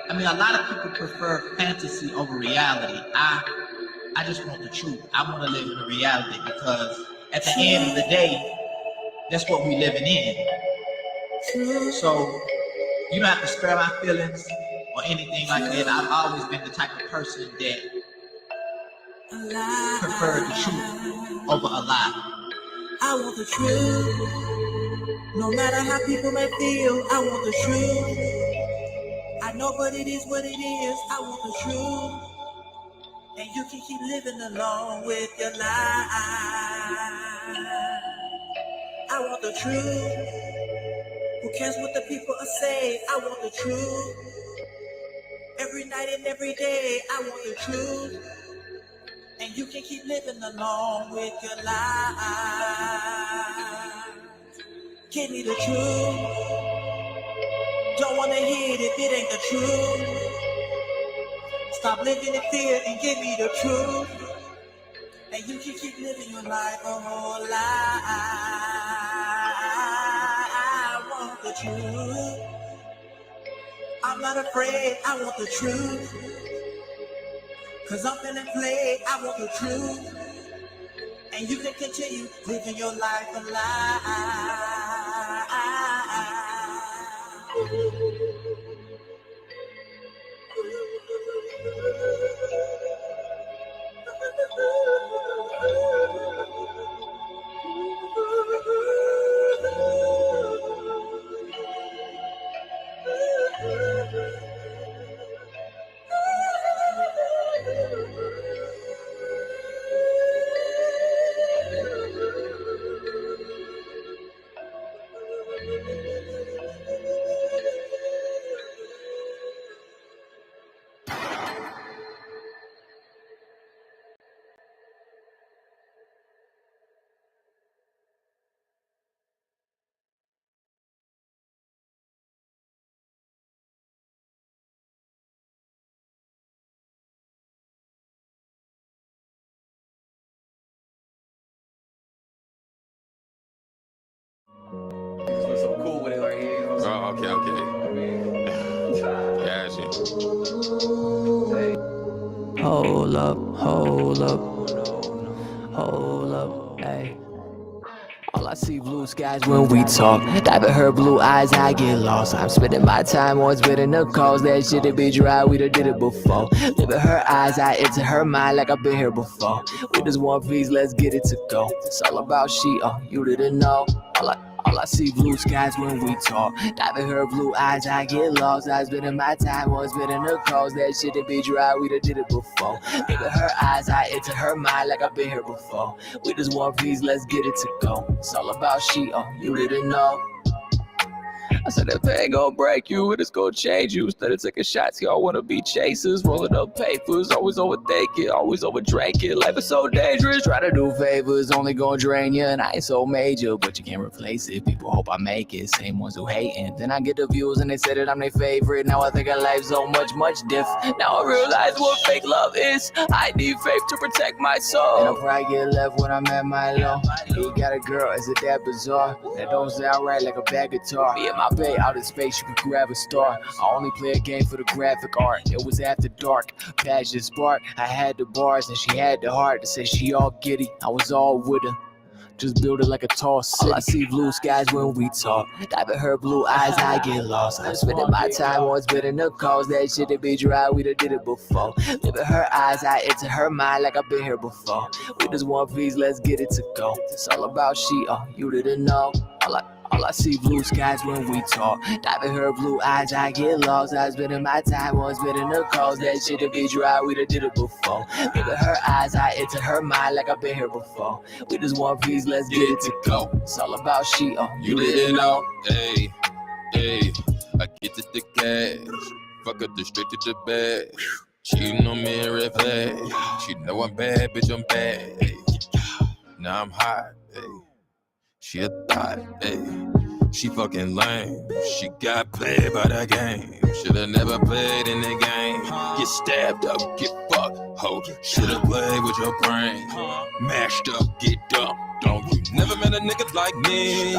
I mean, a lot of people prefer fantasy over reality. I just want the truth. I want to live in the reality because at the end of the day, that's what we living in. So you don't have to spare my feelings or anything like that. I've always been the type of person that preferred the truth over a lie. I want the truth. No matter how people may feel, I want the truth. I know but it is what it is. I want the truth. And you can keep living along with your life. I want the truth. Who cares what the people say? I want the truth. Every night and every day, I want the truth. And you can keep living along with your life. Give me the truth. Don't wanna hear it if it ain't the truth. Stop living in fear and give me the truth. And you can keep living your life a whole life. I want the truth. I'm not afraid, I want the truth. Cause I'm feeling played, I want the truth. And you can continue living your life alive. So cool with it right here. You know what I'm saying? Okay. Hold up, hey. All I see blue skies when we talk. Diving her blue eyes, I get lost. I'm spending my time on spitting the calls. That shit to be dry, we done did it before. Living her eyes, I enter her mind like I've been here before. We just want peace, let's get it to go. It's all about she, oh, you didn't know. All I see blue skies when we talk. Diving her blue eyes, I get lost. I spending my time on spitting the calls. That shit to be dry, we done did it before. Living her eyes, I enter her mind like I've been here before. We just want peace, let's get it to go. It's all about she, oh, you didn't know. I said that pain gon' break you, it is gon' change you. Instead of taking shots, y'all wanna be chasers. Rolling up papers, always overthinking, always overdrinking. Life is so dangerous, try to do favors, only gon' drain you. And I ain't so major, but you can't replace it. People hope I make it, same ones who hating. Then I get the views and they say that I'm their favorite. Now I think I life so much different. Now I realize what fake love is. I need faith to protect my soul. And I'll probably get left when I'm at my low. You got a girl, is it that bizarre? That don't sound right like a bad guitar. Me and my babe out in space, you can grab a star. I only play a game for the graphic art. It was after dark, passion spark. I had the bars and she had the heart to say she all giddy. I was all with her, just build it like a tall city. All I see blue skies when we talk. Diving her blue eyes, I get lost. I'm spending my time on spitting the calls. That shit to be dry, we done did it before. Living her eyes, I enter her mind like I've been here before. We just want peace, let's get it to go. It's all about she, oh, you didn't know. All I see blue skies when we talk. Diving her blue eyes, I get lost. I spending my time on spitting the calls. That shit to be dry, we done did it before. Living her eyes, I enter her mind like I've been here before. We just want peace, let's get it to go. It's all about she, oh, you didn't know. Hey, I get to the cash. Fuck up the straight to the bag. Cheating on me in red flag. She know I'm bad, bitch, I'm bad. Ay. Now I'm hot, ay. She a thought, ayy. She fucking lame. She got played by the game. Shoulda never played in the game. Get stabbed up, get fucked, ho. Shoulda played with your brain. Mashed up, get dumb. Don't you never met a nigga like me.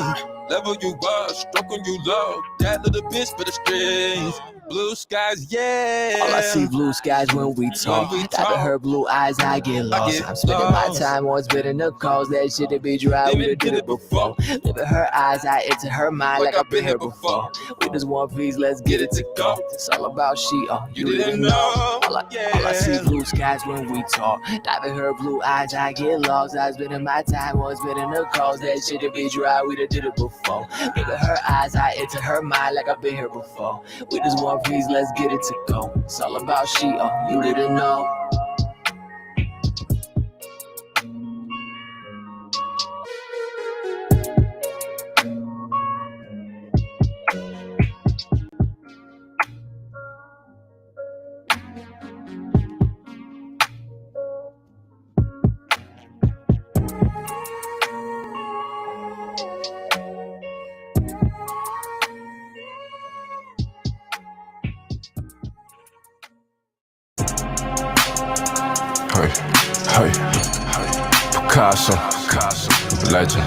Level you up, stroking you low. That little bitch for the strings. Blue skies, yeah. All I see blue skies when we talk. After her blue eyes, I get lost. I'm spending my time on spitting the calls. That shit to be dry, we done did it before. Living her eyes, I into her mind like I've been here before. We just want peace, let's get it to go. It's all about she, you didn't know. All I see blue skies when we talk. Diving her blue eyes, I get lost. I spending my time on spitting the calls. That shit to be dry, we done did it before. Living her eyes, I into her mind like I've been here before. We just want peace, let's get it to go. It's all about she, you didn't know. Hey, Picasso, legend.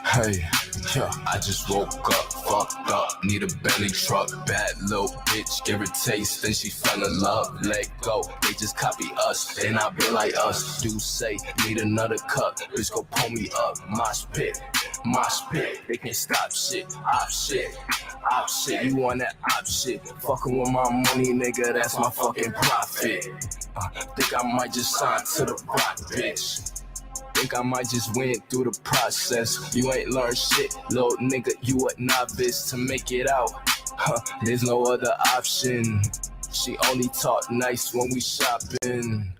Hey, yeah. I just woke up, fucked up, need a belly truck. Bad little bitch, give her taste, then she fell in love. Let go, they just copy us, they not be like us. Do say, need another cup, bitch go pull me up. Mosh pit, they can't stop shit. Op shit, you want that op shit. Fucking with my money, nigga, that's my fucking profit. Think I might just sign to the rock, bitch. Think I might just went through the process. You ain't learned shit, little nigga, you a novice. To make it out, there's no other option. She only talk nice when we shopping.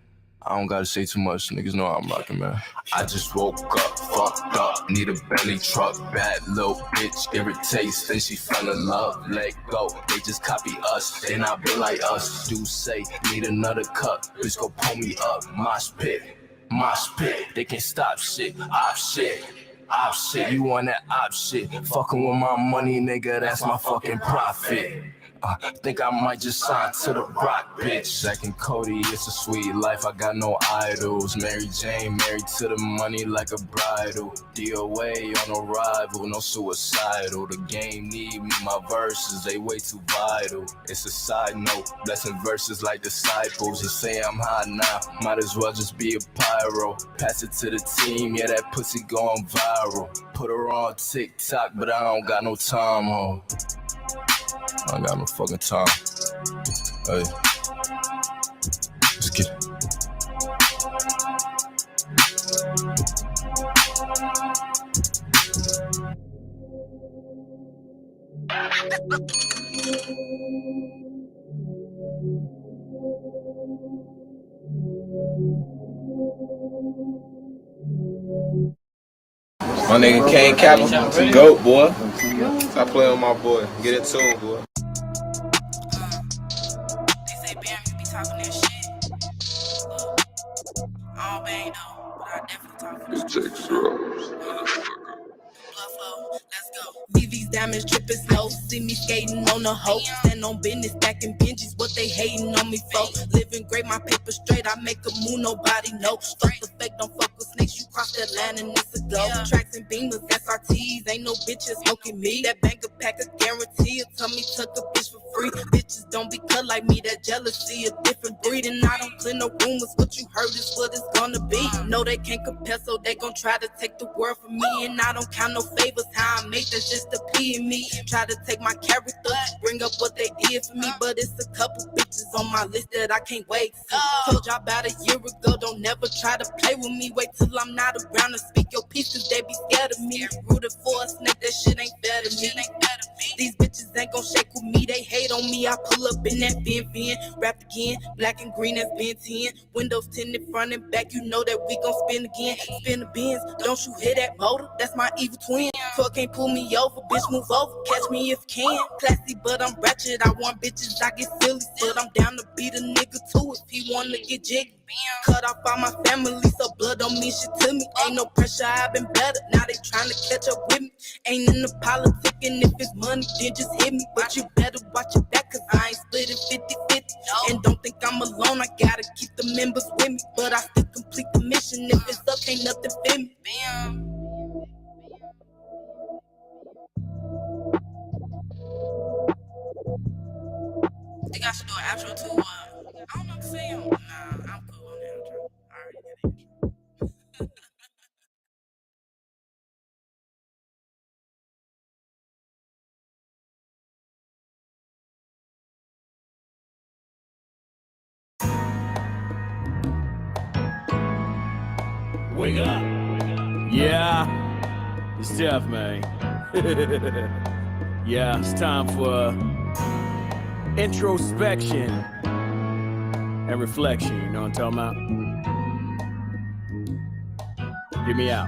I don't gotta say too much, niggas know I'm rocking, man. I just woke up, fucked up, need a belly truck. Bad little bitch, give her taste, then she fell in love. Let go, they just copy us, they not be like us. Do say, need another cup, bitch go pull me up. Mosh pit, they can't stop shit. Op shit, you want that op shit. Fucking with my money, nigga, that's my fucking profit. Think I might just sign to the rock, bitch. Zack and Cody, it's a sweet life, I got no idols. Mary Jane, married to the money like a bridal. DOA on arrival, no suicidal. The game need me, my verses, they way too vital. It's a side note, blessing verses like disciples. You say I'm hot now, might as well just be a pyro. Pass it to the team, yeah, that pussy going viral. Put her on TikTok, but I don't got no time, ho. I ain't got no fucking time. Hey, let's get it. My nigga Kane Kappa, GOAT, boy. Stop playing with my boy. Get it to him, boy. They say, Bam, you be talking that shit. I don't bang though, but I definitely talk for this shit. Let's go. VV's diamonds dripping slow. See me skating on the hoe. Stand on business, stacking benches. What they hating on me for? Living great, my paper straight. I make a move, nobody know. Fuck the fake, don't fuck with snakes. You cross that line and it's a go. Tracks and beamers, SRTs. Ain't no bitches smoking me. That banker pack a guarantee. Tell me tuck a bitch for free. Bitches don't be cut like me. That jealousy a different breed. And I don't clear no rumors. What you heard is what it's gonna be. No, they can't compare, so they gon' try to take the world from me. And I don't count no favors. How I make that's just the P in me. Try to take my character, bring up what they did for me. But it's a couple bitches on my list that I can't wait to see. Told y'all about a year ago, don't never try to play with me. Wait till I'm not around and speak your piece, cause they be scared of me. Rooted for a snake, that shit ain't fair to me. These bitches ain't gon' shake with me, they hate on me. I pull up in that fin, rap again, black and green, that's Ben 10. Windows tinted front and back, you know that we gon' spin again. Spin the bins, don't you hear that motor? That's my evil twin. Fuck can't pull me over, bitch move over, catch me if you can. Classy but I'm ratchet, I want bitches, I get silly. But I'm down to beat a nigga too if he wanna get jiggy. Cut off all my family, so blood don't mean shit to me. Ain't no pressure, I've been better, now they tryna catch up with me. Ain't in the politic, and if it's money, then just hit me. But you better watch your back, cause I ain't splitting 50-50. And don't think I'm alone, I gotta keep the members with me. But I still complete the mission, if it's up, ain't nothing fit me. I should do an outro too. I don't know what to say. Nah, I'm cool on the outro. I already did an intro. Wake up. Yeah. It's Jeff, man. Yeah, it's time for introspection and reflection. You know what I'm talking about? Get me out.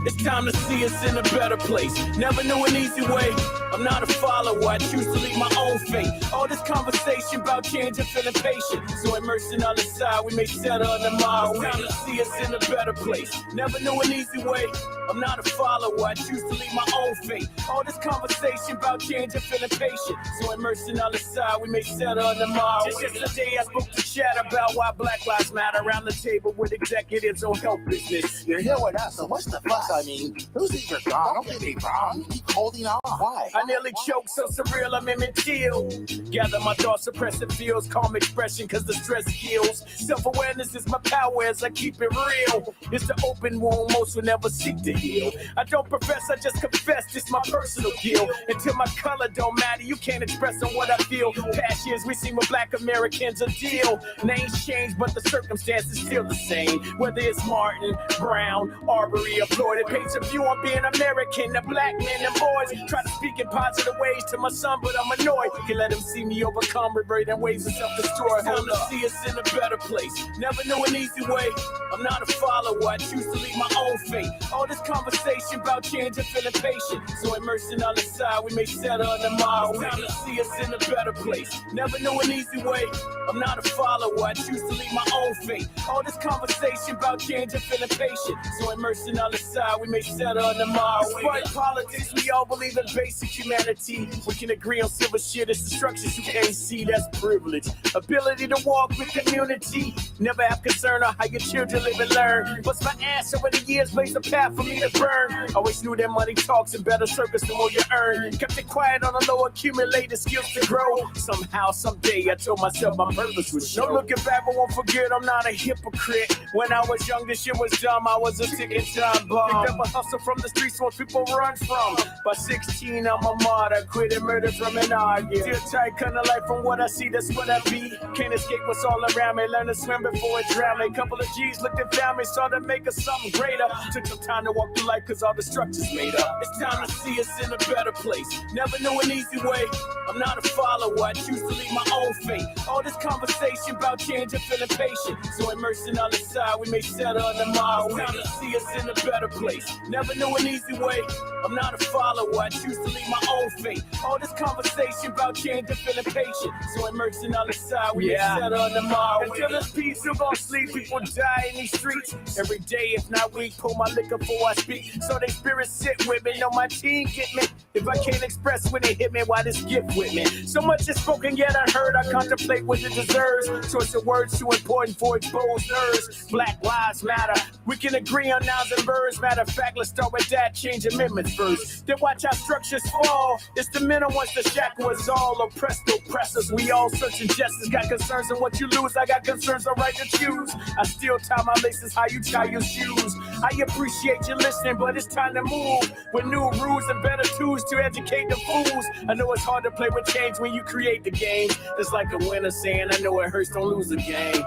It's time to see us in a better place. Never knew an easy way. I'm not a follower, I choose to lead my own fate. All this conversation about change and feeling patient. So immersing on the side, we may settle on the mile. It's time to see us in a better place. Never knew an easy way. I'm not a follower, I choose to lead my own fate. All this conversation about change and feeling patient. So immersing on the side, we may settle on the mile. Just yesterday I spoke to chat about why Black Lives Matter around the table with executives on health business. You're here with us, so what's the fuss? I mean, those things are gone. Don't get me wrong. Keep holding on. Why? I nearly choked, so surreal, I'm in chill. Gather my thoughts, suppressing feels, calm expression, cause the stress kills. Self-awareness is my power as I keep it real. It's the open wound most will never seek to heal. I don't profess, I just confess, it's my personal guilt. Until my color don't matter, you can't express on what I feel. Past years we seen with Black Americans a deal. Names change, but the circumstances still the same. Whether it's Martin, Brown, Arbery, or Floyd, it paints a view on being American. The black men and boys try to speak in positive ways to my son, but I'm annoyed. Can let him see me overcome, reverting ways of self-destroy. Time to see us in a better place. Never knew an easy way. I'm not a follower, I choose to lead my own fate. All this conversation about change and feeling patient. So immersing on the side, we may settle on the mile. Time to see us in a better place. Never knew an easy way. I'm not a follower, I choose to lead my own fate. All this conversation about change and feeling patient. So immersing on the side, we may settle on the mile. Despite politics, we all believe in basic humanity. We can agree on civil shit, it's the structures you can't see, that's privilege. Ability to walk with community. Never have concern on how your children live and learn. Bust my ass over the years, blazed a path for me to burn. Always knew that money talks and better circles the more you earn. Kept it quiet on the low, accumulated skills to grow. Somehow, someday, I told myself my purpose would show. No looking back, but won't forget I'm not a hypocrite. When I was young, this shit was dumb, I was a ticking time bomb. Picked up a hustle from the streets most people run from. By 16, I'm a martyr, quit and murder from an argument. Still tight, kind of life from what I see, that's what I be. Can't escape what's all around me, learn to swim before it drown me. Couple of G's looked and found me, saw them make us something greater. Took some time to walk through life, cause all the structure's made up. It's time to see us in a better place. Never knew an easy way. I'm not a follower, I choose to lead my own fate. All this conversation about change and feeling patient. So immersing on the side, we may settle on the mile. It's time to see us in a better place. Never knew an easy way. I'm not a follower, I choose to lead my own fate. All this conversation about change and feeling patient. So immersing on the side, we may settle on the mile. Until this piece of all sleep, people die in these streets. Every day, if not week, pull my liquor before I speak. So they spirits sit with me, know my team get me. If I can't express when they hit me, why this gift with me? So much is spoken yet unheard, I contemplate what it deserves. Choice of words too important for exposed nerves. Black lives matter, we can agree on nouns and verbs. Matter of fact, let's start with that, change amendments first. Then watch our structures fall. It's the men who wants to shackle us all. Oppressed oppressors, we all searching justice. Got concerns on what you lose, I got concerns on right to choose. I still tie my laces how you tie your shoes. I appreciate you listening, but it's time to move. With new rules and better tools to educate the fools. I know it's hard to play with change when you create the game. It's like a winner saying, I know it hurts, don't lose the game.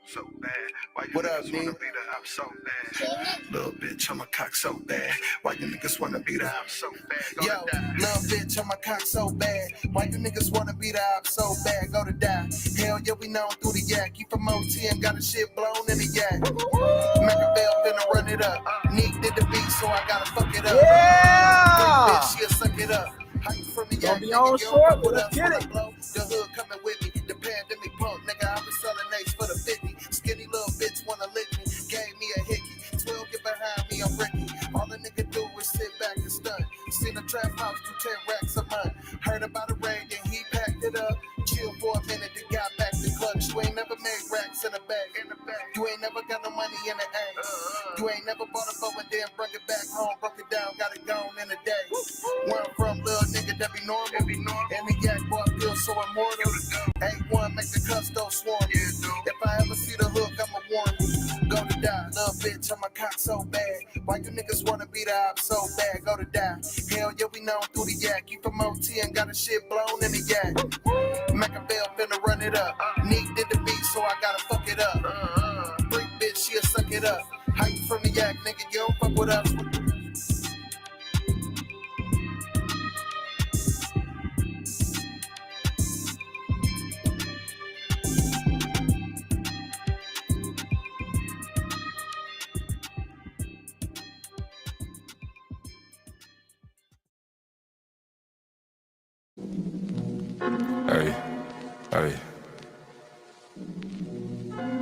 So bad. Why you What niggas up, wanna Dean? be the op so bad? Little bitch, I'm a cock so bad. Why you niggas wanna be the op so bad? Go Yo, to die. little bitch on my cock so bad. Why you niggas wanna be the op so bad? Go to die. Hell yeah, we known through the yak. You from OT and got the shit blown in the yak. Machiavelli finna run it up. Nick did the beat, so I gotta fuck it up. Yeah! Bitch, she'll suck it up. How you from the yak? Gonna be on short, but let's get it. The hood coming with me. The pandemic punk, nigga, I've been selling eggs for the 50. Skinny little bitch wanna lick me. Gave me a hickey. 12 get behind me, I'm Ricky. All the nigga do is sit back and stun. Seen a trap house do 10 racks a month. Heard about a raid and he packed it up. Chill for a minute, then got back to clutch. You ain't never made racks in the bag. You ain't never got no money in the ass. You ain't never bought a bow and then bring it back home, broke it down, got it gone in a day. Where I'm from, little nigga, that be normal. And the yak boy feels so immortal. A1 make the custo swarm. If I ever see the hook, I'ma warn you. Go to die, little bitch, I'm a cock so bad. Why you niggas wanna beat the op so bad? Go to die. Hell yeah, we known through the yak. You from OT and got a shit blown in the yak. Machiavelli finna run it up. Neat did the beat, so I gotta fuck it up. Freak bitch, she'll suck it up. How you from the yak, nigga? You don't fuck with us. Hey, hey.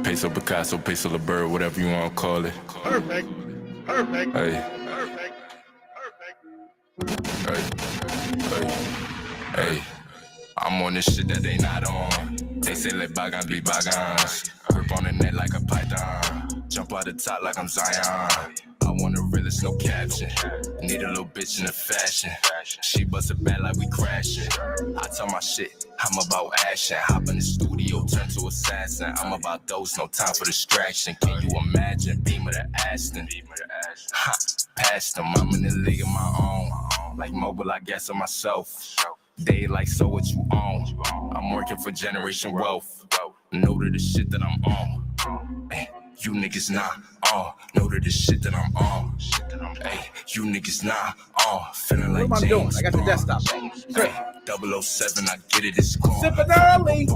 Peso Picasso, Peso LeBird, whatever you want to call it. Perfect. Perfect. Hey, Perfect. hey, hey, hey. I'm on this shit that they not on. They say let bygones be bygones. Grip on the net like a python. Jump out the top like I'm Zion. I want a realist, no caption. Need a little bitch in the fashion. She bust it back like we crashing. I tell my shit, I'm about action. Hop in the studio, turn to assassin. I'm about those, no time for distraction. Can you imagine? Beamer to Aston. Ha, past them, I'm in the league of my own. Like mobile, I guess on myself. They like, so what you own? I'm working for generation wealth. Know to the shit that I'm on. Hey, you niggas not on. Know to the shit that I'm on. Hey, you niggas not on. Feeling like what am I doing? I got the Bond. desktop. Hey, 007, I get it, it's gone. Sipping early.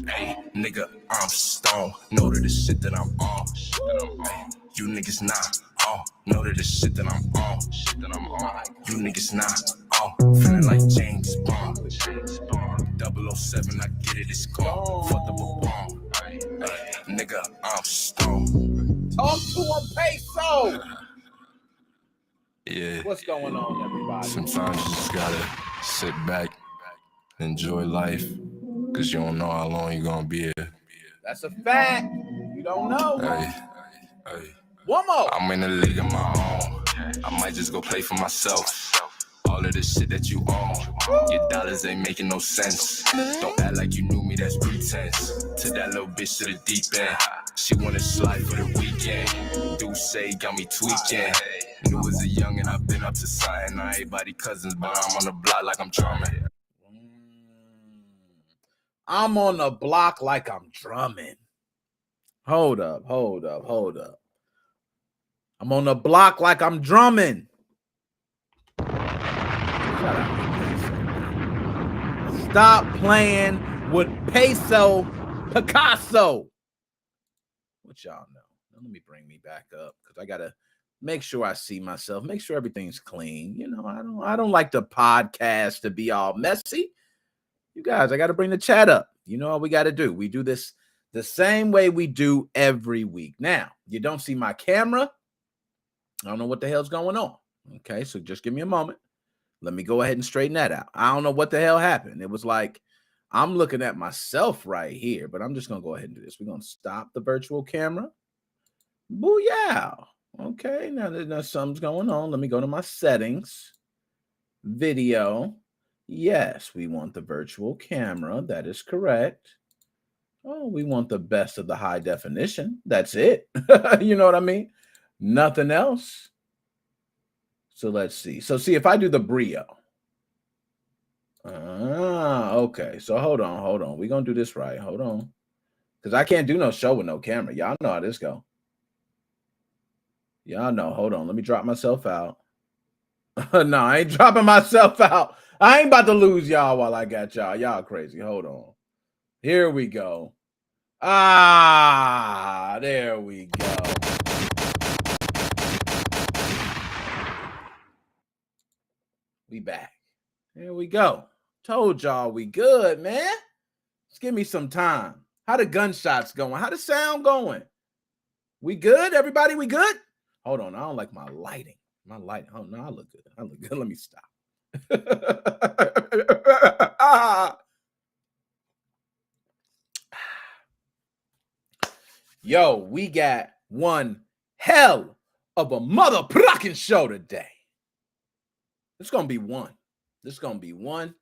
Hey, nigga, I'm stoned. Know to the shit that I'm on. Hey, you niggas not on. Know to the shit that I'm on. You niggas not on. Feeling like James Bond. 007, I get it, it's gone. Fuck the bomb. Hey, nigga, I'm stoned. Talk to him, Peso. Yeah. What's going on, everybody? Sometimes you just gotta sit back, enjoy life, cause you don't know how long you're gonna be here. That's a fact. You don't know. Hey. One more. I'm in the league of my own. I might just go play for myself. All of this shit that you own, your dollars ain't making no sense. Don't act like you knew me, that's pretense. To that little bitch to the deep end. She wanna slide for the weekend. Do say got me tweaking. Knew as a young and I've been up to something. Not everybody cousins, but I'm on the block like I'm drumming. I'm on the block like I'm drumming. Hold up. I'm on the block like I'm drumming. Shut up. Stop playing with Peso Picasso. What y'all know? Now let me bring me back up because I gotta make sure I see myself, make sure everything's clean. You know, I don't like the podcast to be all messy. You guys, I gotta bring the chat up. You know what we gotta do? We do this the same way we do every week. Now, you don't see my camera. I don't know what the hell's going on. Okay, so just give me a moment. Let me go ahead and straighten that out. I don't know what the hell happened. It was like I'm looking at myself right here, but I'm just going to go ahead and do this. We're going to stop the virtual camera. Booyah. Okay, now something's going on. Let me go to my settings. Video. Yes, we want the virtual camera. That is correct. Oh, we want the best of the high definition. That's it. You know what I mean? Nothing else. So let's see. So see if I do the Brio. Okay. So hold on. We're going to do this right. Hold on. Because I can't do no show with no camera. Y'all know how this go. Y'all know. Hold on. Let me drop myself out. No, I ain't dropping myself out. I ain't about to lose y'all while I got y'all. Y'all crazy. Hold on. Here we go. There we go. We back. Here we go. Told y'all we good, man. Just give me some time. How the gunshots going? How the sound going? We good? Everybody, we good? Hold on. I don't like my lighting. Oh, no, I look good. Let me stop. Yo, we got one hell of a motherfucking show today. It's going to be one. It's going to be one.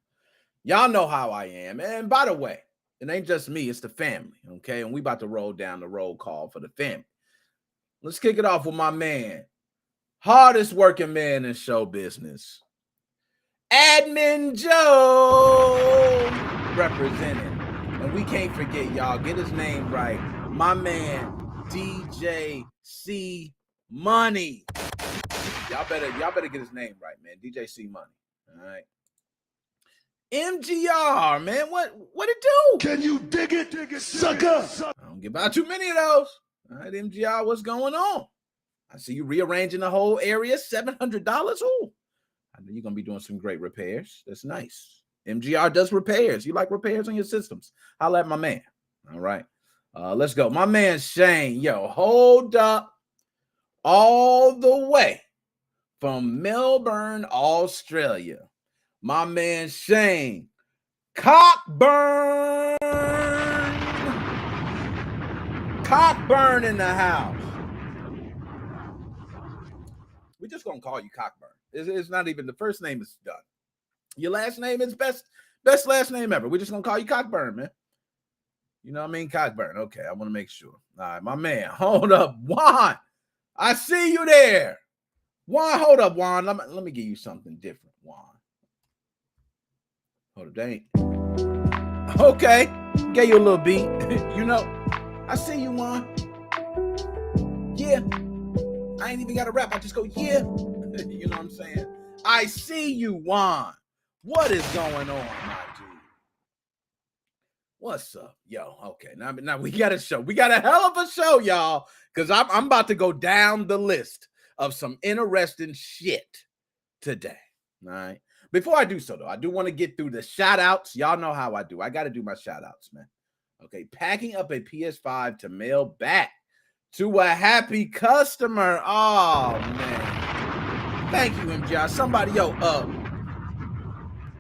Y'all know how I am. And by the way, it ain't just me, it's the family, okay? And we about to roll down the roll call for the family. Let's kick it off with my man, hardest working man in show business, Admin Joe, representing. And we can't forget, y'all, get his name right, my man, DJ C Money. Y'all better get his name right, man. DJ C Money. All right. MGR, man. What it do? Can you dig it, sucker? I don't give out too many of those. All right, MGR, what's going on? I see you rearranging the whole area. $700. Ooh. I know you're gonna be doing some great repairs. That's nice. MGR does repairs. You like repairs on your systems? Holla at my man. All right. Let's go. My man Shane. Yo, hold up. All the way from Melbourne, Australia. My man Shane Cockburn. Cockburn in the house. We're just gonna call you Cockburn. It's not even the first name is done. Your last name is best last name ever. We're just gonna call you Cockburn, man. You know what I mean? Cockburn. Okay, I want to make sure. All right, my man. Hold up, Juan. I see you there. Juan, hold up, Juan. Let me give you something different, Juan. Hold up, dang. Okay, gave you a little beat. You know, I see you, Juan. Yeah. I ain't even got to rap. I just go, yeah. You know what I'm saying? I see you, Juan. What is going on, my dude? What's up? Yo, okay. Now we got a show. We got a hell of a show, y'all, because I'm about to go down the list of some interesting shit today. All right. Before I do so, though, I do want to get through the shout outs. Y'all know how I do. I got to do my shout outs, man. Okay. Packing up a PS5 to mail back to a happy customer. Oh, man. Thank you, MGI. Somebody, yo,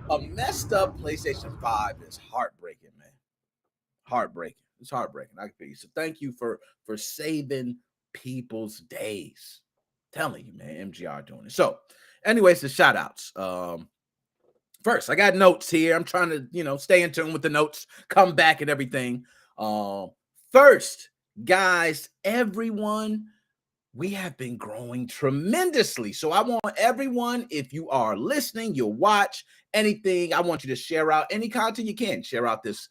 a messed up PlayStation 5 is heartbreaking, man. Heartbreaking. It's heartbreaking. I can feel you. So thank you for saving people's days. Telling you, man, MGR doing it. So, anyways, the shout outs. First, I got notes here. I'm trying to, stay in tune with the notes, come back and everything. First, guys, everyone, we have been growing tremendously. So I want everyone, if you are listening, you'll watch anything, I want you to share out any content you can. Share out this,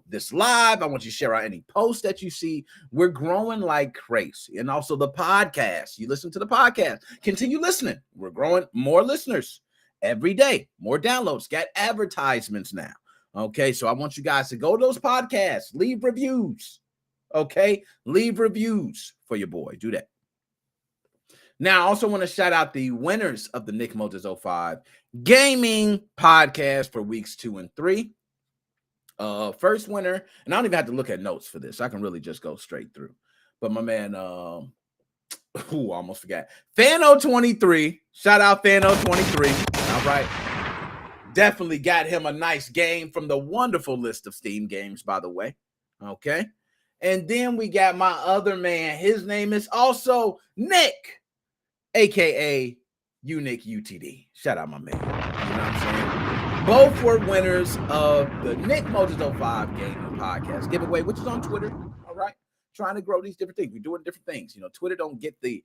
this live. I want you to share out any posts that you see. We're growing like crazy. And also the podcast. You listen to the podcast. Continue listening. We're growing more listeners every day. More downloads. Got advertisements now. Okay, so I want you guys to go to those podcasts. Leave reviews. Okay, leave reviews for your boy. Do that. Now, I also want to shout out the winners of the Nick Moses 05 gaming podcast for weeks 2 and 3. First winner, and I don't even have to look at notes for this. I can really just go straight through. But my man, almost forgot. Fano23. Shout out Fano23. All right. Definitely got him a nice game from the wonderful list of Steam games, by the way. Okay. And then we got my other man. His name is also Nick, a.k.a. Unique UTD. Shout out my man. You know what I'm saying? Both were winners of the Nick Moses 05 Gaming Podcast giveaway, which is on Twitter. All right. Trying to grow these different things. We're doing different things. Twitter don't get the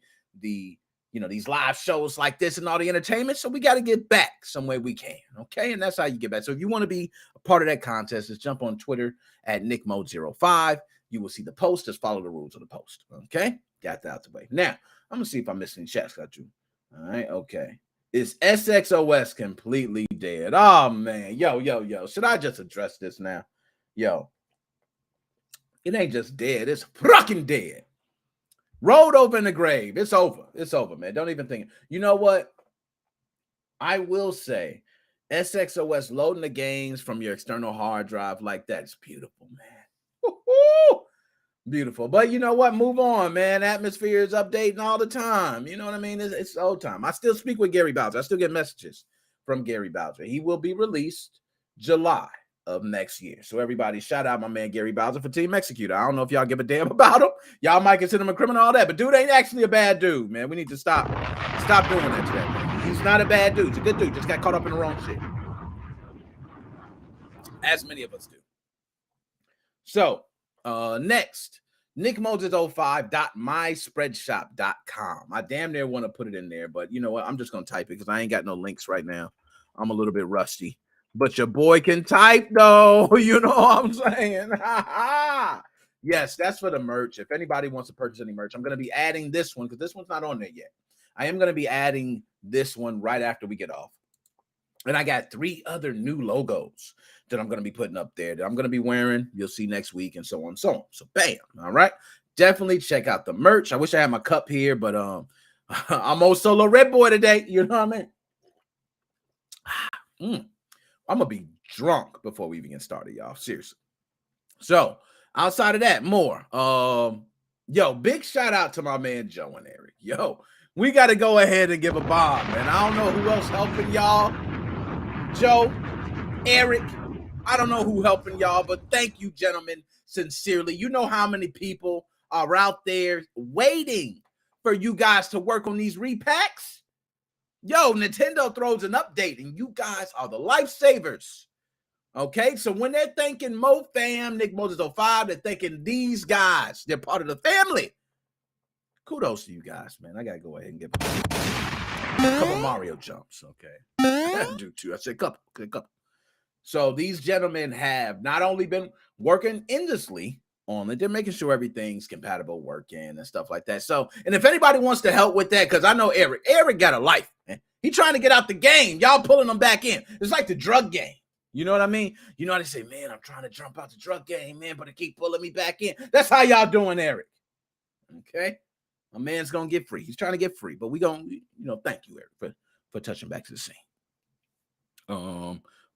these live shows like this and all the entertainment. So we got to get back some way we can. Okay. And that's how you get back. So if you want to be a part of that contest, just jump on Twitter at NickMode05. You will see the post. Just follow the rules of the post. Okay. Got that out the way. Now, I'm going to see if I'm missing chats. Got you. All right. Okay. Is SXOS completely dead? Oh, man. Yo. Should I just address this now? Yo. It ain't just dead. It's fucking dead. Rolled over in the grave. It's over. It's over, man. Don't even think. You know what? I will say SXOS loading the games from your external hard drive like that is beautiful, man. Woo-hoo! Beautiful. But you know what? Move on, man. Atmosphere is updating all the time. You know what I mean? It's old time. I still speak with Gary Bowser. I still get messages from Gary Bowser. He will be released July of next year. So everybody, shout out my man Gary Bowser for Team Executor. I don't know if y'all give a damn about him. Y'all might consider him a criminal, all that, but dude ain't actually a bad dude, man. We need to stop doing that to that man. He's not a bad dude. He's a good dude. Just got caught up in the wrong shit. As many of us do. So next, nickmoses05.myspreadshop.com. I damn near want to put it in there, but you know what? I'm just going to type it because I ain't got no links right now. I'm a little bit rusty. But your boy can type, though. You know what I'm saying? Yes, that's for the merch. If anybody wants to purchase any merch, I'm going to be adding this one because this one's not on there yet. I am going to be adding this one right after we get off. And I got 3 other new logos that I'm going to be putting up there that I'm going to be wearing. You'll see next week and so on and so on. So bam. All right. Definitely check out the merch. I wish I had my cup here, but I'm old solo red boy today. You know what I mean? I'm going to be drunk before we even get started, y'all. Seriously. So outside of that, more. Yo, big shout out to my man Joe and Eric. Yo, we got to go ahead and give a bomb, man. I don't know who else helping y'all. Joe, Eric, I don't know who helping y'all, but thank you, gentlemen, sincerely. You know how many people are out there waiting for you guys to work on these repacks? Yo, Nintendo throws an update, and you guys are the lifesavers. Okay, so when they're thanking MoFam, Nick Moses 05, they're thanking these guys. They're part of the family. Kudos to you guys, man. I got to go ahead and give a couple Mario jumps, okay? I got to do 2. I said couple. So these gentlemen have not only been working endlessly on it, they're making sure everything's compatible, working and stuff like that. So, and if anybody wants to help with that, because I know Eric got a life, man. He trying to get out the game. Y'all pulling him back in. It's like the drug game. You know what I mean? You know how they say, man, I'm trying to jump out the drug game, man, but they keep pulling me back in. That's how y'all doing, Eric. Okay? A man's going to get free. He's trying to get free, but we going to, thank you, Eric, for touching back to the scene.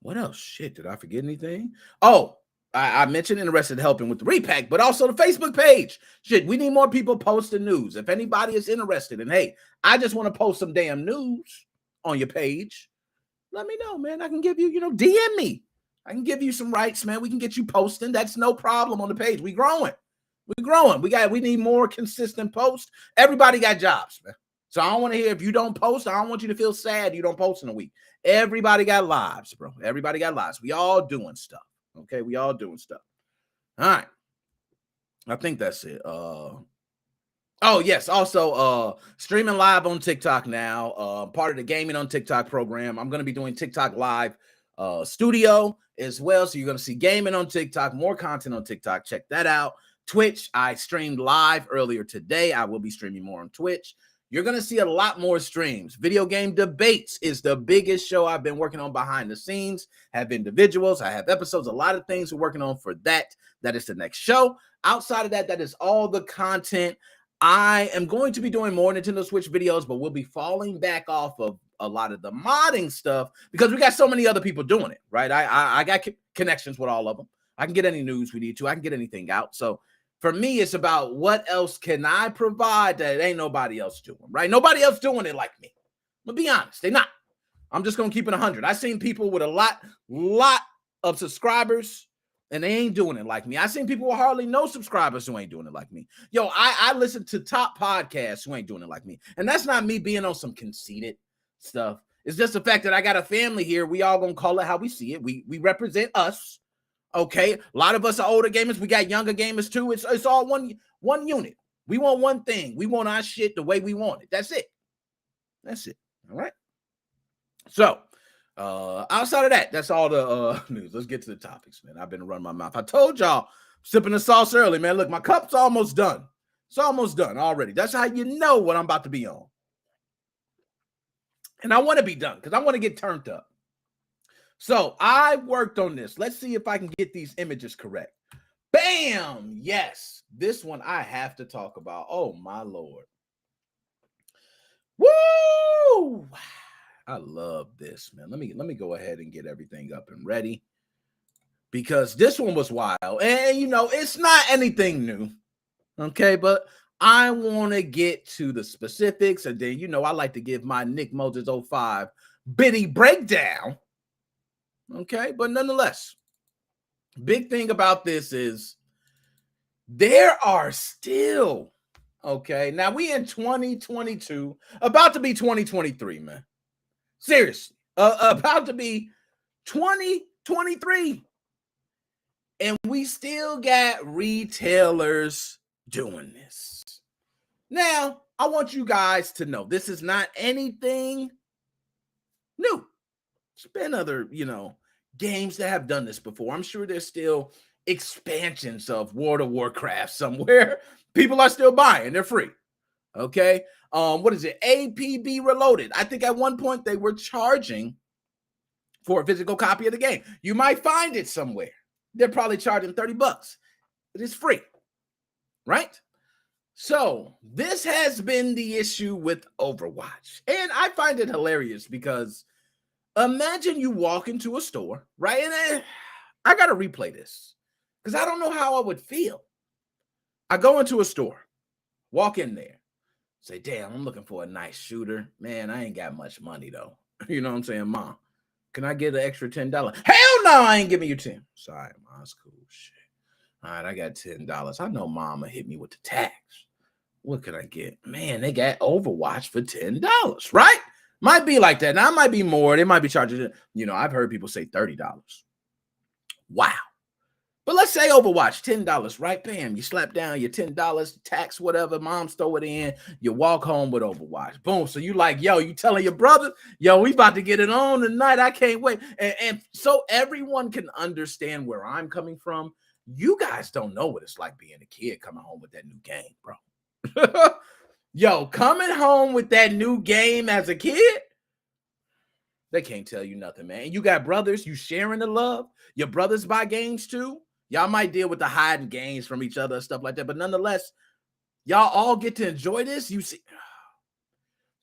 What else? Shit, did I forget anything? Oh, I mentioned interested in helping with the repack, but also the Facebook page. Shit, we need more people posting news. If anybody is interested in, hey, I just want to post some damn news on your page, let me know, man. I can give you, DM me. I can give you some rights, man. We can get you posting. That's no problem on the page. We growing. We need more consistent posts. Everybody got jobs, man. So I don't want to hear if you don't post. I don't want you to feel sad you don't post in a week. Everybody got lives, bro. Everybody got lives. We all doing stuff. Okay, we all doing stuff. All right. I think that's it. Oh, yes. Also, streaming live on TikTok now. Part of the Gaming on TikTok program. I'm going to be doing TikTok Live Studio as well. So you're going to see gaming on TikTok, more content on TikTok. Check that out. Twitch, I streamed live earlier today. I will be streaming more on Twitch. You're going to see a lot more streams. Video game debates is the biggest show I've been working on behind the scenes. I have individuals. I have episodes. A lot of things we're working on for that. That is the next show. Outside of that, that is all the content. I am going to be doing more Nintendo Switch videos, but we'll be falling back off of a lot of the modding stuff because we got so many other people doing it, right? I got connections with all of them. I can get any news we need to. I can get anything out. So for me, it's about what else can I provide that ain't nobody else doing, right? Nobody else doing it like me. I'm going to be honest. They're not. I'm just going to keep it 100. I've seen people with a lot of subscribers, and they ain't doing it like me. I've seen people with hardly no subscribers who ain't doing it like me. Yo, I listen to top podcasts who ain't doing it like me. And that's not me being on some conceited stuff. It's just the fact that I got a family here. We all going to call it how we see it. We represent us. Okay, a lot of us are older gamers. We got younger gamers too. It's all one unit. We want one thing. We want our shit the way we want it. That's it. All right. So, outside of that, that's all the news. Let's get to the topics, man. I've been running my mouth. I told y'all, sipping the sauce early, man. Look, my cup's almost done. It's almost done already. That's how you know what I'm about to be on. And I want to be done because I want to get turned up. So I worked on this. Let's see if I can get these images correct. Bam! Yes. This one I have to talk about. Oh, my Lord. Woo! I love this, man. Let me go ahead and get everything up and ready because this one was wild. And, it's not anything new. Okay, but I want to get to the specifics. And then, I like to give my Nick Moses 05 bitty breakdown. Okay, but nonetheless, Big thing about this is there are still, okay, now we in 2022, about to be 2023, man. Seriously, about to be 2023. And we still got retailers doing this. Now, I want you guys to know this is not anything new. There's been other, games that have done this before. I'm sure there's still expansions of World of Warcraft somewhere. People are still buying. They're free. Okay. What is it? APB Reloaded. I think at one point they were charging for a physical copy of the game. You might find it somewhere. They're probably charging $30. It is free. Right? So this has been the issue with Overwatch. And I find it hilarious because imagine you walk into a store, right? And I got to replay this because I don't know how I would feel. I go into a store, walk in there, say, damn, I'm looking for a nice shooter. Man, I ain't got much money though. You know what I'm saying? Mom, can I get an extra $10? Hell no, I ain't giving you 10. Sorry, Mom, that's cool. Shit. All right, I got $10. I know Mama hit me with the tax. What could I get? Man, they got Overwatch for $10, right? Might be like that. Now, it might be more. They might be charging, I've heard people say $30. Wow. But let's say Overwatch, $10, right? Bam, you slap down your $10, tax, whatever, moms throw it in, you walk home with Overwatch. Boom. So you like, yo, you telling your brother, yo, we about to get it on tonight. I can't wait. And so everyone can understand where I'm coming from. You guys don't know what it's like being a kid coming home with that new game, bro. Yo, coming home with that new game as a kid, they can't tell you nothing, man. You got brothers, you sharing the love. Your brothers buy games too. Y'all might deal with the hiding games from each other and stuff like that, but nonetheless, y'all all get to enjoy this. You see,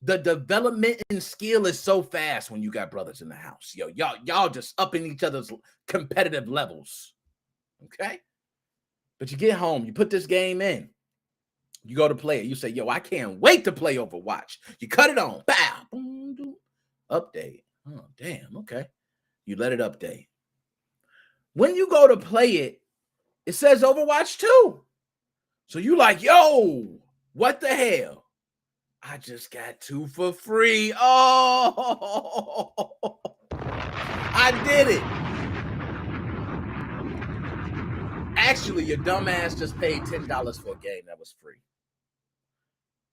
the development and skill is so fast when you got brothers in the house. Yo, y'all just upping each other's competitive levels. Okay? But you get home, you put this game in. You go to play it. You say, yo, I can't wait to play Overwatch. You cut it on. Bow. Boom, boom. Update. Oh, damn. Okay. You let it update. When you go to play it, it says Overwatch 2. So you like, yo, what the hell? I just got 2 for free. Oh, I did it. Actually, your dumbass just paid $10 for a game that was free.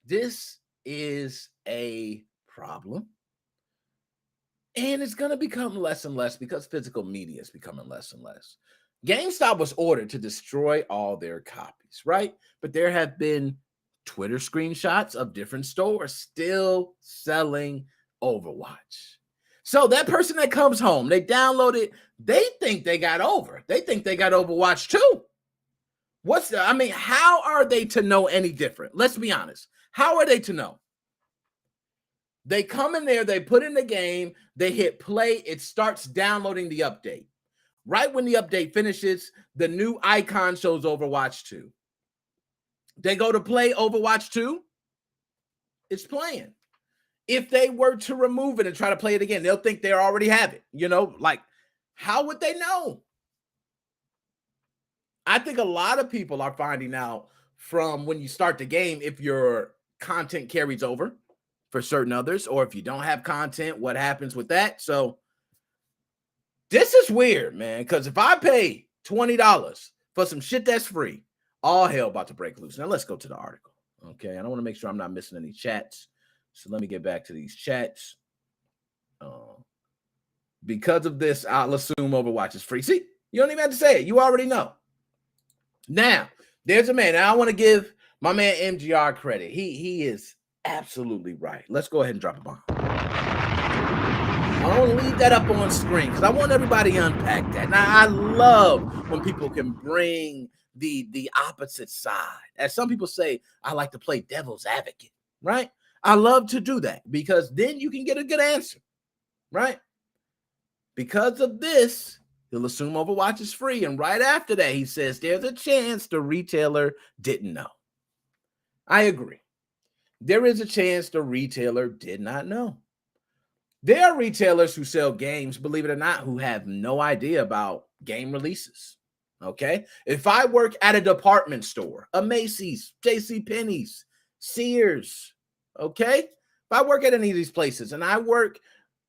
This is a problem. And it's going to become less and less because physical media is becoming less and less. GameStop was ordered to destroy all their copies, right? But there have been Twitter screenshots of different stores still selling Overwatch. So that person that comes home, they download it, they think they got over. They think they got Overwatch too. How are they to know any different? Let's be honest. How are they to know? They come in there, they put in the game, they hit play, it starts downloading the update. Right when the update finishes, the new icon shows Overwatch 2. They go to play Overwatch 2, it's playing. If they were to remove it and try to play it again, they'll think they already have it. How would they know? I think a lot of people are finding out from when you start the game if your content carries over for certain others, or if you don't have content, what happens with that? So this is weird, man, because if I pay $20 for some shit that's free, all hell about to break loose. Now let's go to the article, okay? And I want to make sure I'm not missing any chats. So let me get back to these chats. Because of this, I'll assume Overwatch is free. See, you don't even have to say it. You already know. Now, there's a man. Now, I want to give my man MGR credit. He is absolutely right. Let's go ahead and drop a bomb. I don't leave that up on screen because I want everybody to unpack that. Now, I love when people can bring the opposite side. As some people say, I like to play devil's advocate, right? I love to do that because then you can get a good answer, right? Because of this, he'll assume Overwatch is free. And right after that, he says there's a chance the retailer didn't know. I agree. There is a chance the retailer did not know. There are retailers who sell games, believe it or not, who have no idea about game releases. Okay. If I work at a department store, a Macy's, J.C. Penney's, Sears, okay. If I work at any of these places and I work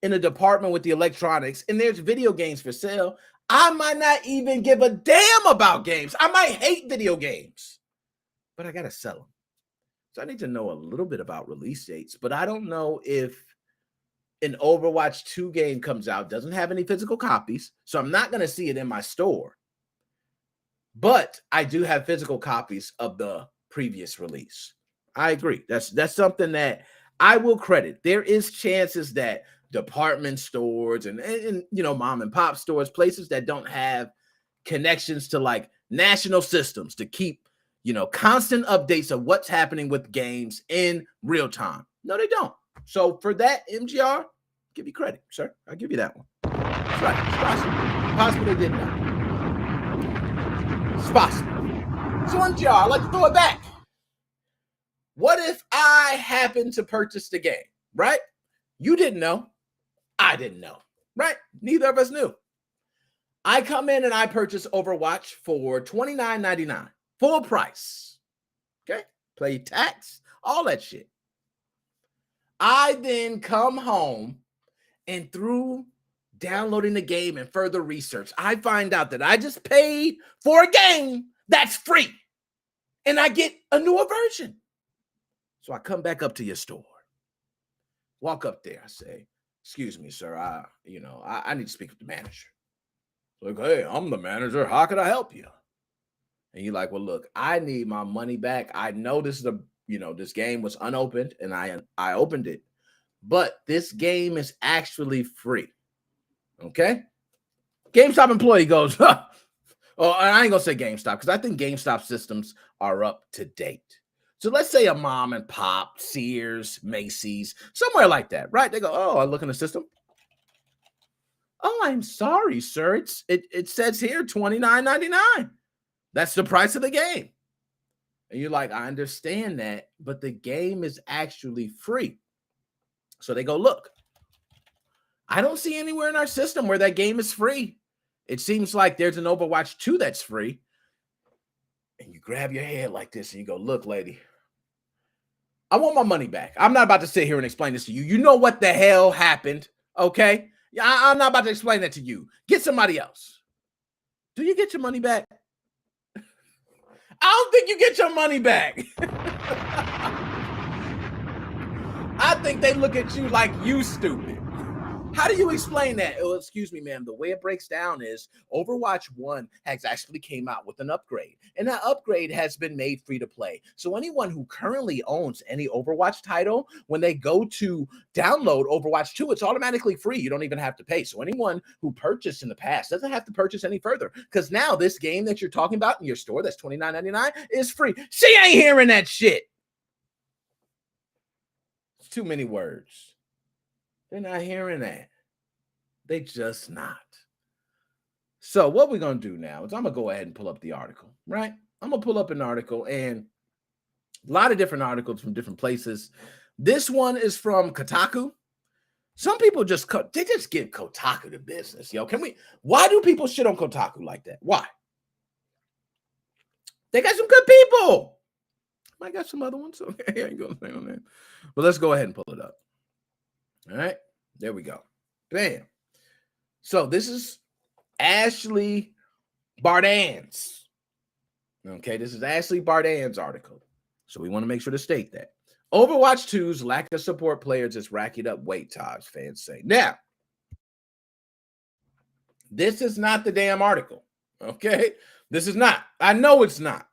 in a department with the electronics and there's video games for sale, I might not even give a damn about games. I might hate video games, but I got to sell them. So I need to know a little bit about release dates, but I don't know if an Overwatch 2 game comes out, doesn't have any physical copies, so I'm not going to see it in my store. But I do have physical copies of the previous release. I agree. That's something that I will credit. There is chances that department stores and you know, mom and pop stores, places that don't have connections to like national systems to keep, you know, constant updates of what's happening with games in real time. No, they don't. So for that, MGR, give you credit, sir. I'll give you that one. That's right. It's possible. Possible they did not. It's possible. So MGR, I'd like to throw it back. What if I happened to purchase the game, right? You didn't know. I didn't know, right? Neither of us knew. I come in and I purchase Overwatch for $29.99, full price. Okay? Play tax, all that shit. I then come home and through downloading the game and further research, I find out that I just paid for a game that's free and I get a newer version. So I come back up to your store, walk up there, I say, excuse me, sir, I need to speak with the manager. Like, hey, I'm the manager. How can I help you? And you're like, well, look, I need my money back. I know this is this game was unopened and I opened it, but this game is actually free. Okay. GameStop employee goes, huh. Oh, I ain't gonna say GameStop because I think GameStop systems are up to date. So let's say a mom and pop, Sears, Macy's, somewhere like that, right? They go, oh, I look in the system. Oh, I'm sorry, sir. It says here $29.99. That's the price of the game. And you're like, I understand that, but the game is actually free. So they go, look, I don't see anywhere in our system where that game is free. It seems like there's an Overwatch 2 that's free. And you grab your head like this and you go, look, lady, I want my money back. I'm not about to sit here and explain this to you. You know what the hell happened, okay? I'm not about to explain that to you. Get somebody else. Do you get your money back? I don't think you get your money back. I think they look at you like you stupid. How do you explain that? Oh, excuse me, ma'am. The way it breaks down is Overwatch 1 has actually came out with an upgrade, and that upgrade has been made free to play. So anyone who currently owns any Overwatch title, when they go to download Overwatch 2, it's automatically free. You don't even have to pay. So anyone who purchased in the past doesn't have to purchase any further because now this game that you're talking about in your store that's $29.99 is free. She ain't hearing that shit. It's too many words. They're not hearing that. They just not. So what we're going to do now is I'm going to go ahead and pull up the article, right? I'm going to pull up an article and a lot of different articles from different places. This one is from Kotaku. Some people just give Kotaku the business, yo. Why do people shit on Kotaku like that? Why? They got some good people. I got some other ones. Okay, I ain't going to say on that. But let's go ahead and pull it up. All right, there we go. Bam. So this is Ashley Bardan's. Okay, this is Ashley Bardan's article. So we want to make sure to state that. Overwatch 2's lack of support players is racking up wait times, fans say. Now, this is not the damn article. Okay, this is not. I know it's not.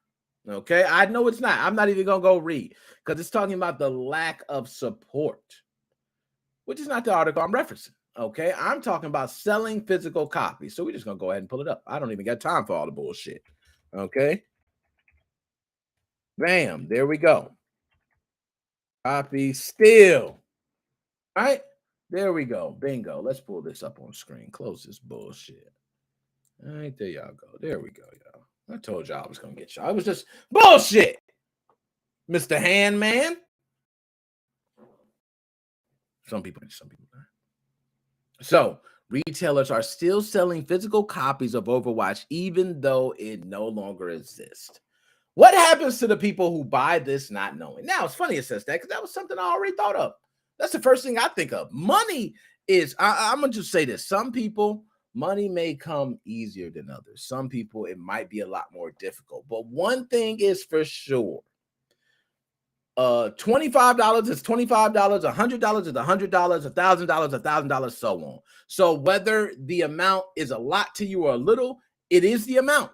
Okay, I know it's not. I'm not even going to go read because it's talking about the lack of support, which is not the article I'm referencing, okay? I'm talking about selling physical copies. So we're just going to go ahead and pull it up. I don't even got time for all the bullshit, okay? Bam, there we go. Copy still, right? There we go, bingo. Let's pull this up on screen. Close this bullshit. All right, there y'all go. There we go, y'all. I told y'all I was going to get y'all. It was just bullshit, Mr. Handman. Some people. So retailers are still selling physical copies of Overwatch, even though it no longer exists. What happens to the people who buy this not knowing? Now, it's funny it says that because that was something I already thought of. That's the first thing I think of. Money is, I'm going to just say this. Some people, money may come easier than others. Some people, it might be a lot more difficult. But one thing is for sure. $25 is $25, $100 is $100, $1,000, $1,000, so on. So whether the amount is a lot to you or a little, it is the amount.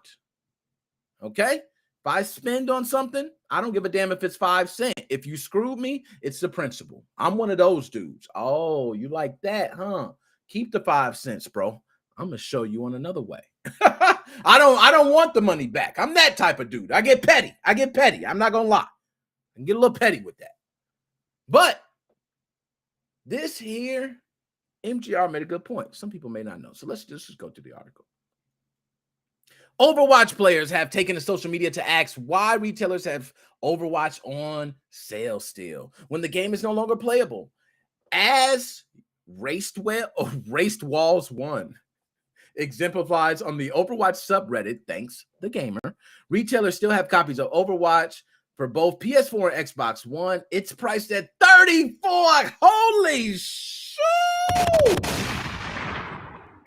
Okay? If I spend on something, I don't give a damn if it's 5 cents. If you screwed me, it's the principle. I'm one of those dudes. Oh, you like that, huh? Keep the 5 cents, bro. I'm gonna show you on another way. I don't want the money back. I'm that type of dude. I get petty. I'm not gonna lie. I can get a little petty with that. But this here, MGR made a good point. Some people may not know. So let's just go to the article. Overwatch players have taken to social media to ask why retailers have Overwatch on sale still when the game is no longer playable. As Raced Walls 1 exemplifies on the Overwatch subreddit, thanks the gamer, retailers still have copies of Overwatch for both PS4 and Xbox One. It's priced at $34. Holy shit!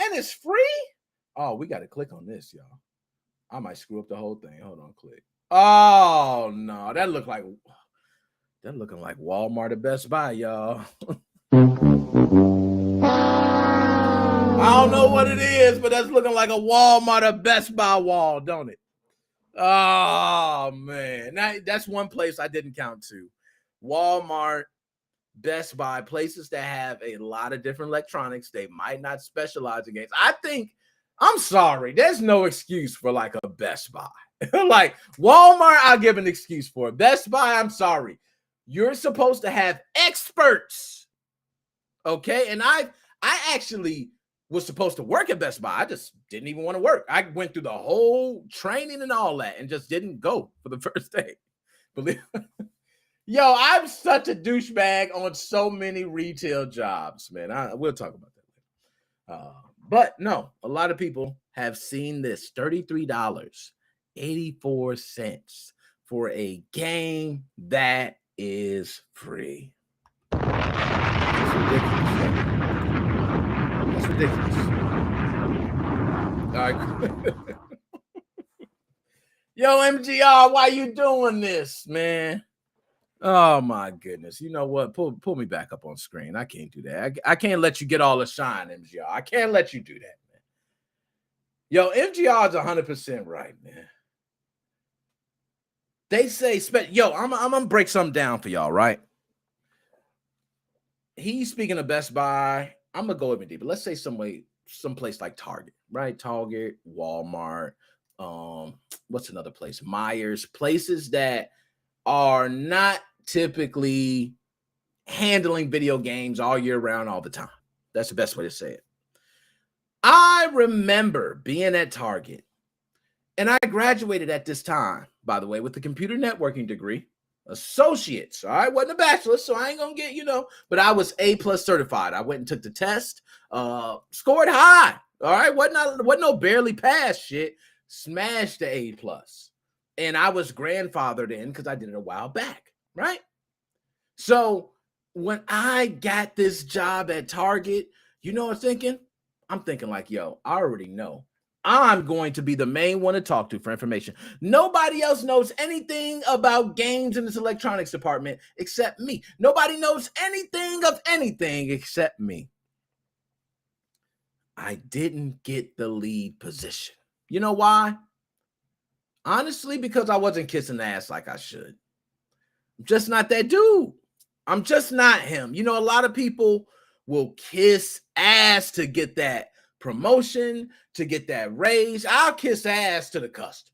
And it's free? Oh, we got to click on this, y'all. I might screw up the whole thing. Hold on, click. Oh, no. That looking like Walmart or Best Buy, y'all. I don't know what it is, but that's looking like a Walmart or Best Buy wall, don't it? Oh, man. Now, that's one place I didn't count to. Walmart, Best Buy, places that have a lot of different electronics. They might not specialize in games. I'm sorry. There's no excuse for like a Best Buy. Like Walmart, I'll give an excuse for it. Best Buy, I'm sorry. You're supposed to have experts. Okay. And I actually was supposed to work at Best Buy. I just didn't even want to work. I went through the whole training and all that and just didn't go for the first day. Believe Yo, I'm such a douchebag on so many retail jobs, man. We'll talk about that later. But no, a lot of people have seen this $33.84 for a game that is free. That's ridiculous. That's ridiculous. All right. Yo, MGR, why you doing this, man? Oh my goodness. You know what? Pull me back up on screen. I can't do that. I can't let you get all the shine, MGR. I can't let you do that, man. Yo, MGR is 100% right, man. They say, I'm gonna break something down for y'all, right? He's speaking of Best Buy. I'm gonna go even deeper. Let's say someplace like Target, right? Target, Walmart, what's another place? Myers, places that are not typically handling video games all year round, all the time. That's the best way to say it. I remember being at Target, and I graduated at this time, by the way, with a computer networking degree, associates. All right, wasn't a bachelor's, so I ain't gonna get, but I was A+ certified. I went and took the test, scored high. All right, wasn't no barely pass shit. Smashed the A+. And I was grandfathered in because I did it a while back, right? So when I got this job at Target, you know what I'm thinking? I'm thinking like, yo, I already know. I'm going to be the main one to talk to for information. Nobody else knows anything about games in this electronics department except me. Nobody knows anything of anything except me. I didn't get the lead position. You know why? Honestly, because I wasn't kissing ass like I should. I'm just not that dude. I'm just not him. A lot of people will kiss ass to get that promotion, to get that raise. I'll kiss ass to the customer.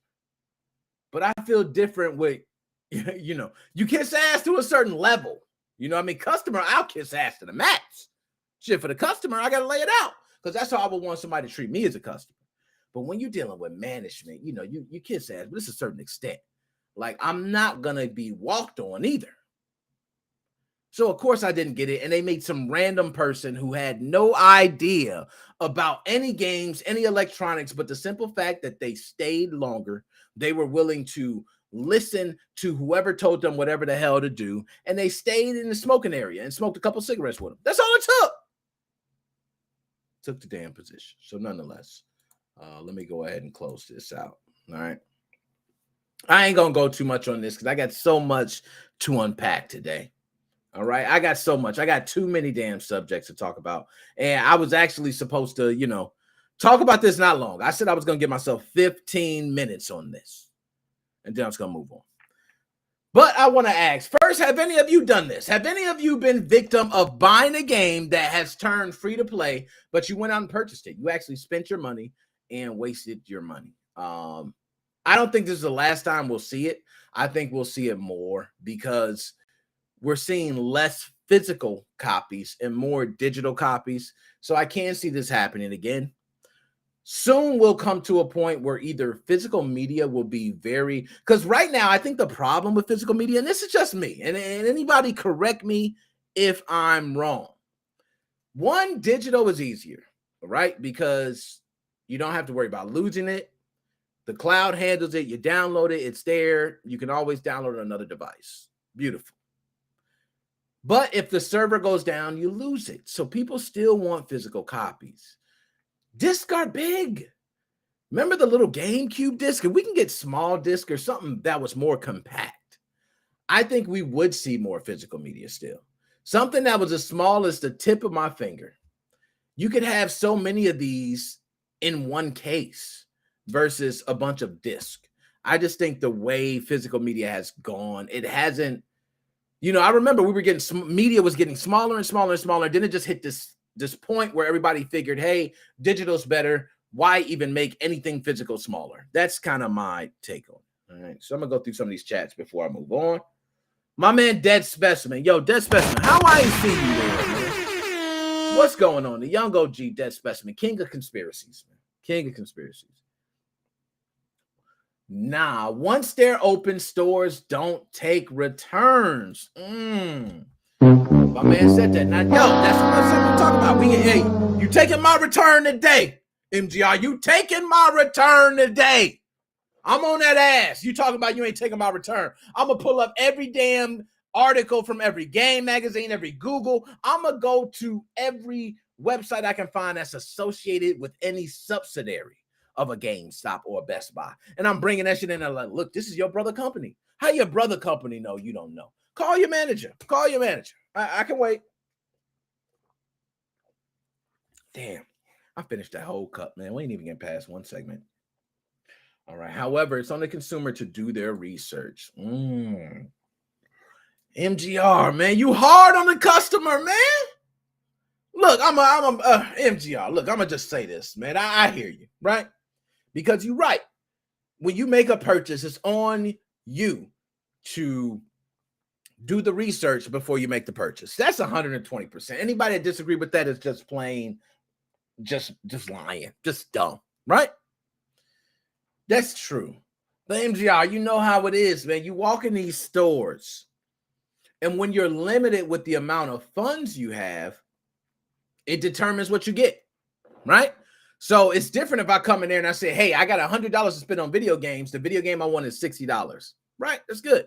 But I feel different with, you kiss ass to a certain level. Customer, I'll kiss ass to the max. Shit, for the customer, I got to lay it out because that's how I would want somebody to treat me as a customer. But when you're dealing with management, you kiss ass, but it's a certain extent. Like, I'm not going to be walked on either. So, of course, I didn't get it. And they made some random person who had no idea about any games, any electronics, but the simple fact that they stayed longer. They were willing to listen to whoever told them whatever the hell to do. And they stayed in the smoking area and smoked a couple cigarettes with them. That's all it took. Took the damn position. So, nonetheless, let me go ahead and close this out. All right. I ain't going to go too much on this because I got so much to unpack today. All right. I got so much. I got too many damn subjects to talk about. And I was actually supposed to, talk about this not long. I said I was going to give myself 15 minutes on this. And then I was going to move on. But I want to ask first, have any of you done this? Have any of you been victim of buying a game that has turned free to play, but you went out and purchased it? You actually spent your money and wasted your money. I don't think this is the last time we'll see it. I think we'll see it more because we're seeing less physical copies and more digital copies. So I can see this happening again. Soon we'll come to a point where either physical media will be because right now I think the problem with physical media, and this is just me, and anybody correct me if I'm wrong. One, digital is easier, right? Because you don't have to worry about losing it. The cloud handles it. You download it. It's there. You can always download it on another device. Beautiful. But if the server goes down, you lose it. So people still want physical copies. Discs are big. Remember the little GameCube disc? If we can get small disc or something that was more compact, I think we would see more physical media still. Something that was as small as the tip of my finger. You could have so many of these in one case versus a bunch of discs. I just think the way physical media has gone, it hasn't, I remember media was getting smaller and smaller and smaller. Then it just hit this point where everybody figured, hey, digital's better. Why even make anything physical smaller? That's kind of my take on it. All right. So I'm going to go through some of these chats before I move on. My man, Dead Specimen. Yo, Dead Specimen, how I ain't seen you there, man? What's going on? The young OG Dead Specimen, king of conspiracies, man. King of conspiracies. Nah, once they're open, stores don't take returns. My man said that. Now, yo, that's what I'm talking about. Hey, you taking my return today, MGR. You taking my return today. I'm on that ass. You talking about you ain't taking my return. I'm going to pull up every damn article from every game magazine, every Google. I'm going to go to every website I can find that's associated with any subsidiary of a GameStop or a Best Buy. And I'm bringing that shit in and like, look, this is your brother company. How your brother company know you don't know? Call your manager. Call your manager. I can wait. Damn. I finished that whole cup, man. We ain't even getting past one segment. All right. However, it's on the consumer to do their research. MGR, man. You hard on the customer, man. Look, I'm MGR. Look, I'm going to just say this, man. I hear you, right? Because you're right. When you make a purchase, it's on you to do the research before you make the purchase. That's 120%. Anybody that disagree with that is just plain, just lying, just dumb, right? That's true. The MGR, you know how it is, man. You walk in these stores, and when you're limited with the amount of funds you have, it determines what you get, right? So it's different if I come in there and I say, hey, I got $100 to spend on video games. The video game I want is $60, right? That's good.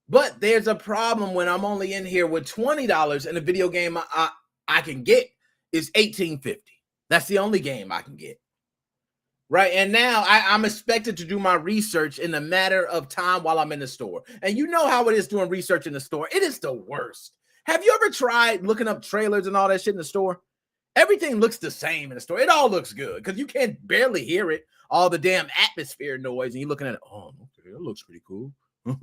But there's a problem when I'm only in here with $20 and the video game I can get is $18.50. That's the only game I can get. Right. And now I'm expected to do my research in a matter of time while I'm in the store. And you know how it is doing research in the store. It is the worst. Have you ever tried looking up trailers and all that shit in the store? Everything looks the same in the store. It all looks good because you can't barely hear it. All the damn atmosphere noise. And you're looking at it. Oh, okay. That looks pretty cool.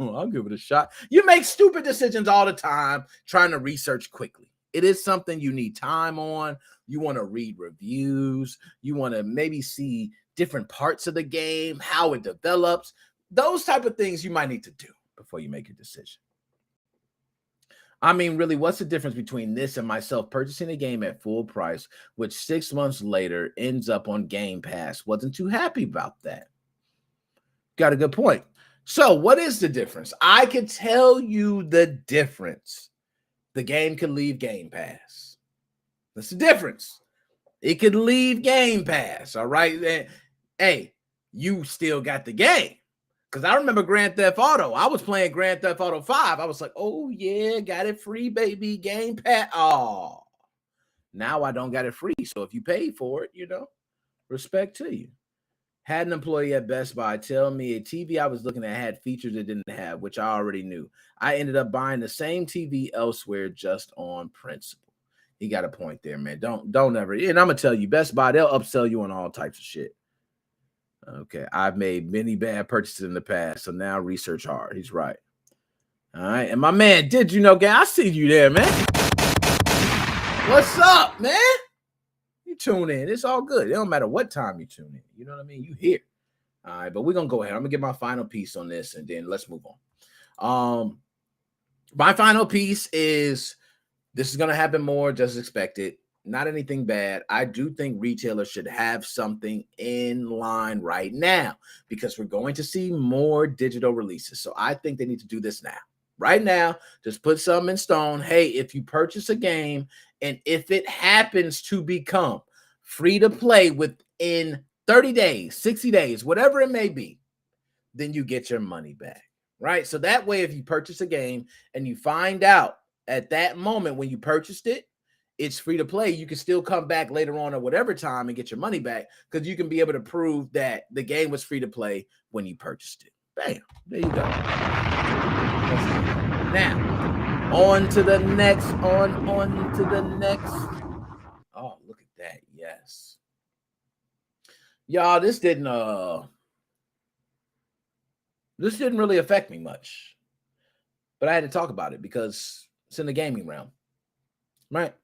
I'll give it a shot. You make stupid decisions all the time trying to research quickly. It is something you need time on. You want to read reviews. You want to maybe see different parts of the game, how it develops. Those type of things you might need to do before you make a decision. I mean, really, what's the difference between this and myself purchasing a game at full price, which 6 months later ends up on Game Pass? Wasn't too happy about that. Got a good point. So what is the difference? I could tell you the difference. the game could leave Game Pass. That's the difference. It could leave Game Pass, all right? And, hey, you still got the game. Because I remember Grand Theft Auto. I was playing Grand Theft Auto 5. I was like, oh, yeah, got it free, baby. Game Pass. Oh, now I don't got it free. So if you paid for it, you know, respect to you. Had an employee at Best Buy tell me a TV I was looking at had features it didn't have, which I already knew. I ended up buying the same TV elsewhere just on principle. He got a point there, man. Don't ever. And I'm going to tell you, Best Buy, they'll upsell you on all types of shit. Okay, I've made many bad purchases in the past, so now research hard. He's right. All right, and my man, did you know, guy? I see you there, man. What's up, man? You tune in. It's all good. It don't matter what time you tune in. You know what I mean? You here. All right, but we're going to go ahead. I'm going to get my final piece on this, and then let's move on. My final piece is this is going to happen more, just expected. Not anything bad. I do think retailers should have something in line right now because we're going to see more digital releases. So I think they need to do this now. Right now, just put something in stone. Hey, if you purchase a game and if it happens to become free to play within 30 days, 60 days, whatever it may be, then you get your money back, right? So that way, if you purchase a game and you find out at that moment when you purchased it, it's free to play, you can still come back later on at whatever time and get your money back because you can be able to prove that the game was free to play when you purchased it. Bam. There you go. Now, on to the next. On to the next. Oh, look at that. Yes. Y'all, this didn't really affect me much. But I had to talk about it because it's in the gaming realm. Right?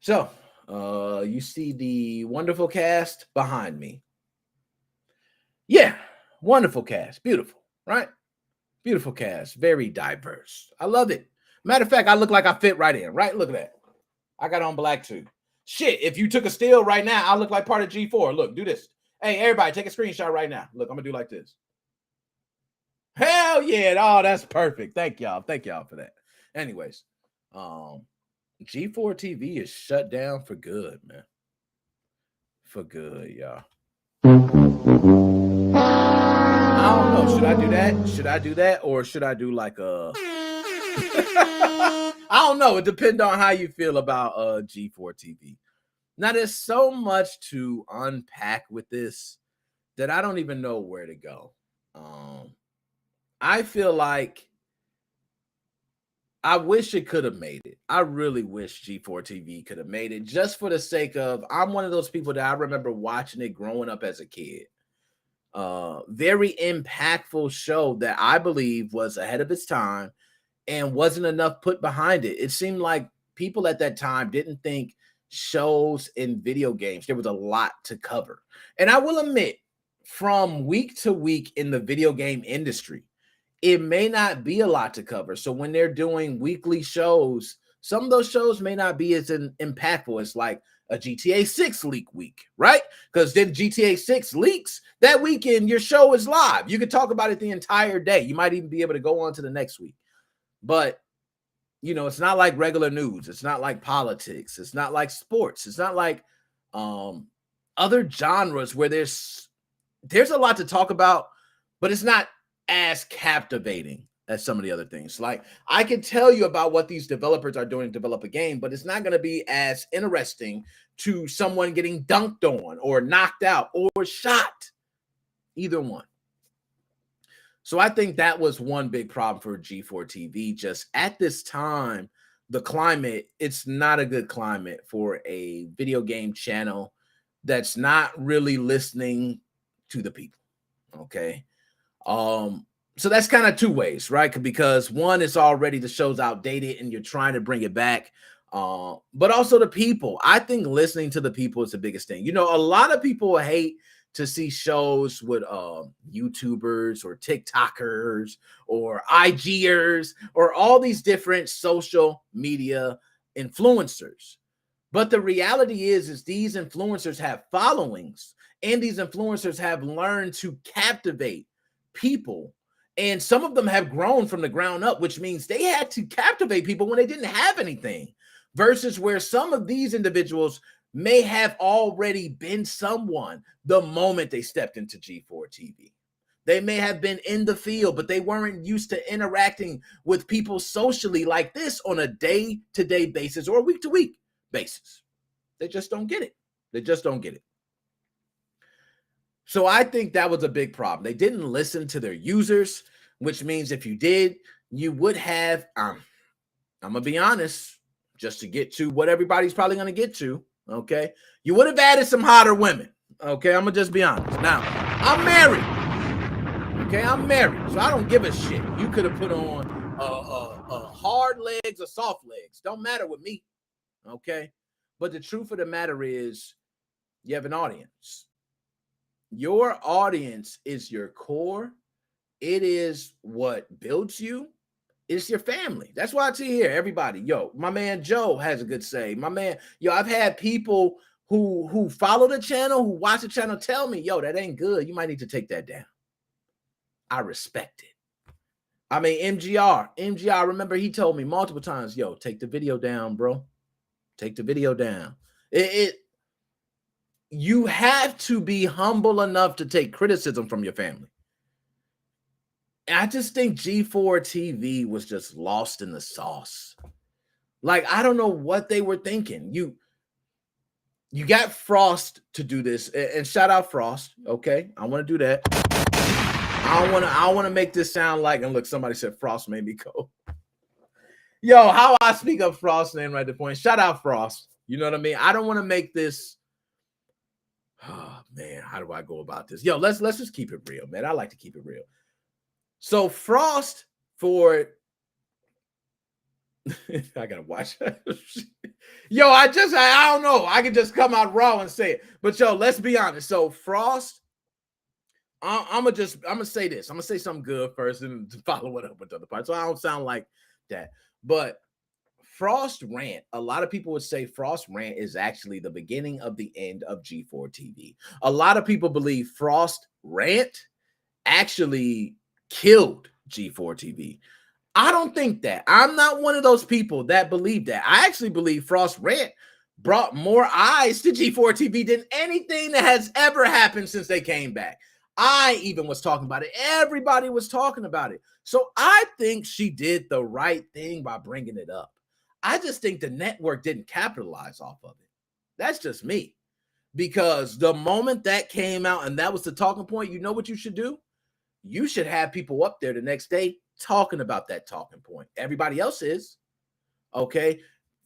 So, you see the wonderful cast behind me. Yeah, wonderful cast. Beautiful, right? Beautiful cast. Very diverse. I love it. Matter of fact, I look like I fit right in, right? Look at that. I got on black too. Shit, if you took a still right now, I look like part of G4. Look, do this. Hey, everybody, take a screenshot right now. Look, I'm going to do like this. Hell yeah. Oh, that's perfect. Thank y'all. Thank y'all for that. Anyways, G4TV is shut down for good, man. For good, y'all. I don't know. Should I do that? Should I do that? Or should I do like a... I don't know. It depends on how you feel about G4TV. Now, there's so much to unpack with this that I don't even know where to go. I feel like I wish it could have made it. I really wish G4TV could have made it just for the sake of, I'm one of those people that I remember watching it growing up as a kid. Very impactful show that I believe was ahead of its time and wasn't enough put behind it. It seemed like people at that time didn't think shows in video games, there was a lot to cover. And I will admit, from week to week in the video game industry, it may not be a lot to cover. So when they're doing weekly shows, some of those shows may not be as impactful as like a GTA 6 leak week, right? Because then GTA 6 leaks, that weekend your show is live. You could talk about it the entire day. You might even be able to go on to the next week. But, you know, it's not like regular news. It's not like politics. It's not like sports. It's not like other genres where there's a lot to talk about, but it's not as captivating as some of the other things. Like, I can tell you about what these developers are doing to develop a game, but it's not going to be as interesting to someone getting dunked on or knocked out or shot. Either one. So I think that was one big problem for G4TV. Just at this time, the climate, it's not a good climate for a video game channel that's not really listening to the people. Okay. So that's kind of two ways, right? Because one, it's already, the show's outdated and you're trying to bring it back. But also the people. I think listening to the people is the biggest thing. You know, a lot of people hate to see shows with YouTubers or TikTokers or IGers or all these different social media influencers. But the reality is these influencers have followings, and these influencers have learned to captivate people And some of them have grown from the ground up, which means they had to captivate people when they didn't have anything, versus where some of these individuals may have already been someone the moment they stepped into G4TV. They may have been in the field, but they weren't used to interacting with people socially like this on a day-to-day basis or a week-to-week basis. They just don't get it. They just don't get it. So I think that was a big problem. They didn't listen to their users, which means if you did, you would have, I'm going to be honest, just to get to what everybody's probably going to get to, okay? You would have added some hotter women, okay? I'm going to just be honest. Now, I'm married, okay? I'm married, so I don't give a shit. You could have put on hard legs or soft legs. Don't matter with me, okay? But the truth of the matter is you have an audience. Your audience is your core. It is what builds you. It's your family. That's why I tell you here, everybody, yo, my man Joe has a good say. My man, yo, I've had people who follow the channel, who watch the channel tell me, yo, that ain't good. You might need to take that down. I respect it. I mean, MGR, remember he told me multiple times, yo, take the video down, bro. Take the video down. You have to be humble enough to take criticism from your family. And I just think G4TV was just lost in the sauce. Like, I don't know what they were thinking. You got Frost to do this, and shout out Frost. Okay, I want to do that. I want to make this sound like, and look, somebody said Frost made me go. Yo, how I speak up Frost's name right at the point. Shout out Frost. You know what I mean? I don't want to make this. Oh man, how do I go about this? Yo, let's just keep it real, man. I like to keep it real. So Frost for I gotta watch that. Yo, I don't know. I can just come out raw and say it. But yo, let's be honest. So Frost, I'm gonna say this. I'm gonna say something good first and follow it up with the other part. So I don't sound like that. But Frost rant, a lot of people would say Frost rant is actually the beginning of the end of G4TV. A lot of people believe Frost rant actually killed G4TV. I don't think that. I'm not one of those people that believe that. I actually believe Frost rant brought more eyes to G4TV than anything that has ever happened since they came back. I even was talking about it. Everybody was talking about it. So I think she did the right thing by bringing it up. I just think the network didn't capitalize off of it. That's just me. Because the moment that came out and that was the talking point, you know what you should do? You should have people up there the next day talking about that talking point. Everybody else is. Okay?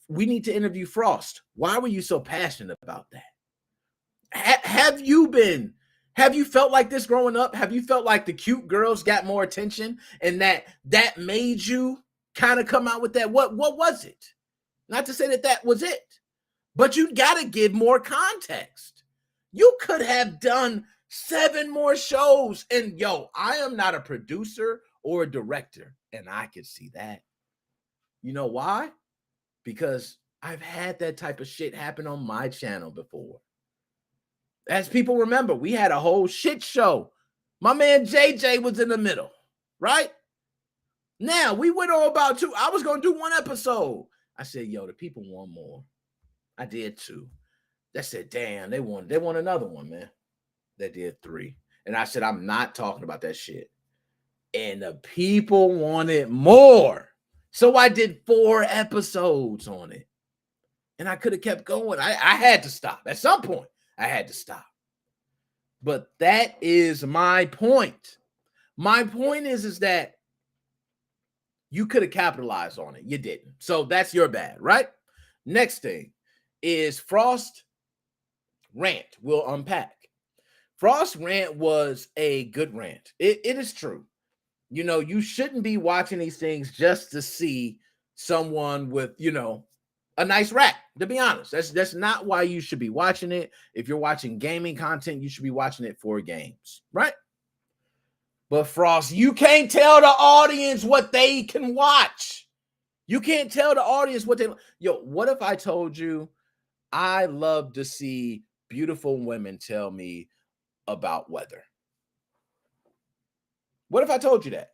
We need to interview Frost. Why were you so passionate about that? Have you felt like this growing up? Have you felt like the cute girls got more attention and that made you kind of come out with that? What was it? Not to say that was it, but you got to give more context. You could have done 7 more shows. And yo, I am not a producer or a director, and I could see that. You know why? Because I've had that type of shit happen on my channel before. As people remember, we had a whole shit show. My man JJ was in the middle, right? Now, we went on about 2. I was going to do 1 episode. I said, yo, the people want more. I did 2. They said, damn, they want another one, man. They did 3. And I said, I'm not talking about that shit. And the people wanted more. So I did 4 episodes on it. And I could have kept going. I had to stop. At some point, I had to stop. But that is my point. My point is that you could have capitalized on it. You didn't. So that's your bad, right? Next thing is Frost rant. We'll unpack. Frost rant was a good rant. It is true. You know, you shouldn't be watching these things just to see someone with, you know, a nice rap, to be honest. That's not why you should be watching it. If you're watching gaming content, you should be watching it for games, right? But Frost, you can't tell the audience what they can watch. You can't tell the audience what they... Yo, what if I told you I love to see beautiful women tell me about weather? What if I told you that?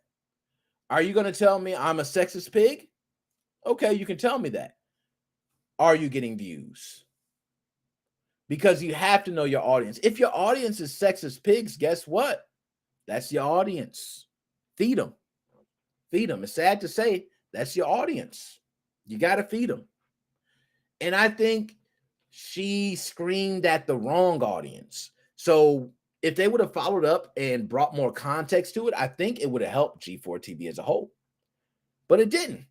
Are you going to tell me I'm a sexist pig? Okay, you can tell me that. Are you getting views? Because you have to know your audience. If your audience is sexist pigs, guess what? That's your audience. Feed them. Feed them. It's sad to say, that's your audience. You got to feed them. And I think she screamed at the wrong audience. So if they would have followed up and brought more context to it, I think it would have helped G4TV as a whole. But it didn't.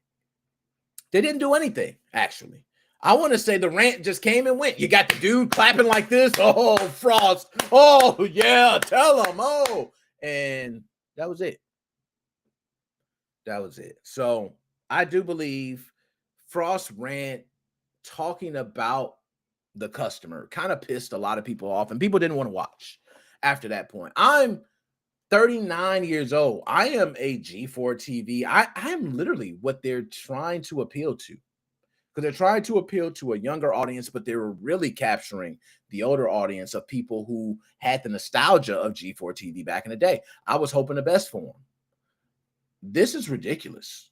They didn't do anything, actually. I want to say the rant just came and went. You got the dude clapping like this. Oh, Frost. Oh, yeah, tell him. Oh, and that was it. That was it. So I do believe Frost rant talking about the customer kind of pissed a lot of people off, and people didn't want to watch after that point. I'm 39 years old. I am a G4TV. I am literally what they're trying to appeal to. Because they're trying to appeal to a younger audience, but they were really capturing the older audience of people who had the nostalgia of G4TV back in the day. I was hoping the best for them. This is ridiculous.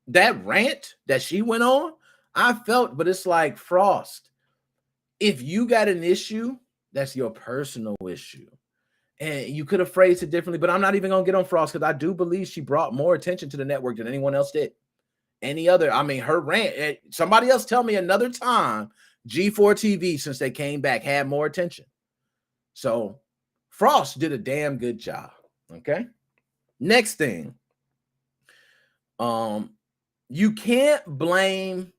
That rant that she went on, I felt, but it's like, Frost, if you got an issue, that's your personal issue. And you could have phrased it differently, but I'm not even going to get on Frost because I do believe she brought more attention to the network than anyone else did. Any other, I mean, her rant, somebody else tell me another time G4TV, since they came back, had more attention. So Frost did a damn good job. Okay. Next thing. You can't blame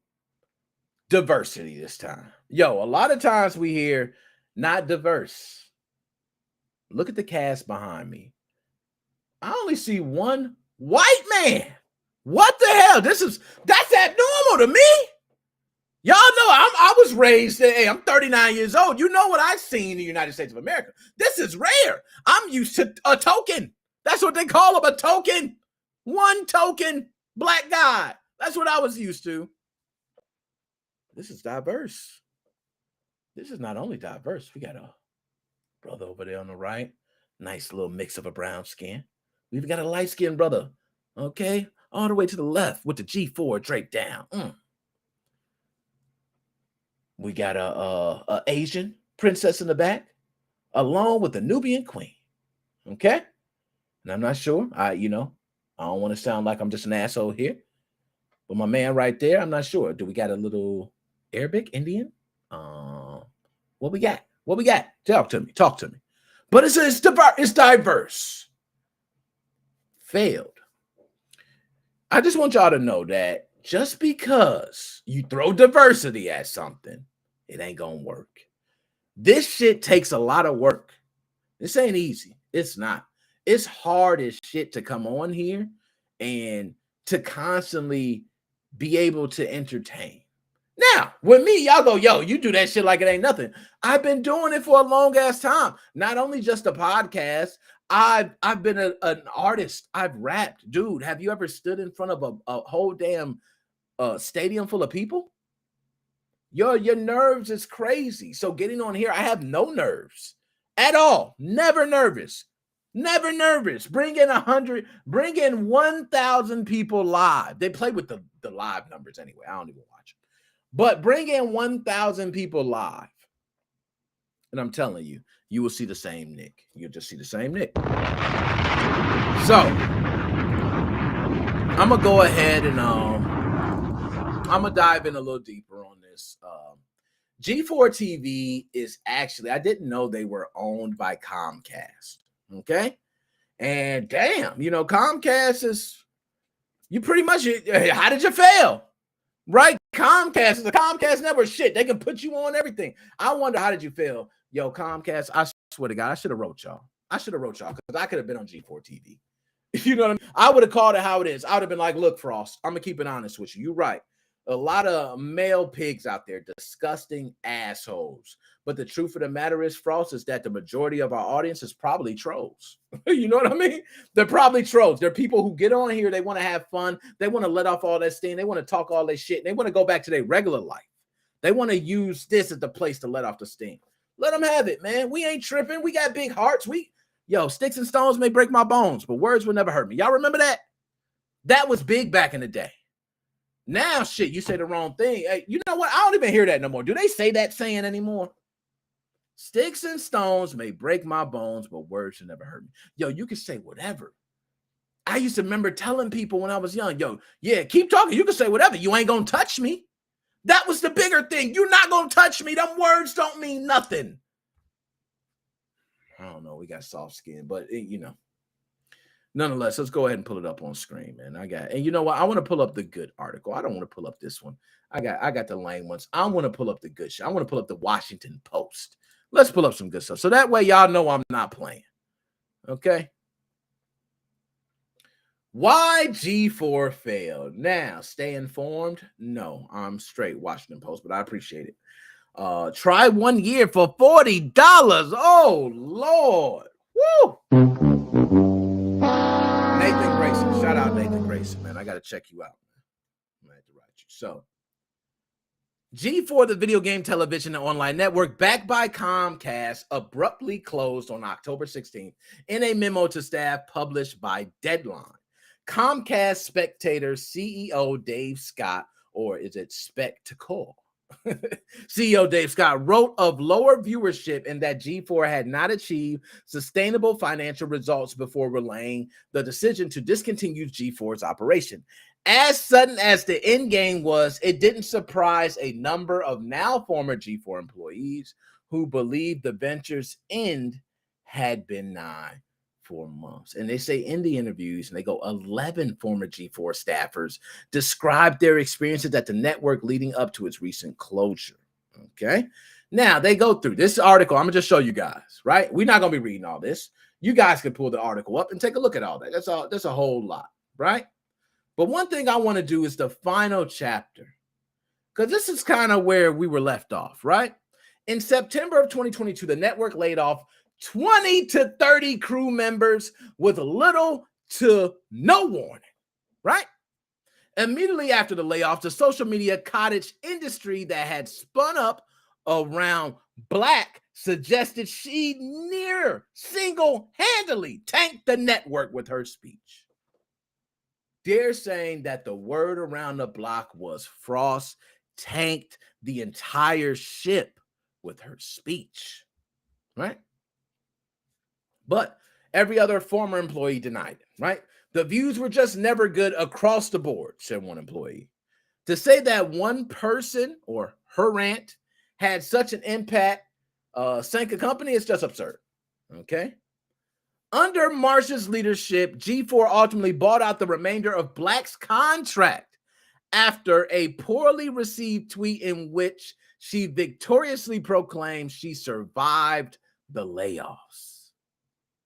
diversity this time. Yo, a lot of times we hear not diverse. Look at the cast behind me. I only see one white man. What the hell? That's abnormal to me. Y'all know I was raised, hey, I'm 39 years old. You know what I've seen in the United States of America. This is rare. I'm used to a token. That's what they call him, a token. One token black guy. That's what I was used to. This is diverse. This is not only diverse. We got a brother over there on the right. Nice little mix of a brown skin. We've got a light-skinned brother. Okay. All the way to the left with the G4 draped down. We got a Asian princess in the back, along with the Nubian queen. Okay? And I'm not sure. I don't want to sound like I'm just an asshole here. But my man right there, I'm not sure. Do we got a little Arabic, Indian? What we got? What we got? Talk to me. Talk to me. But it's diverse. Failed. I just want y'all to know that just because you throw diversity at something, it ain't gonna work. This shit takes a lot of work. This ain't easy. It's not. It's hard as shit to come on here and to constantly be able to entertain. Now, with me, y'all go, yo, you do that shit like it ain't nothing. I've been doing it for a long ass time. Not only just a podcast, I've been an artist. I've rapped. Dude, have you ever stood in front of a whole damn stadium full of people? Your nerves is crazy. So getting on here, I have no nerves at all. Never nervous. Never nervous. Bring in 100, bring in 1,000 people live. They play with the live numbers anyway. I don't even watch it. But bring in 1,000 people live. And I'm telling you, you will see the same Nick. You'll just see the same Nick. So I'm going to go ahead and I'm going to dive in a little deeper on this. G4TV is actually, I didn't know they were owned by Comcast. Okay. And damn, Comcast is, you pretty much, how did you fail? Right? Comcast is a Comcast network. Shit, they can put you on everything. I wonder, how did you fail? Yo, Comcast, I swear to God, I should have wrote y'all because I could have been on G4TV. You know what I mean? I would have called it how it is. I would have been like, look, Frost, I'm going to keep it honest with you. You're right. A lot of male pigs out there, disgusting assholes. But the truth of the matter is, Frost, is that the majority of our audience is probably trolls. You know what I mean? They're probably trolls. They're people who get on here. They want to have fun. They want to let off all that steam. They want to talk all that shit. They want to go back to their regular life. They want to use this as the place to let off the steam. Let them have it, man. We ain't tripping. We got big hearts. Sticks and stones may break my bones, but words will never hurt me. Y'all remember that? That was big back in the day. Now, shit, you say the wrong thing. Hey, you know what? I don't even hear that no more. Do they say that saying anymore? Sticks and stones may break my bones, but words should never hurt me. Yo, you can say whatever. I used to remember telling people when I was young, yo, yeah, keep talking. You can say whatever. You ain't going to touch me. That was the bigger thing. You're not going to touch me. Them words don't mean nothing. I don't know. We got soft skin, but nonetheless, let's go ahead and pull it up on screen, man. And you know what? I want to pull up the good article. I don't want to pull up this one. I got the lame ones. I want to pull up the good shit. I want to pull up the Washington Post. Let's pull up some good stuff. So that way y'all know I'm not playing. Okay? Why G4 failed. Now, stay informed. No, I'm straight Washington Post, but I appreciate it. Try 1 year for $40. Oh, Lord. Woo! Nathan Grayson. Shout out Nathan Grayson, man. I got to check you out. I'm going to have to write you. So, G4, the video game television and online network backed by Comcast, abruptly closed on October 16th in a memo to staff published by Deadline. Comcast Spectator CEO Dave Scott, or is it Spectacle? CEO Dave Scott wrote of lower viewership and that G4 had not achieved sustainable financial results before relaying the decision to discontinue G4's operation. As sudden as the end game was, it didn't surprise a number of now former G4 employees who believed the venture's end had been nigh for months. And they say in the interviews, and they go 11 former G4 staffers described their experiences at the network leading up to its recent closure. Okay. Now they go through this article. I'm gonna just show you guys, right? We're not gonna be reading all this. You guys can pull the article up and take a look at all that. That's a whole lot, right? But one thing I want to do is the final chapter, because this is kind of where we were left off, right? In September of 2022, the network laid off 20 to 30 crew members with little to no warning, right? Immediately after the layoff, the social media cottage industry that had spun up around Black suggested she near single-handedly tanked the network with her speech. They're saying that the word around the block was Frost tanked the entire ship with her speech, right? But every other former employee denied it, right? The views were just never good across the board, said one employee. To say that one person or her rant had such an impact, sank a company, is just absurd, okay? Under Marsh's leadership, G4 ultimately bought out the remainder of Black's contract after a poorly received tweet in which she victoriously proclaimed she survived the layoffs.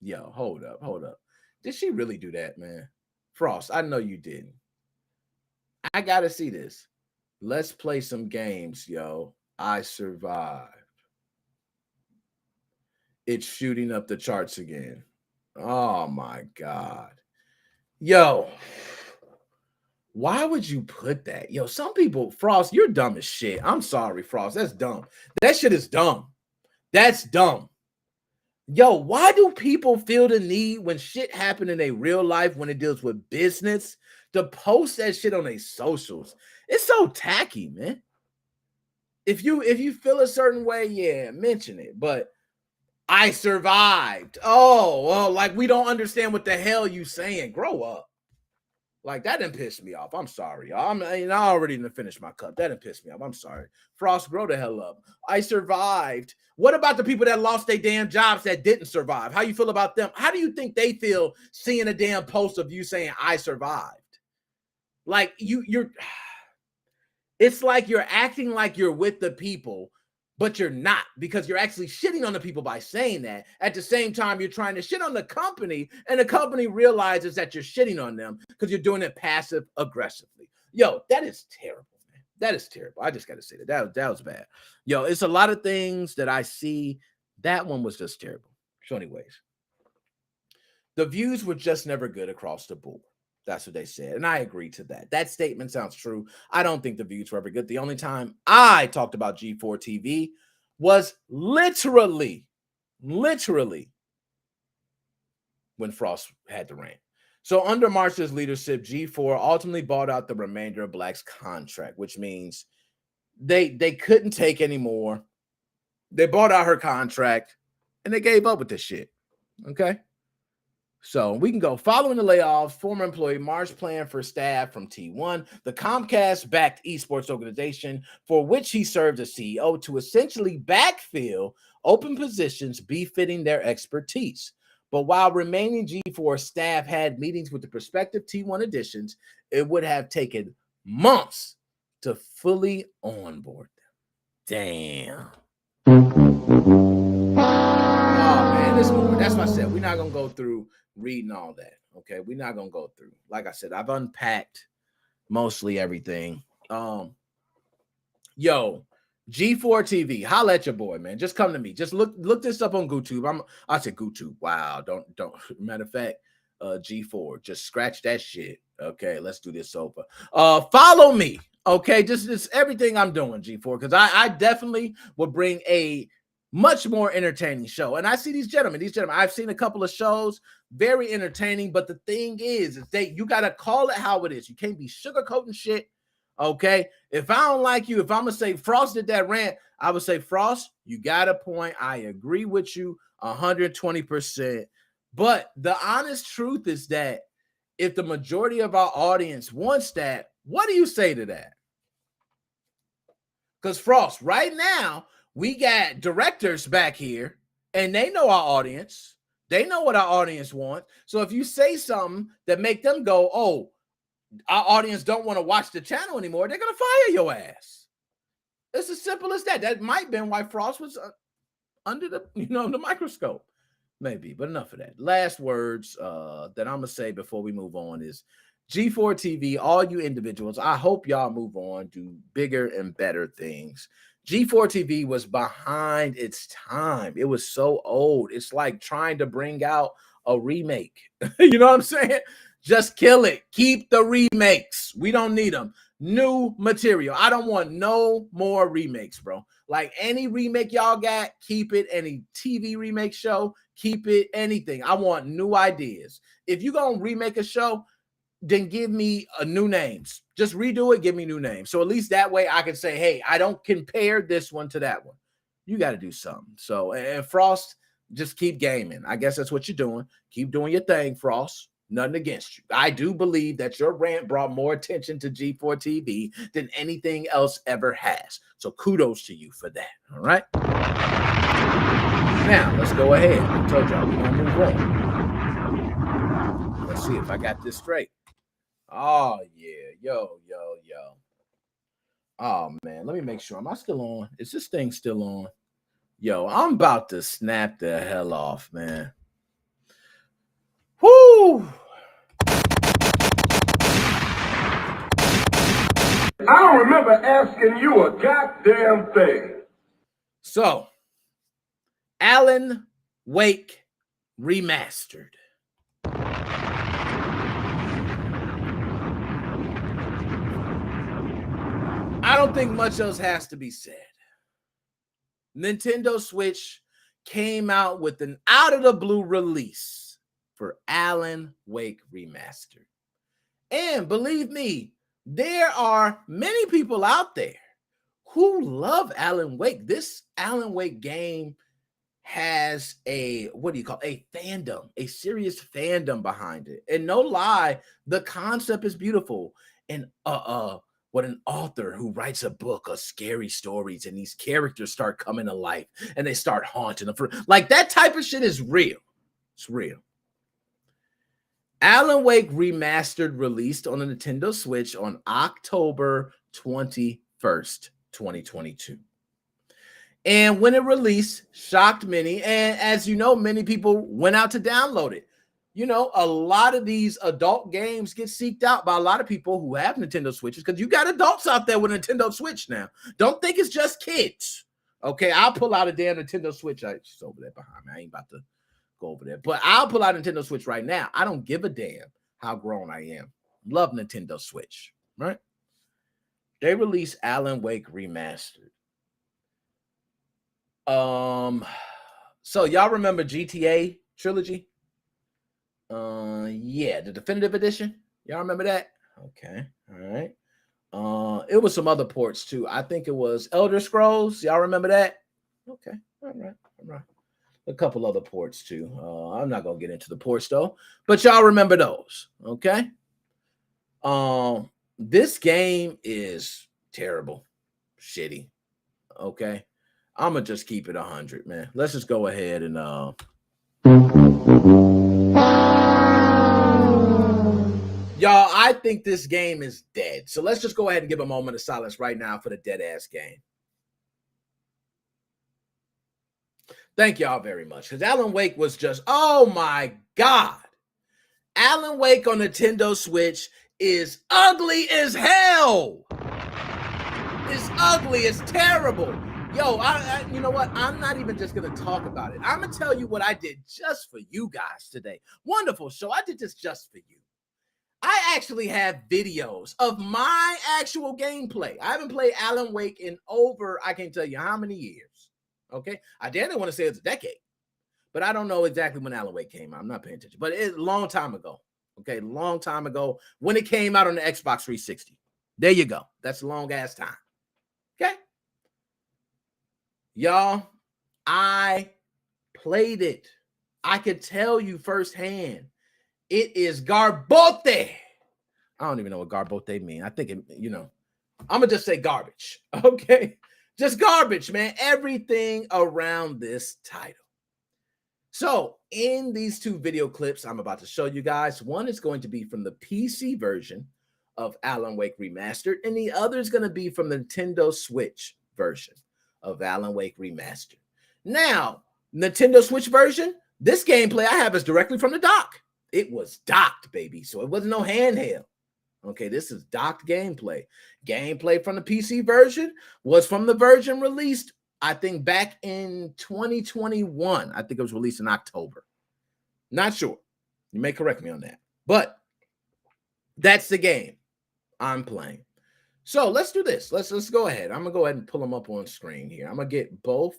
Yo, hold up. Did she really do that, man? Frost, I know you didn't. I gotta see this. Let's play some games, yo. I survived. It's shooting up the charts again. Oh my God. Yo, why would you put that? Yo, some people, Frost, you're dumb as shit. I'm sorry, Frost. That's dumb. That shit is dumb. That's dumb. Yo, why do people feel the need when shit happen in their real life, when it deals with business, to post that shit on their socials? It's so tacky, man. If you feel a certain way, yeah, mention it. But I survived. Oh, well, like we don't understand what the hell you saying. Grow up. Like that didn't piss me off. I'm sorry, y'all. I already didn't finish my cup. That didn't piss me off. I'm sorry. Frost, grow the hell up. I survived. What about the people that lost their damn jobs that didn't survive? How you feel about them? How do you think they feel seeing a damn post of you saying I survived? Like you're it's like you're acting like you're with the people, but you're not, because you're actually shitting on the people by saying that. At the same time, you're trying to shit on the company, and the company realizes that you're shitting on them because you're doing it passive aggressively. Yo, that is terrible, man. That is terrible. I just got to say that was bad. Yo, it's a lot of things that I see. That one was just terrible. So anyways, the views were just never good across the board. That's what they said. And I agree to that. That statement sounds true. I don't think the views were ever good. The only time I talked about G4TV was literally when Frost had the rant. So under Marshall's leadership, G4 ultimately bought out the remainder of Black's contract, which means they couldn't take anymore. They bought out her contract and they gave up with this shit. Okay. So we can go. Following the layoffs, former employee Marsh planned for staff from T1, the Comcast-backed esports organization for which he served as CEO, to essentially backfill open positions befitting their expertise. But while remaining G4 staff had meetings with the prospective T1 additions, it would have taken months to fully onboard them. Damn. Oh, man, there's more. That's what I said. We're not going to go through reading all that. Okay, we're not going to go through. Like I said, I've unpacked mostly everything. Yo, G4TV, holla at your boy, man. Just come to me. Just look this up on YouTube. I said YouTube. Wow, don't. Matter of fact, G4, just scratch that shit. Okay, let's do this over. Follow me. Okay, just everything I'm doing, G4, because I definitely will bring a much more entertaining show. And I see these gentlemen, I've seen a couple of shows, very entertaining. But the thing is you got to call it how it is. You can't be sugarcoating shit. Okay, if I don't like you, if I'm gonna say Frost did that rant, I would say, Frost, you got a point. I agree with you 120%. But the honest truth is that if the majority of our audience wants that, what do you say to that? Because Frost, right now, we got directors back here, and they know our audience. They know what our audience wants. So if you say something that make them go, oh, our audience don't want to watch the channel anymore, they're going to fire your ass. It's as simple as that. That might have been why Frost was under the microscope. Maybe, but enough of that. Last words that I'm going to say before we move on is G4TV, all you individuals, I hope y'all move on, do bigger and better things. G4TV was behind its time. It was so old. It's like trying to bring out a remake. You know what I'm saying? Just kill it. Keep the remakes. We don't need them. New material. I don't want no more remakes, bro. Like any remake y'all got, keep it. Any TV remake show, keep it. Anything. I want new ideas. If you're going to remake a show, then give me new names. Just redo it. Give me new names. So at least that way I can say, hey, I don't compare this one to that one. You got to do something. So, and Frost, just keep gaming. I guess that's what you're doing. Keep doing your thing, Frost. Nothing against you. I do believe that your rant brought more attention to G4TV than anything else ever has. So kudos to you for that. All right. Now let's go ahead. I told y'all we're gonna move on. Let's see if I got this straight. Oh yeah, yo. Oh man, let me make sure. Am I still on? Is this thing still on? Yo, I'm about to snap the hell off, man. Whoo! I don't remember asking you a goddamn thing. So, Alan Wake remastered. I don't think much else has to be said. Nintendo Switch came out with an out-of-the-blue release for Alan Wake Remastered. And believe me, there are many people out there who love Alan Wake. This Alan Wake game has a fandom, a serious fandom behind it. And no lie, the concept is beautiful. And what an author who writes a book of scary stories, and these characters start coming to life and they start haunting them. Like that type of shit is real. It's real. Alan Wake Remastered released on the Nintendo Switch on October 21st, 2022. And when it released, shocked many. And as you know, many people went out to download it. You know, a lot of these adult games get seeked out by a lot of people who have Nintendo Switches, because you got adults out there with a Nintendo Switch now. Don't think it's just kids. Okay, I'll pull out a damn Nintendo Switch. She's over there behind me. I ain't about to go over there. But I'll pull out a Nintendo Switch right now. I don't give a damn how grown I am. Love Nintendo Switch, right? They released Alan Wake Remastered. So y'all remember GTA trilogy? Yeah, the definitive edition. Y'all remember that? Okay, all right. It was some other ports too. I think it was Elder Scrolls. Y'all remember that? Okay, all right. A couple other ports too. I'm not gonna get into the ports though, but y'all remember those, okay? This game is terrible, shitty. Okay, I'm gonna just keep it 100, man. Let's just go ahead and y'all, I think this game is dead. So let's just go ahead and give a moment of silence right now for the dead ass game. Thank y'all very much. Because Alan Wake was just, oh my God. Alan Wake on Nintendo Switch is ugly as hell. It's ugly. It's terrible. Yo, you know what? I'm not even just going to talk about it. I'm going to tell you what I did just for you guys today. Wonderful show. I did this just for you. I actually have videos of my actual gameplay. I haven't played Alan Wake in over, I can't tell you how many years. Okay, I didn't want to say it's a decade, but I don't know exactly when Alan Wake came out. I'm not paying attention, but it's a long time ago. Okay, long time ago when it came out on the Xbox 360. There you go. That's a long ass time. Okay, y'all, I played it. I could tell you firsthand. It is garbote. I don't even know what garbote means. I think it, I'm gonna just say garbage. Okay. Just garbage, man. Everything around this title. So in these two video clips I'm about to show you guys, one is going to be from the PC version of Alan Wake Remastered, and the other is going to be from the Nintendo Switch version of Alan Wake Remastered. Now, Nintendo Switch version, this gameplay I have is directly from the dock. It was docked, baby, so it wasn't no handheld. Okay, this is docked gameplay. Gameplay from the PC version was from the version released, I think, back in 2021. I think it was released in October. Not sure. You may correct me on that. But that's the game I'm playing. So let's do this. Let's go ahead. I'm going to go ahead and pull them up on screen here. I'm going to get both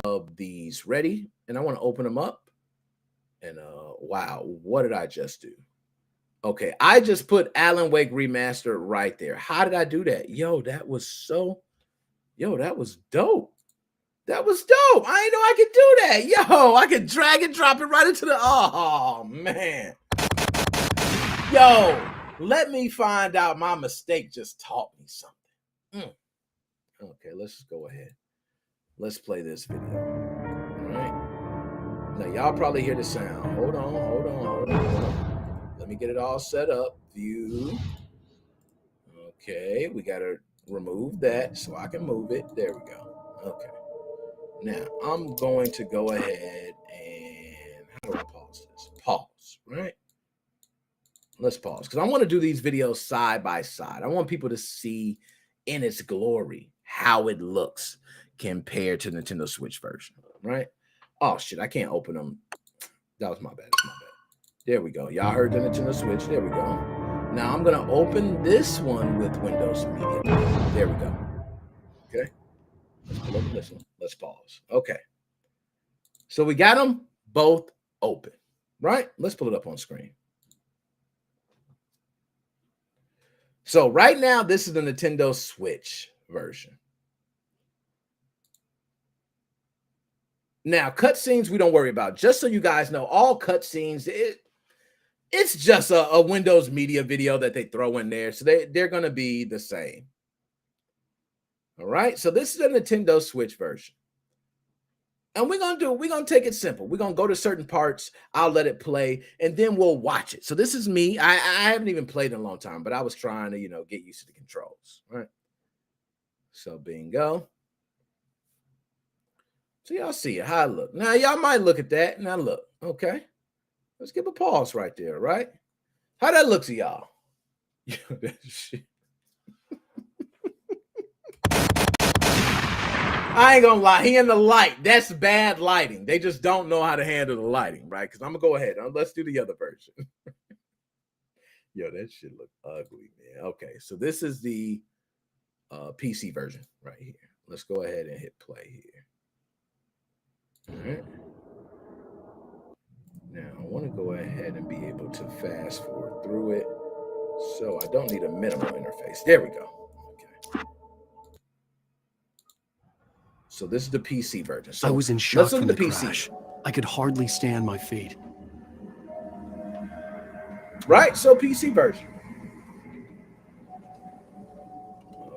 of these ready, and I want to open them up. And wow, what did I just do? Okay, I just put Alan Wake Remastered right there. How did I do that? Yo, that was dope. That was dope. I didn't know I could do that. Yo, I could drag and drop it right into the, oh, man. Yo, let me find out my mistake just taught me something. Okay, let's just go ahead. Let's play this video. All right. Now, y'all probably hear the sound. Hold on. Let me get it all set up. View. Okay, we got to remove that so I can move it. There we go. Okay. Now, I'm going to go ahead and, how do I pause this? Pause, right? Let's pause, because I want to do these videos side by side. I want people to see in its glory how it looks compared to Nintendo Switch version, right? Oh, shit, I can't open them. That was my bad. It's my bad. There we go. Y'all heard the Nintendo Switch. There we go. Now I'm going to open this one with Windows Media. There we go. Okay. Let's pull up this one. Let's pause. Okay. So we got them both open, right? Let's pull it up on screen. So right now, this is the Nintendo Switch version. Now, cutscenes, we don't worry about. Just so you guys know, all cutscenes, it's just a Windows Media video that they throw in there. So they're going to be the same. All right. So this is the Nintendo Switch version. And we're going to take it simple. We're going to go to certain parts. I'll let it play and then we'll watch it. So this is me. I haven't even played in a long time, but I was trying to, get used to the controls. All right. So bingo. So y'all see how I look. Now, y'all might look at that. Now, look. Okay. Let's give a pause right there, right? How that look to y'all? I ain't gonna lie. He in the light. That's bad lighting. They just don't know how to handle the lighting, right? Because I'm going to go ahead. Let's do the other version. Yo, that shit look ugly, man. Okay, so this is the PC version right here. Let's go ahead and hit play here. All right. Now, I want to go ahead ahead and be able to fast forward through it. So I don't need a minimal interface. There we go. Okay. So this is the PC version. So I was in shock let's look from at the the PC. crash. I could hardly stay on my feet. Right? So PC version.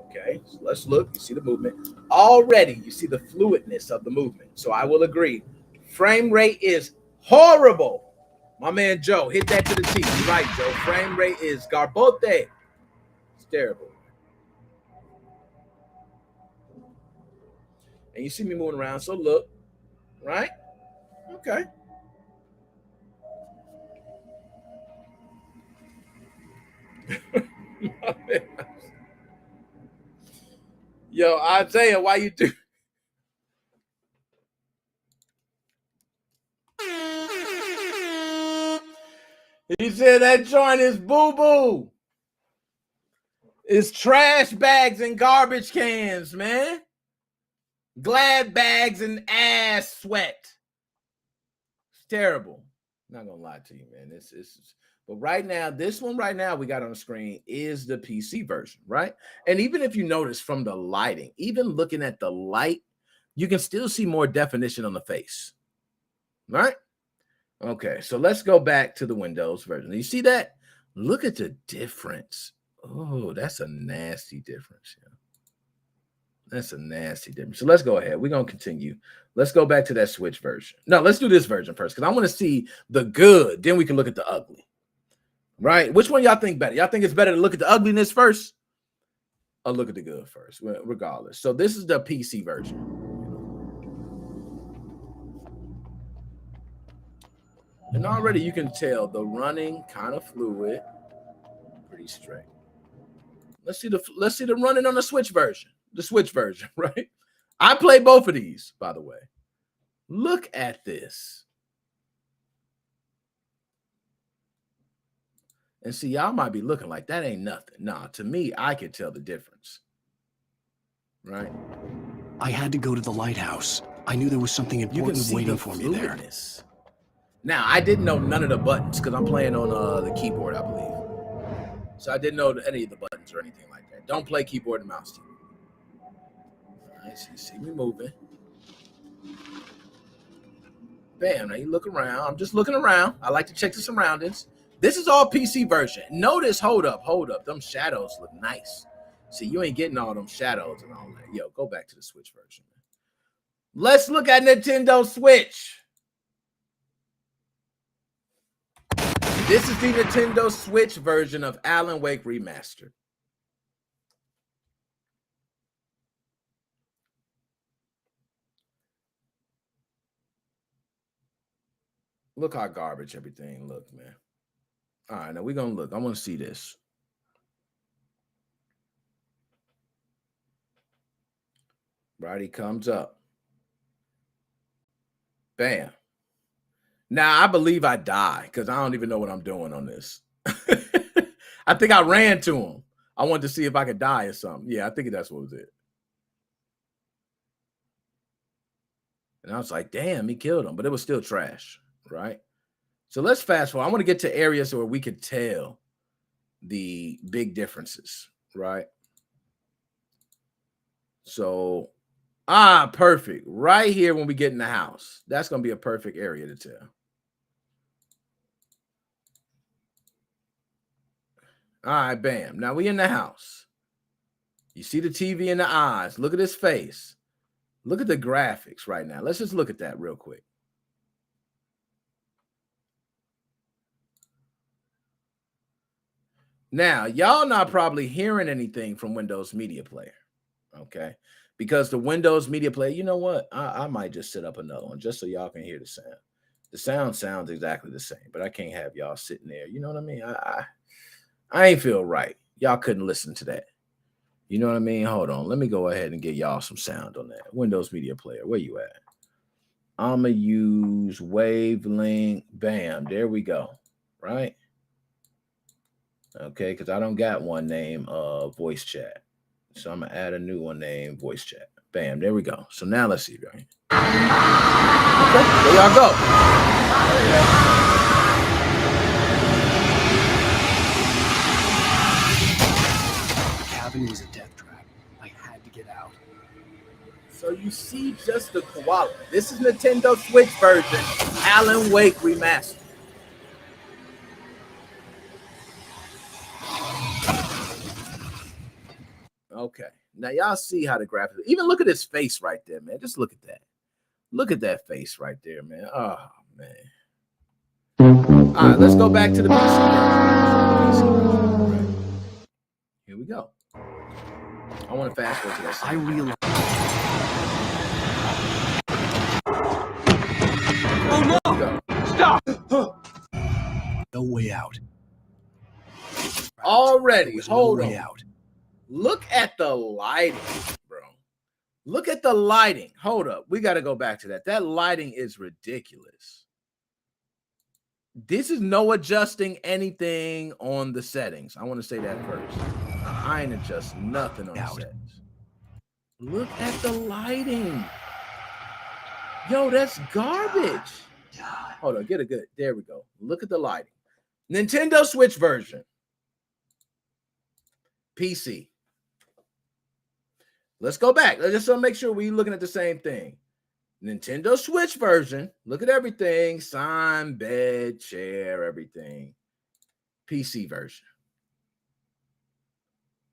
Okay, so let's look. You see the movement. Already, you see the fluidness of the movement. So I will agree. Frame rate is horrible. My man Joe, hit that to the T. You're right, Joe. Frame rate is garbote. It's terrible. And you see me moving around. So look, right? Okay. Yo, Isaiah, why you do? He said that joint is boo-boo. It's trash bags and garbage cans, man. Glad bags and ass sweat. It's terrible. Not gonna lie to you, man. But right now, this one right now we got on the screen is the PC version, right? And even if you notice from the lighting, even looking at the light, you can still see more definition on the face, right? Okay, so let's go back to the Windows version. You see that? Look at the difference. Oh, that's a nasty difference. Yeah. That's a nasty difference. So let's go ahead. We're going to continue. Let's go back to that Switch version. No, let's do this version first because I want to see the good. Then we can look at the ugly. Right? Which one y'all think better? Y'all think it's better to look at the ugliness first or look at the good first? Well, regardless. So this is the PC version. And already you can tell the running kind of fluid, pretty straight. Let's see the running on the Switch version. The Switch version, right? I play both of these, by the way. Look at this. And see, y'all might be looking like that ain't nothing. Nah, to me, I can tell the difference. Right? I had to go to the lighthouse. I knew there was something important waiting for me there. Now, I didn't know none of the buttons because I'm playing on the keyboard, I believe. So I didn't know any of the buttons or anything like that. Don't play keyboard and mouse. All right, so you see me moving. Bam, now you look around. I'm just looking around. I like to check the surroundings. This is all PC version. Notice, hold up. Them shadows look nice. See, you ain't getting all them shadows and all that. Yo, go back to the Switch version. Let's look at Nintendo Switch. This is the Nintendo Switch version of Alan Wake Remastered. Look how garbage everything look, man. All right, now we're going to look. I want to see this. Right, he comes up. Bam. Now, I believe I die because I don't even know what I'm doing on this. I think I ran to him. I wanted to see if I could die or something. Yeah, I think that's what was it. And I was like, damn, he killed him. But it was still trash, right? So let's fast forward. I want to get to areas where we could tell the big differences, right? So, perfect. Right here when we get in the house. That's going to be a perfect area to tell. All right, bam. Now we in the house. You see the TV in the eyes. Look at his face. Look at the graphics right now. Let's just look at that real quick. Now, y'all not probably hearing anything from Windows Media Player, okay? Because the Windows Media Player, you know what? I might just set up another one just so y'all can hear the sound. The sound sounds exactly the same, but I can't have y'all sitting there. You know what I mean? I ain't feel right. Y'all couldn't listen to that. You know what I mean? Hold on. Let me go ahead and get y'all some sound on that. Windows Media Player, where you at? I'm going to use Wavelength. Bam. There we go. Right? Okay, because I don't got one named voice chat. So I'm going to add a new one named voice chat. Bam. There we go. So now let's see. Right? Okay, there y'all go. just the quality. This is Nintendo Switch version, Alan Wake remastered. Okay, now y'all see how the graphics. Even look at his face right there, man. Just look at that. Look at that face right there, man. Oh man. All right, let's go back to the PC. Right. Here we go. I want to fast forward to that. I realize. Oh no! Stop! No way out. Already, hold on. Out. Look at the lighting, bro. Look at the lighting. Hold up. We got to go back to that. That lighting is ridiculous. This is no adjusting anything on the settings. I want to say that first. I ain't adjusting nothing on the settings. Look at the lighting. Yo, that's garbage. Hold on, get it good. There we go. Look at the lighting. Nintendo Switch version. PC. Let's go back. Let's just make sure we're looking at the same thing. Nintendo Switch version. Look at everything. Sign, bed, chair, everything. PC version.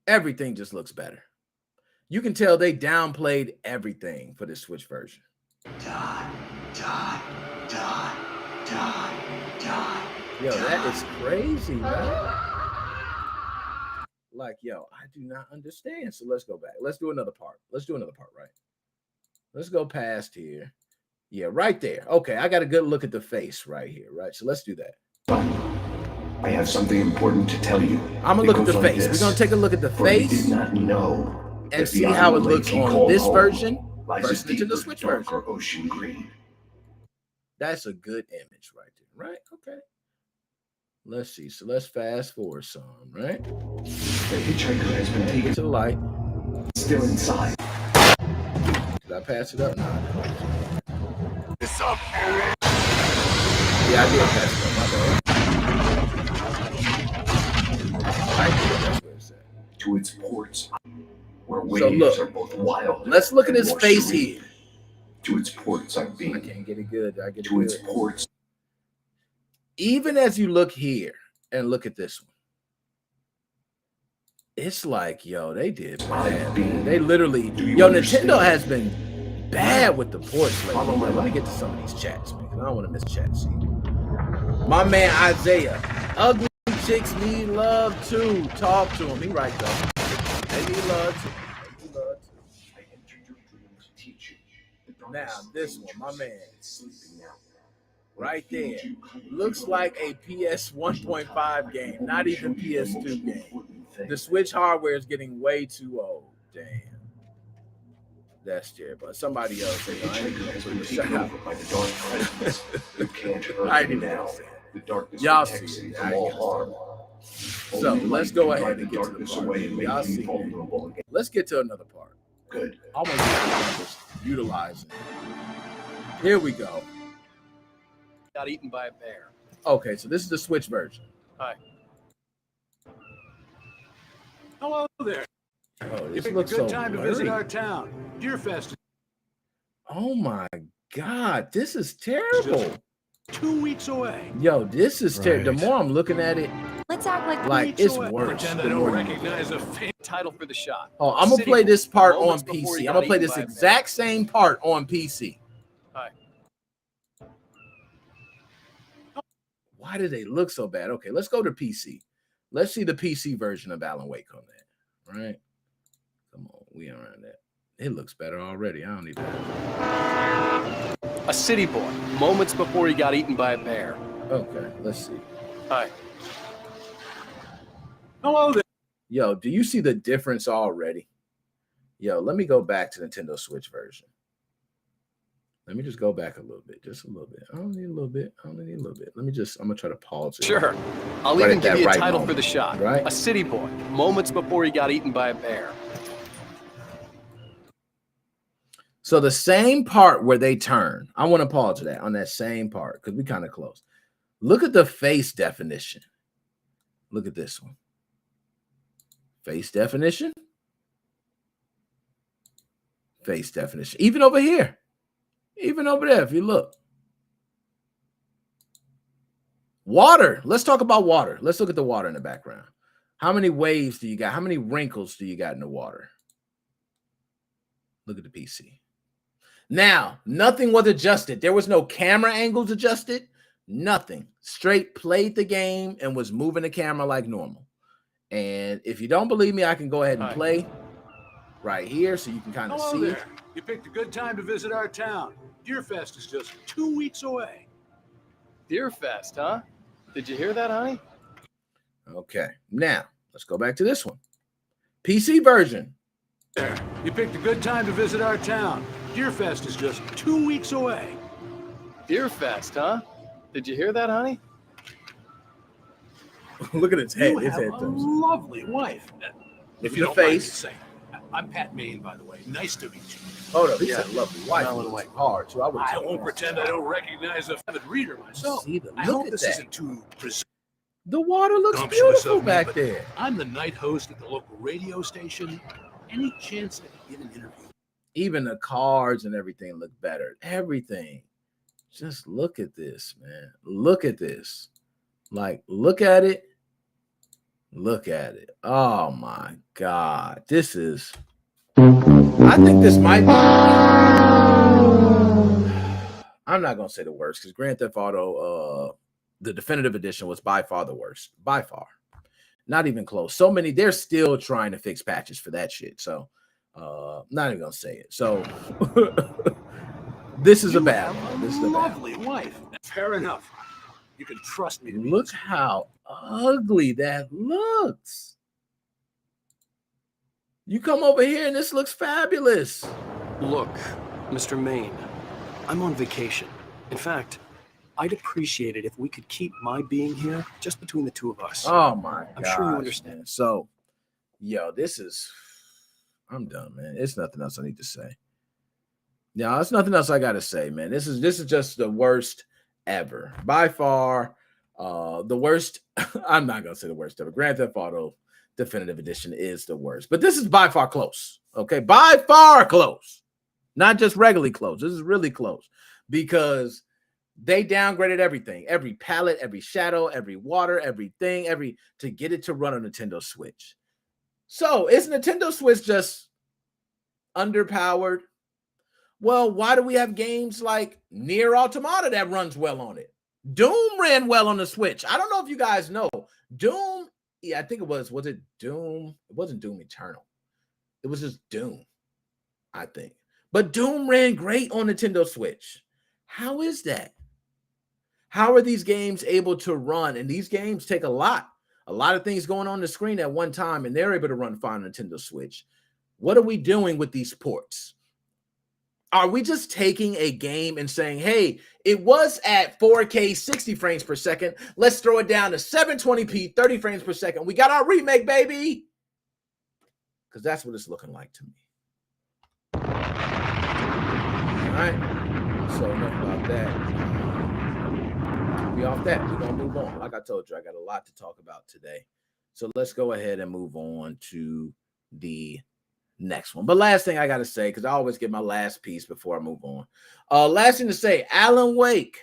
Everything just looks better. You can tell they downplayed everything for the Switch version. Die, die, die, die, die. Yo, that is crazy, man. Like, yo, I do not understand. So let's go back. Let's do another part. Let's do another part, right? Let's go past here. Yeah, right there. Okay, I got a good look at the face right here, right? So let's do that. I have something important to tell you. I'm going to look at the face. We're going to take a look at the face did not know and see how it looks on this version versus the Switch version. Ocean green. That's a good image right there, right? Okay. Let's see. So let's fast forward some, right? The hitchhiker has been taken to the light. Still inside. Did I pass it up? No. What's up, Eric? Yeah, I did pass it up. My bad. I think that's where it's at. To its ports, where waves are both wild. Let's look at his face here. To its ports, I mean. I can't get it good. I get it to good. its ports. Even as you look here and look at this one, it's like, yo, they did bad. They literally, Nintendo has been bad with the ports lately. Let me get to some of these chats, man, because I don't want to miss chats. My man Isaiah, ugly chicks need love too. Talk to him. He right though. They need love too. They need love too. Now this one, my man, right there, looks like a PS 1.5 game, not even PS2 game. The Switch hardware is getting way too old. Damn. That's terrible. Somebody else. I ain't gonna put the shut up. I didn't know. Y'all see it. So let's go ahead and get to the part. Y'all see it. Let's get to another part. Good. I want to just utilize it. Here we go. Got eaten by a bear. Okay, so this is the Switch version. Hi. Hello there. Oh, this it's looks a good so time blurry. to visit our town. Deer Fest. Oh my God, this is terrible. 2 weeks away. Yo, this is terrible. The more I'm looking at it, let's act like it's worse. Pretend I don't recognize a fan title for the shot. Oh, I'm gonna play this part on PC. I'm gonna play this exact same part on PC. Hi. Why do they look so bad? Okay, let's go to PC. Let's see the PC version of Alan Wake on that. Right? Come on, we around that. It looks better already. I don't even know. A city boy, moments before he got eaten by a bear. Okay, let's see. Hi. Hello there. Yo, do you see the difference already? Yo, let me go back to Nintendo Switch version. Let me just go back a little bit, just a little bit. I don't need a little bit. I only need a little bit. I'm gonna try to pause it. Sure. I'll right even give you a right title moment, for the shot. Right? A city boy, moments before he got eaten by a bear. So the same part where they turn, I want to pause that on that same part because we kind of close. Look at the face definition. Look at this one. Face definition. Face definition. Even over here. Even over there, if you look. Water. Let's talk about water. Let's look at the water in the background. How many waves do you got? How many wrinkles do you got in the water? Look at the PC. Now, nothing was adjusted. There was no camera angles adjusted. Nothing. Straight played the game and was moving the camera like normal. And if you don't believe me, I can go ahead and play right here so you can kind of see. There. You picked a good time to visit our town. Deerfest is just 2 weeks away. Deerfest, huh? Did you hear that, honey? Okay. Now, let's go back to this one. PC version. There. You picked a good time to visit our town. Deerfest is just 2 weeks away. Deerfest, huh? Did you hear that, honey? Look at its head. You Its have head a turns. lovely wife. If you The don't mind me face. saying. I'm Pat Maine, by the way. Nice to meet you. Hold up. He said lovely wife. Well, It's hard, so I won't pretend I don't recognize a avid reader myself. See the I look hope at this that. isn't too The water looks presumptuous beautiful of me, back but there. I'm the night host at the local radio station. Any chance I could get an interview? Even the cards and everything look better. Everything. Just look at this, man. Look at this. Like, look at it. Look at it. Oh my God. This is. I think this might be. I'm not gonna say the worst because Grand Theft Auto, the definitive edition was by far the worst. By far. Not even close. So many, they're still trying to fix patches for that shit. So not even gonna say it. So this is a bad one. This is a bad Lovely wife. Fair enough. You can trust me. one. Look how ugly that looks. You come over here and this looks fabulous. Look, Mr. Maine, I'm on vacation. In fact, I'd appreciate it if we could keep my being here just between the two of us. Oh my God. I'm sure you understand. Man. So, yo, this is. I'm done, man. It's nothing else I need to say. Yeah, there's nothing else I gotta say, man. This is just the worst ever. By far, the worst. I'm not gonna say the worst ever. Grand Theft Auto Definitive Edition is the worst, but this is by far close. Okay, by far close. Not just regularly close. This is really close because they downgraded everything, every palette, every shadow, every water, everything, to get it to run on Nintendo Switch. So is Nintendo Switch just underpowered? Well, why do we have games like Nier Automata that runs well on it? Doom ran well on the Switch. I don't know if you guys know. Doom, yeah, I think it was it Doom? It wasn't Doom Eternal. It was just Doom, I think. But Doom ran great on Nintendo Switch. How is that? How are these games able to run? And these games take a lot of things going on the screen at one time, and they're able to run fine on Nintendo Switch. What are we doing with these ports? Are we just taking a game and saying, hey, it was at 4K 60 frames per second. Let's throw it down to 720p 30 frames per second. We got our remake, baby. Because that's what it's looking like to me. All right. So enough about that. We off that. We're going to move on. Like I told you, I got a lot to talk about today. So let's go ahead and move on to the next one. But last thing I got to say, because I always get my last piece before I move on. Last thing to say, Alan Wake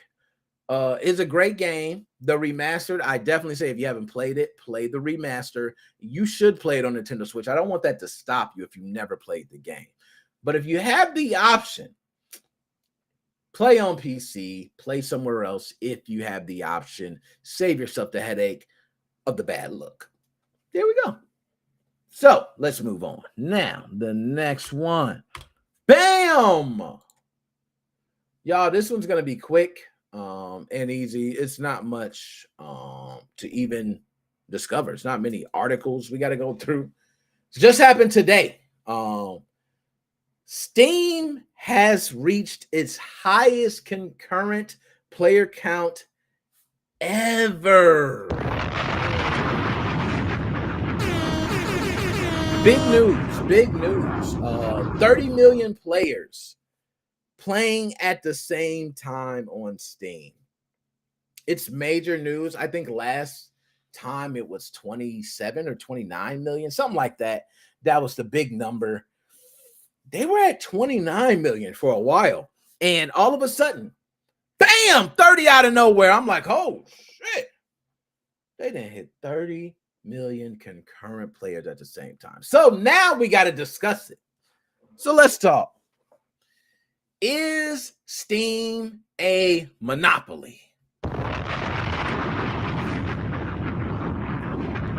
is a great game. The remastered, I definitely say if you haven't played it, play the remaster. You should play it on Nintendo Switch. I don't want that to stop you if you never played the game. But if you have the option, play on PC, play somewhere else if you have the option. Save yourself the headache of the bad look. There we go. So let's move on. Now, the next one. Bam! Y'all, this one's going to be quick and easy. It's not much to even discover. It's not many articles we got to go through. It just happened today. Steam has reached its highest concurrent player count ever. Big news. 30 million players playing at the same time on Steam. It's major news. I think last time it was 27 or 29 million, something like that. That was the big number. They were at 29 million for a while. And all of a sudden, bam, 30 out of nowhere. I'm like, oh shit. They didn't hit 30 million concurrent players at the same time. So now we got to discuss it. So let's talk. Is Steam a monopoly?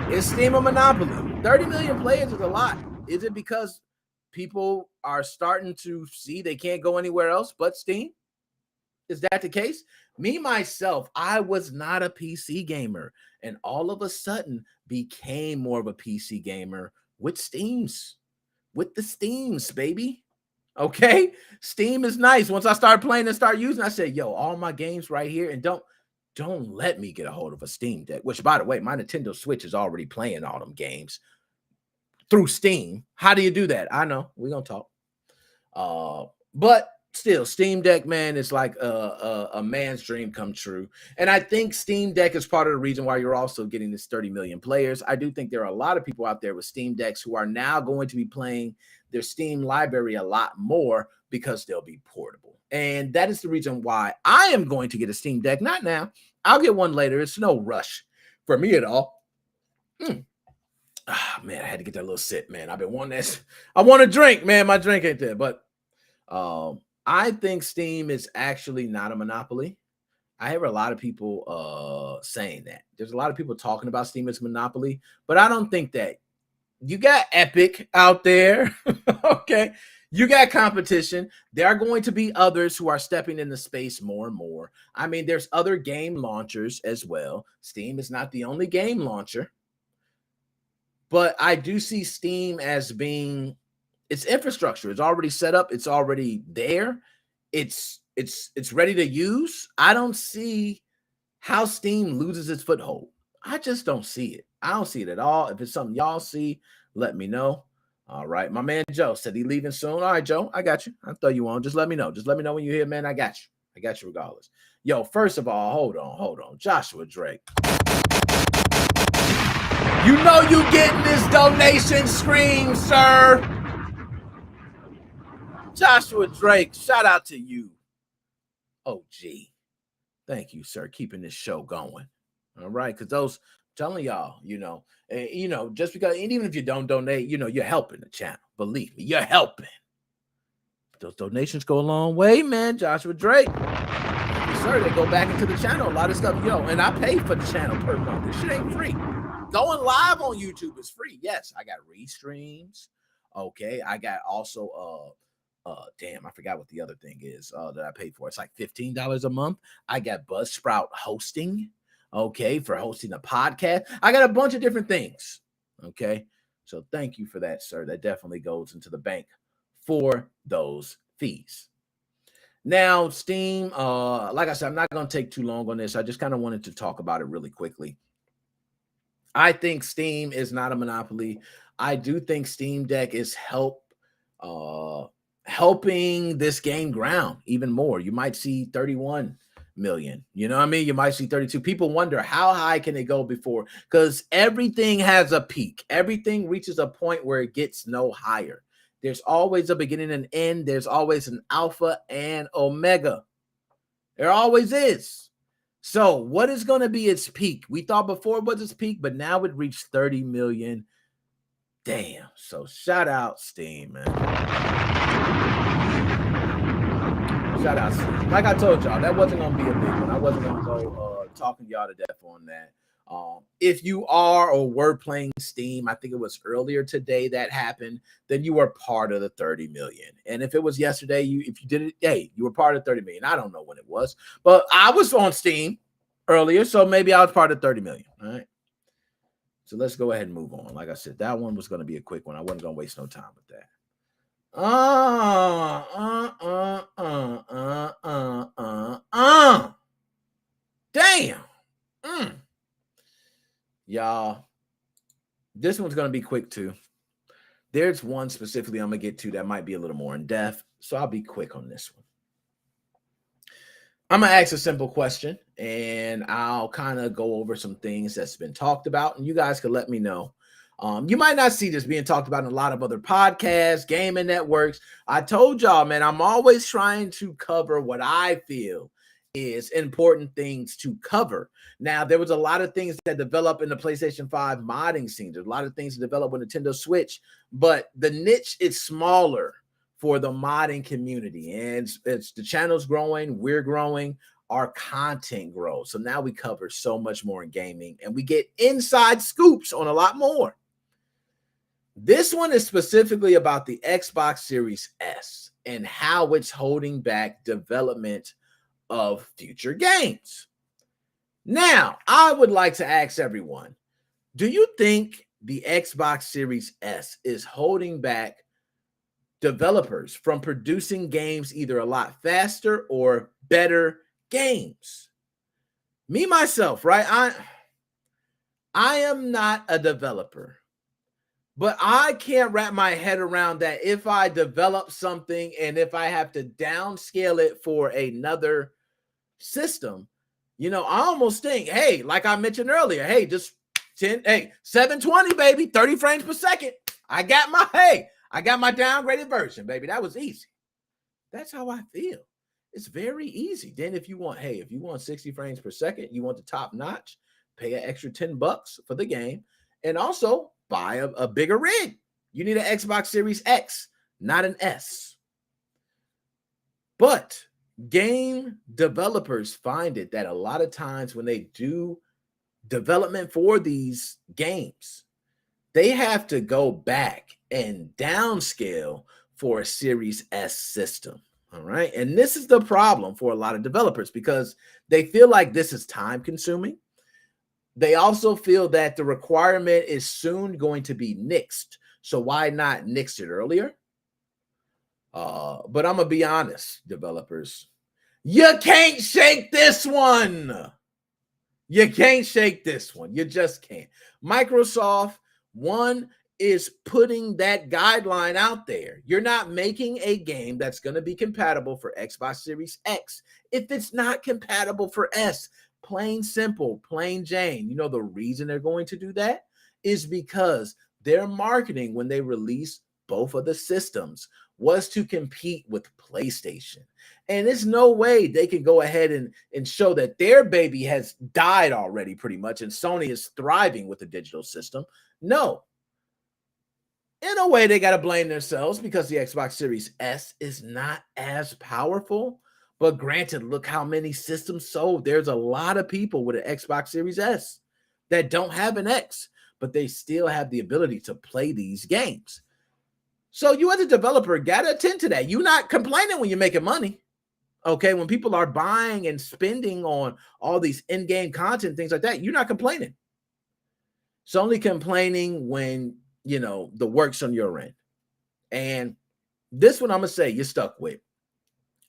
Is Steam a monopoly? 30 million players is a lot. Is it because people are starting to see they can't go anywhere else but Steam? Is that the case? Me, myself, I was not a PC gamer, and all of a sudden became more of a PC gamer with the Steams, baby. Okay? Steam is nice. Once I start playing and start using, I said, yo, all my games right here, and don't let me get a hold of a Steam Deck, which, by the way, my Nintendo Switch is already playing all them games through Steam. How do you do that? I know. We're going to talk. But still, Steam Deck, man, is like a man's dream come true. And I think Steam Deck is part of the reason why you're also getting this 30 million players. I do think there are a lot of people out there with Steam Decks who are now going to be playing their Steam library a lot more because they'll be portable. And that is the reason why I am going to get a Steam Deck. Not now. I'll get one later. It's no rush for me at all. Man, I had to get that little sip, man. I've been wanting this. I want a drink, man. My drink ain't there. But I think Steam is actually not a monopoly. I hear a lot of people saying that. There's a lot of people talking about Steam as a monopoly, but I don't think that. You got Epic out there, okay? You got competition. There are going to be others who are stepping in the space more and more. I mean, there's other game launchers as well. Steam is not the only game launcher, but I do see Steam as being its infrastructure. It's already set up. It's already there. It's ready to use. I don't see how Steam loses its foothold. I just don't see it. I don't see it at all. If it's something y'all see, let me know. All right. My man Joe said he leaving soon. All right, Joe, I got you. I'll throw you on. Just let me know. Just let me know when you're here, man. I got you. I got you regardless. Yo, first of all, hold on. Joshua Drake. You know you getting this donation scream, sir. Joshua Drake, shout out to you. Oh, gee. Thank you, sir. Keeping this show going. All right. Because those, telling y'all, just because, and even if you don't donate, you're helping the channel. Believe me, you're helping. Those donations go a long way, man. Joshua Drake. Sir, they go back into the channel. A lot of stuff, and I pay for the channel per month. This shit ain't free. Going live on YouTube is free. Yes, I got restreams. Okay. I got also, damn, I forgot what the other thing is that I pay for. It's like $15 a month. I got Buzzsprout hosting. Okay, for hosting a podcast. I got a bunch of different things. Okay, so thank you for that, sir. That definitely goes into the bank for those fees. Now, Steam, like I said, I'm not going to take too long on this. I just kind of wanted to talk about it really quickly. I think Steam is not a monopoly. I do think Steam Deck is helping this game ground even more. You might see 31 million. You know what I mean? You might see 32. People wonder how high can it go before? Because everything has a peak. Everything reaches a point where it gets no higher. There's always a beginning and end. There's always an alpha and omega. There always is. So what is going to be its peak? We thought before it was its peak, but now it reached 30 million. Damn. So shout out Steam, man. Shout out Steam. Like I told y'all, that wasn't going to be a big one. I wasn't going to go talking y'all to death on that. If you are or were playing Steam, I think it was earlier today that happened, then you were part of the 30 million. And if it was yesterday, if you did it, hey, you were part of 30 million. I don't know when it was, but I was on Steam earlier, so maybe I was part of 30 million. All right. So let's go ahead and move on. Like I said, that one was going to be a quick one. I wasn't going to waste no time with that. Damn. Y'all, this one's going to be quick too. There's one specifically I'm going to get to that might be a little more in depth, so I'll be quick on this one. I'm going to ask a simple question, and I'll kind of go over some things that's been talked about, and you guys can let me know You might not see this being talked about in a lot of other podcasts, gaming networks. I told y'all, man, I'm always trying to cover what I feel is important things to cover. Now, there was a lot of things that developed in the PlayStation 5 modding scene. There's a lot of things that developed with Nintendo Switch, but the niche is smaller for the modding community. And it's the channel's growing, we're growing, our content grows. So now we cover so much more in gaming and we get inside scoops on a lot more. This one is specifically about the Xbox Series S and how it's holding back development of future games. Now, I would like to ask everyone, do you think the Xbox Series S is holding back developers from producing games either a lot faster or better games? Me, myself, right? I am not a developer. But I can't wrap my head around that if I develop something and if I have to downscale it for another system, I almost think, hey, like I mentioned earlier, hey, just 720, baby, 30 frames per second. I got my downgraded version, baby. That was easy. That's how I feel. It's very easy. Then if you want 60 frames per second, you want the top notch, pay an extra $10 for the game, and also buy a bigger rig. You need an Xbox Series X, not an S. But game developers find it that a lot of times when they do development for these games, they have to go back and downscale for a Series S system. All right. And this is the problem for a lot of developers because they feel like this is time consuming. They also feel that the requirement is soon going to be nixed. So why not nix it earlier? But I'm going to be honest, developers. You can't shake this one. You can't shake this one. You just can't. Microsoft, one, is putting that guideline out there. You're not making a game that's going to be compatible for Xbox Series X if it's not compatible for S. Plain simple, plain Jane. You know the reason they're going to do that is because their marketing when they release both of the systems was to compete with PlayStation. And there's no way they can go ahead and show that their baby has died already pretty much and Sony is thriving with the digital system. No. In a way, they got to blame themselves because the Xbox Series S is not as powerful. But granted, look how many systems sold. There's a lot of people with an Xbox Series S that don't have an X, but they still have the ability to play these games. So you as a developer got to attend to that. You're not complaining when you're making money. Okay, when people are buying and spending on all these in-game content, things like that, you're not complaining. It's only complaining when, the work's on your end. And this one I'm going to say you're stuck with.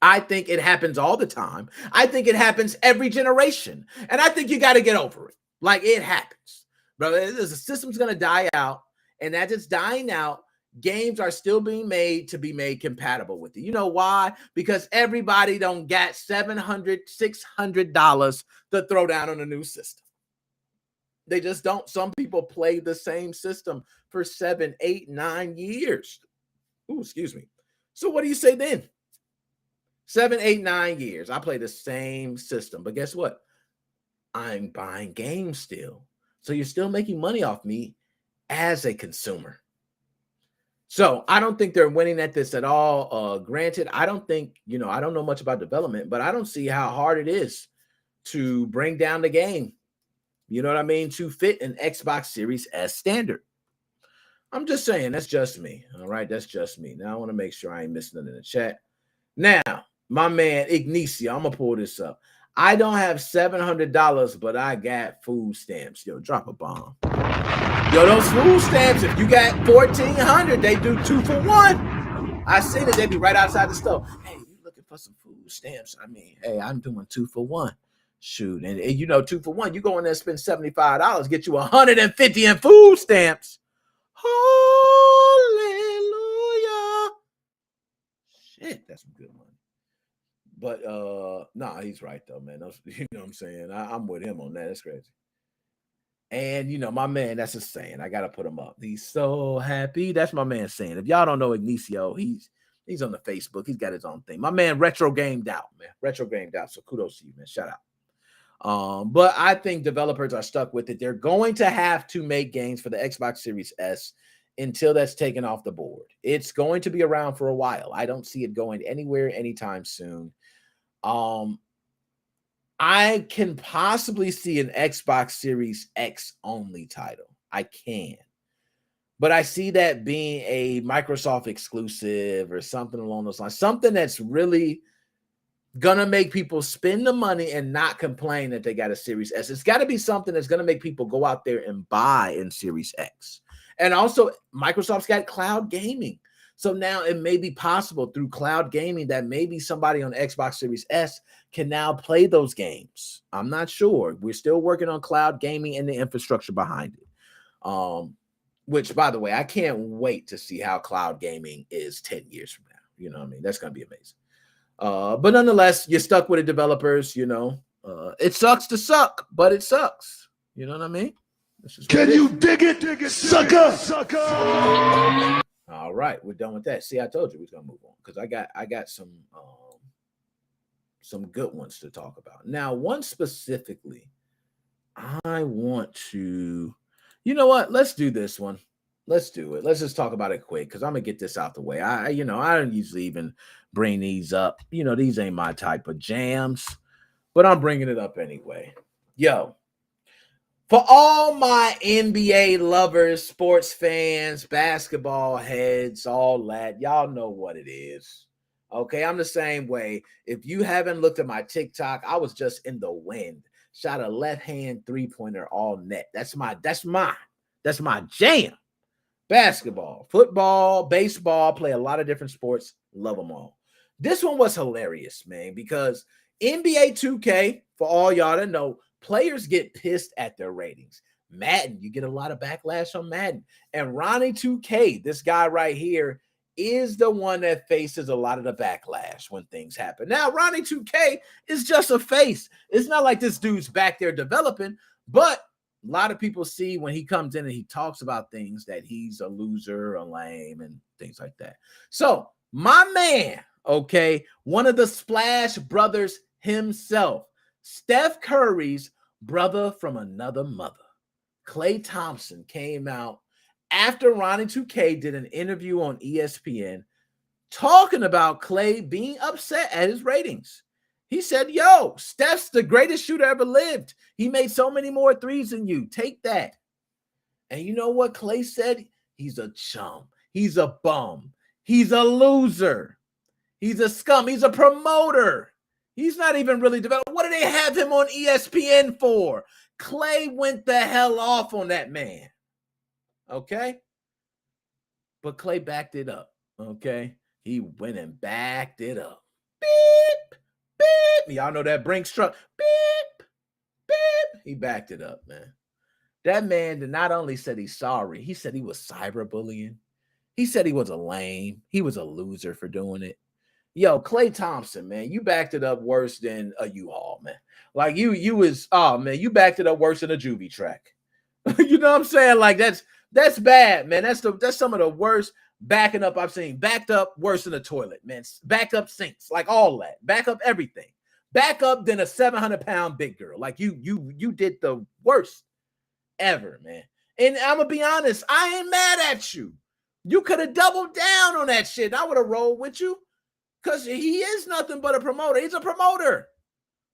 I think it happens all the time. I think it happens every generation. And I think you got to get over it. Like it happens. Bro, the system's going to die out. And as it's dying out, games are still being made to be made compatible with it. You know why? Because everybody don't got $700, $600 to throw down on a new system. They just don't. Some people play the same system for 7, 8, 9 years. Ooh, excuse me. So what do you say then? 7, 8, 9 years. I play the same system. But guess what? I'm buying games still. So you're still making money off me as a consumer. So I don't think they're winning at this at all. Granted, I don't think, I don't know much about development, but I don't see how hard it is to bring down the game. You know what I mean? To fit an Xbox Series S standard. I'm just saying, that's just me. All right, that's just me. Now I want to make sure I ain't missing nothing in the chat. Now, my man Ignicio, I'm going to pull this up. I don't have $700, but I got food stamps. Yo, drop a bomb. Yo, those food stamps, if you got $1,400, they do 2 for 1. I seen it. They be right outside the store. Hey, you looking for some food stamps? I mean, hey, I'm doing 2 for 1. Shoot. And 2 for 1, you go in there and spend $75, get you $150 in food stamps. Hallelujah. Shit, that's some good money. But nah, he's right though, man. You know what I'm saying? I'm with him on that. That's crazy. And you know, my man, that's a saying. I gotta put him up. He's so happy. That's my man saying. If y'all don't know Ignacio, he's on the Facebook. He's got his own thing. My man retro gamed out, man. Retro gamed out. So kudos to you, man. Shout out. But I think developers are stuck with it. They're going to have to make games for the Xbox Series S until that's taken off the board. It's going to be around for a while. I don't see it going anywhere anytime soon. I can possibly see an Xbox Series X only title. I can. But I see that being a Microsoft exclusive or something along those lines. Something that's really going to make people spend the money and not complain that they got a Series S. It's got to be something that's going to make people go out there and buy in Series X. And also, Microsoft's got cloud gaming. So now it may be possible through cloud gaming that maybe somebody on Xbox Series S can now play those games. I'm not sure. We're still working on cloud gaming and the infrastructure behind it. Which, by the way, I can't wait to see how cloud gaming is 10 years from now. You know what I mean? That's going to be amazing. But nonetheless, you're stuck with the developers, you know. It sucks to suck, but it sucks. You know what I mean? Can you dig it, sucker? All right, we're done with that. See, I told you we was gonna move on because I got some good ones to talk about. Now, one specifically, I want to, you know what? Let's do this one. Let's do it. Let's just talk about it quick because I'm gonna get this out the way. I don't usually even bring these up. You know, these ain't my type of jams, but I'm bringing it up anyway. Yo. For all my NBA lovers, sports fans, basketball heads, all that, y'all know what it is. Okay, I'm the same way. If you haven't looked at my TikTok, I was just in the wind. Shot a left-hand three-pointer all net. That's my jam. Basketball, football, baseball, play a lot of different sports, love them all. This one was hilarious, man, because NBA 2K, for all y'all to know, players get pissed at their ratings. Madden, you get a lot of backlash on Madden. And Ronnie 2K, this guy right here, is the one that faces a lot of the backlash when things happen. Now, Ronnie 2K is just a face. It's not like this dude's back there developing, but a lot of people see when he comes in and he talks about things that he's a loser, a lame, and things like that. So, my man, okay, one of the Splash Brothers himself, Steph Curry's brother from another mother, Klay Thompson, came out after Ronnie 2K did an interview on ESPN talking about Klay being upset at his ratings. He said, yo, Steph's the greatest shooter ever lived. He made so many more threes than you. Take that. And you know what Klay said? He's a chum. He's a bum. He's a loser. He's a scum. He's a promoter. He's not even really developed. What do they have him on ESPN for? Klay went the hell off on that man. Okay? But Klay backed it up. Okay? He went and backed it up. Beep, beep. Y'all know that Brinks truck. Beep, beep. He backed it up, man. That man did not only said he's sorry, he said he was cyberbullying. He said he was a lame. He was a loser for doing it. Yo, Klay Thompson, man, you backed it up worse than a U-Haul, man. Like you backed it up worse than a juvie track. You know what I'm saying? Like that's bad, man. That's some of the worst backing up I've seen. Backed up worse than a toilet, man. Back up sinks, like all that. Back up everything. Back up than a 700-pound big girl. Like you did the worst ever, man. And I'm gonna be honest, I ain't mad at you. You could have doubled down on that shit. I would have rolled with you. Because he is nothing but a promoter. He's a promoter.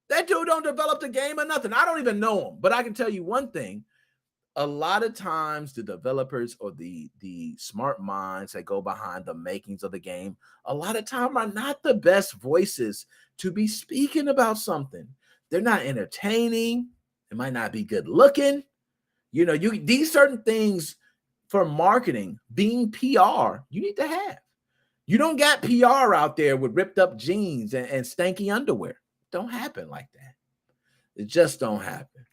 That dude don't develop the game or nothing. I don't even know him. But I can tell you one thing. A lot of times the developers or the smart minds that go behind the makings of the game, a lot of time are not the best voices to be speaking about something. They're not entertaining. It might not be good looking. You know, these certain things for marketing, being PR, you need to have. You don't got PR out there with ripped up jeans and stanky underwear. Don't happen like that. It just don't happen.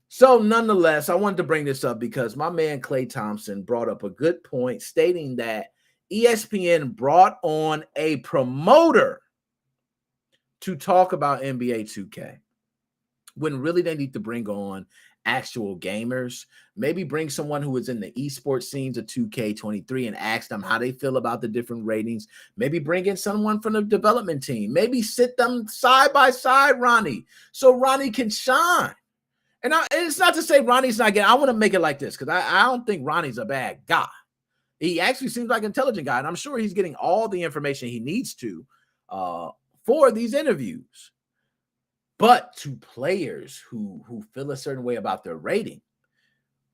So nonetheless, I wanted to bring this up because my man Klay Thompson brought up a good point stating that ESPN brought on a promoter to talk about NBA 2K when really they need to bring on actual gamers. Maybe bring someone who is in the esports scenes of 2K23 and ask them how they feel about the different ratings. Maybe bring in someone from the development team. Maybe sit them side by side, Ronnie, so Ronnie can shine. And it's not to say Ronnie's not getting. I want to make it like this because I don't think Ronnie's a bad guy. He actually seems like an intelligent guy, and I'm sure he's getting all the information he needs to for these interviews. But to players who feel a certain way about their rating,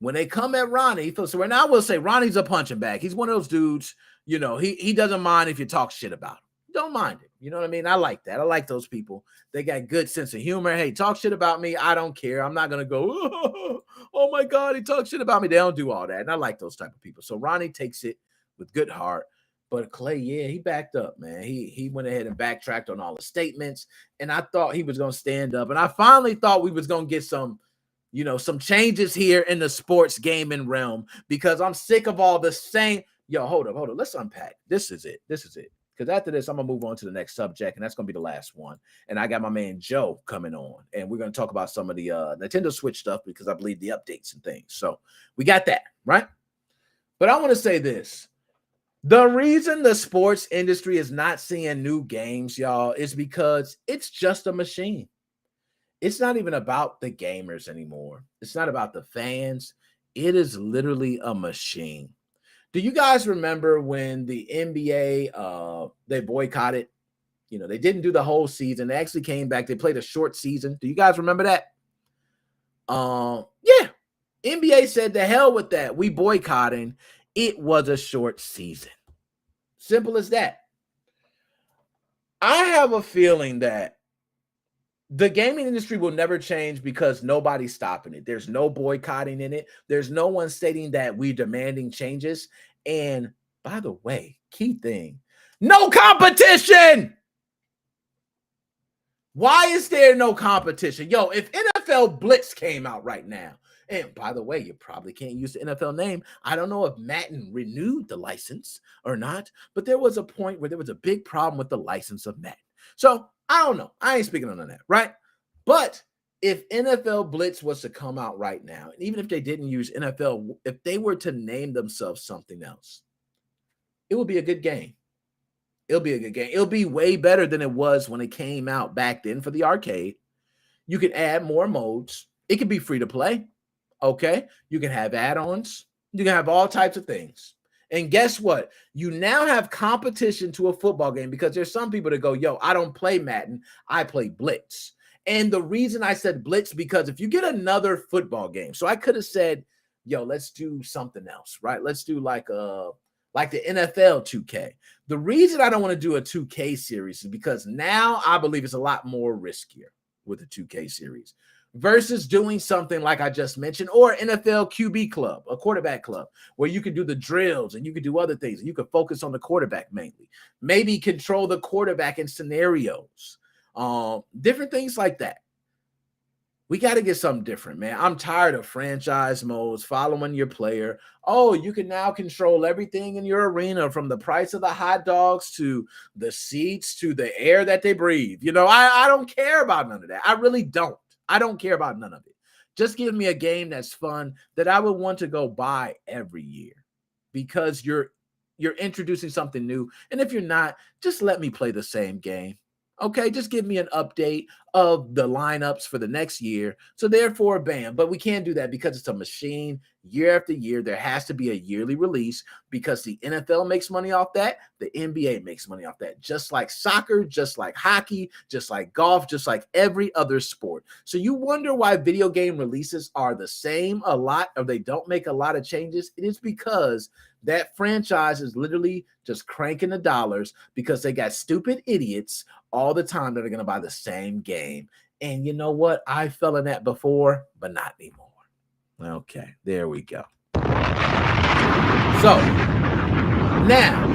when they come at Ronnie, so right now I will say Ronnie's a punching bag. He's one of those dudes, he doesn't mind if you talk shit about him. Don't mind it. You know what I mean? I like that. I like those people. They got good sense of humor. Hey, talk shit about me. I don't care. I'm not going to go, oh my God, he talks shit about me. They don't do all that. And I like those type of people. So Ronnie takes it with good heart. But Clay, yeah, he backed up, man. He went ahead and backtracked on all the statements. And I thought he was going to stand up. And I finally thought we was going to get some changes here in the sports gaming realm because I'm sick of all the same. Yo, hold up. Let's unpack. This is it. Because after this, I'm going to move on to the next subject, and that's going to be the last one. And I got my man Joe coming on, and we're going to talk about some of the Nintendo Switch stuff because I believe the updates and things. So we got that, right? But I want to say this. The reason the sports industry is not seeing new games, y'all, is because it's just a machine. It's not even about the gamers anymore. It's not about the fans. It is literally a machine. Do you guys remember when the NBA, they boycotted? They didn't do the whole season. They actually came back. They played a short season. Do you guys remember that? Yeah. NBA said, the hell with that. We boycotting. It was a short season. Simple as that. I have a feeling that the gaming industry will never change because nobody's stopping it. There's no boycotting in it. There's no one stating that we're demanding changes. And by the way, key thing, no competition. Why is there no competition? Yo, if NFL Blitz came out right now, and by the way, you probably can't use the NFL name. I don't know if Madden renewed the license or not, but there was a point where there was a big problem with the license of Madden. So I don't know. I ain't speaking on that, right? But if NFL Blitz was to come out right now, and even if they didn't use NFL, if they were to name themselves something else, it would be a good game. It'll be a good game. It'll be way better than it was when it came out back then for the arcade. You could add more modes. It could be free to play. Okay. You can have add-ons. You can have all types of things. And guess what? You now have competition to a football game because there's some people that go, yo, I don't play Madden. I play Blitz. And the reason I said Blitz, because if you get another football game, so I could have said, yo, let's do something else, right? Let's do like the NFL 2K. The reason I don't want to do a 2K series is because now I believe it's a lot more riskier with a 2K series versus doing something like I just mentioned, or NFL QB club, a quarterback club, where you can do the drills and you can do other things and you can focus on the quarterback mainly. Maybe control the quarterback in scenarios, different things like that. We got to get something different, man. I'm tired of franchise modes, following your player. Oh, you can now control everything in your arena, from the price of the hot dogs to the seats to the air that they breathe. I don't care about none of that. I really don't. I don't care about none of it. Just give me a game that's fun that I would want to go buy every year because you're introducing something new. And if you're not, just let me play the same game. Okay, just give me an update of the lineups for the next year. So therefore, bam. But we can't do that because it's a machine. Year after year, there has to be a yearly release because the NFL makes money off that. The NBA makes money off that. Just like soccer, just like hockey, just like golf, just like every other sport. So you wonder why video game releases are the same a lot, or they don't make a lot of changes. It is because that franchise is literally just cranking the dollars because they got stupid idiots all the time that are going to buy the same game. And you know what? I fell in that before, but not anymore. Okay, there we go. So now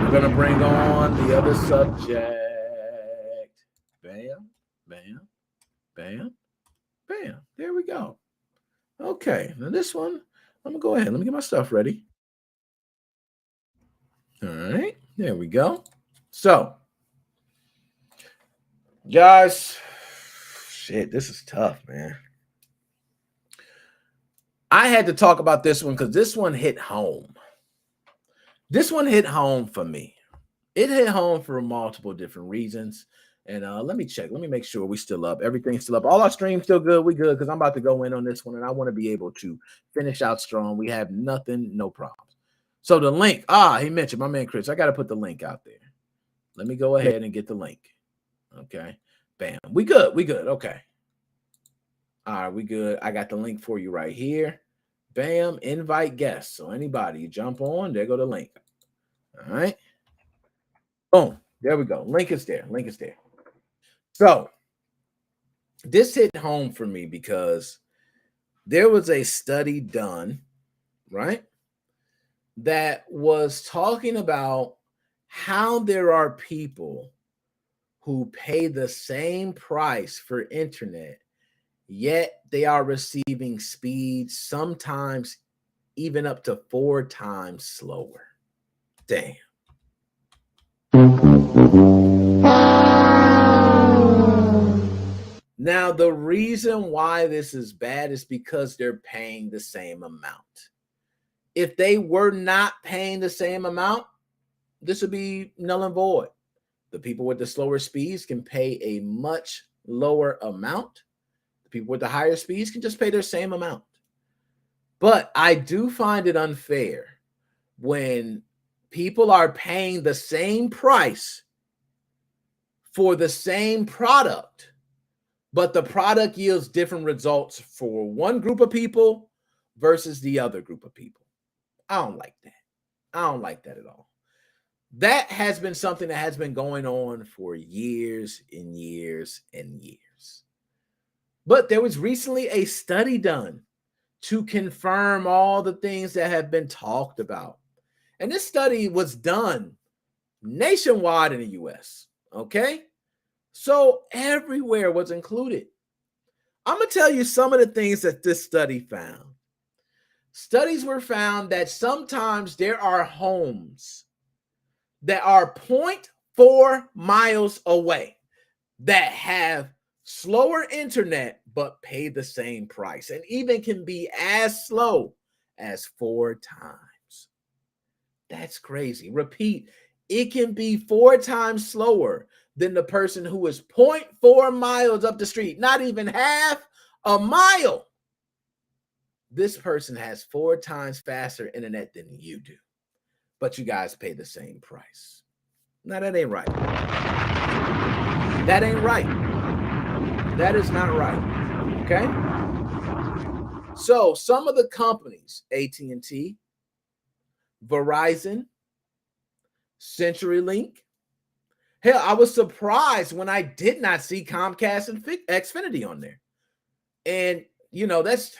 we're going to bring on the other subject. Bam, bam, bam, bam. There we go. Okay, now this one, I'm going to go ahead. Let me get my stuff ready. All right, there we go. So, guys, shit, this is tough, man. I had to talk about this one because this one hit home. This one hit home for me. It hit home for multiple different reasons. And let me check. Let me make sure we still up. Everything's still up. All our streams still good. We good because I'm about to go in on this one, and I want to be able to finish out strong. We have nothing, no problems. So the link. He mentioned my man Chris. I got to put the link out there. Let me go ahead and get the link. Okay. Bam. We good. We good. Okay. All right. We good. I got the link for you right here. Bam. Invite guests. So anybody, you jump on. There go the link. All right. Boom. There we go. Link is there. Link is there. So this hit home for me because there was a study done, right, that was talking about how there are people who pay the same price for internet, yet they are receiving speeds sometimes even up to 4 times slower. Damn. Now, the reason why this is bad is because they're paying the same amount. If they were not paying the same amount, this would be null and void. The people with the slower speeds can pay a much lower amount. The people with the higher speeds can just pay their same amount. But I do find it unfair when people are paying the same price for the same product, but the product yields different results for one group of people versus the other group of people. I don't like that. I don't like that at all. That has been something that has been going on for years and years and years. But there was recently a study done to confirm all the things that have been talked about. And this study was done nationwide in the US, okay? So everywhere was included. I'm going to tell you some of the things that this study found. Studies were found that sometimes there are homes that are 0.4 miles away that have slower internet but pay the same price and even can be as slow as 4 times. That's crazy. Repeat, it can be 4 times slower than the person who is 0.4 miles up the street, not even half a mile. This person has 4 times faster internet than you do, but you guys pay the same price. Now, that ain't right. That ain't right. That is not right, okay? So some of the companies, AT&T, Verizon, CenturyLink. Hell, I was surprised when I did not see Comcast and Xfinity on there. And, you know, that's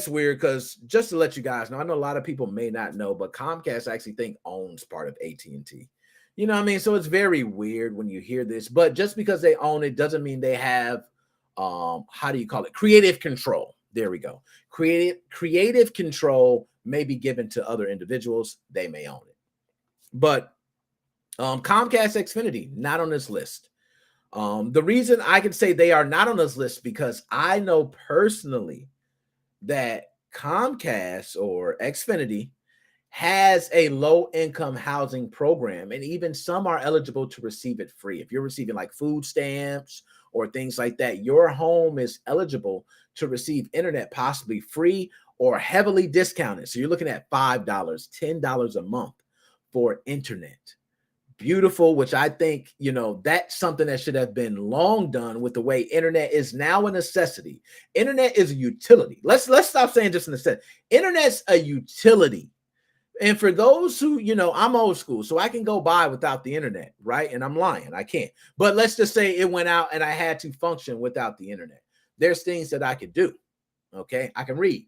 weird because just to let you guys know, I know a lot of people may not know, but Comcast I actually think owns part of AT&T. You know what I mean? So it's very weird when you hear this, but just because they own it doesn't mean they have, how do you call it? Creative control. There we go. Creative control may be given to other individuals. They may own it. But Comcast, Xfinity, not on this list. The reason I can say they are not on this list because I know personally that Comcast or Xfinity has a low-income housing program, and even some are eligible to receive it free. If you're receiving like food stamps or things like that, your home is eligible to receive internet possibly free or heavily discounted. So you're looking at $5, $10 a month for internet. Beautiful, which I think, you know, that's something that should have been long done with the way internet is now a necessity. Internet is a utility. Let's stop saying just a necessity. Internet's a utility. And for those who, you know, I'm old school, so I can go by without the internet, right? And I'm lying, I can't. But let's just say it went out and I had to function without the internet. There's things that I could do, okay? I can read.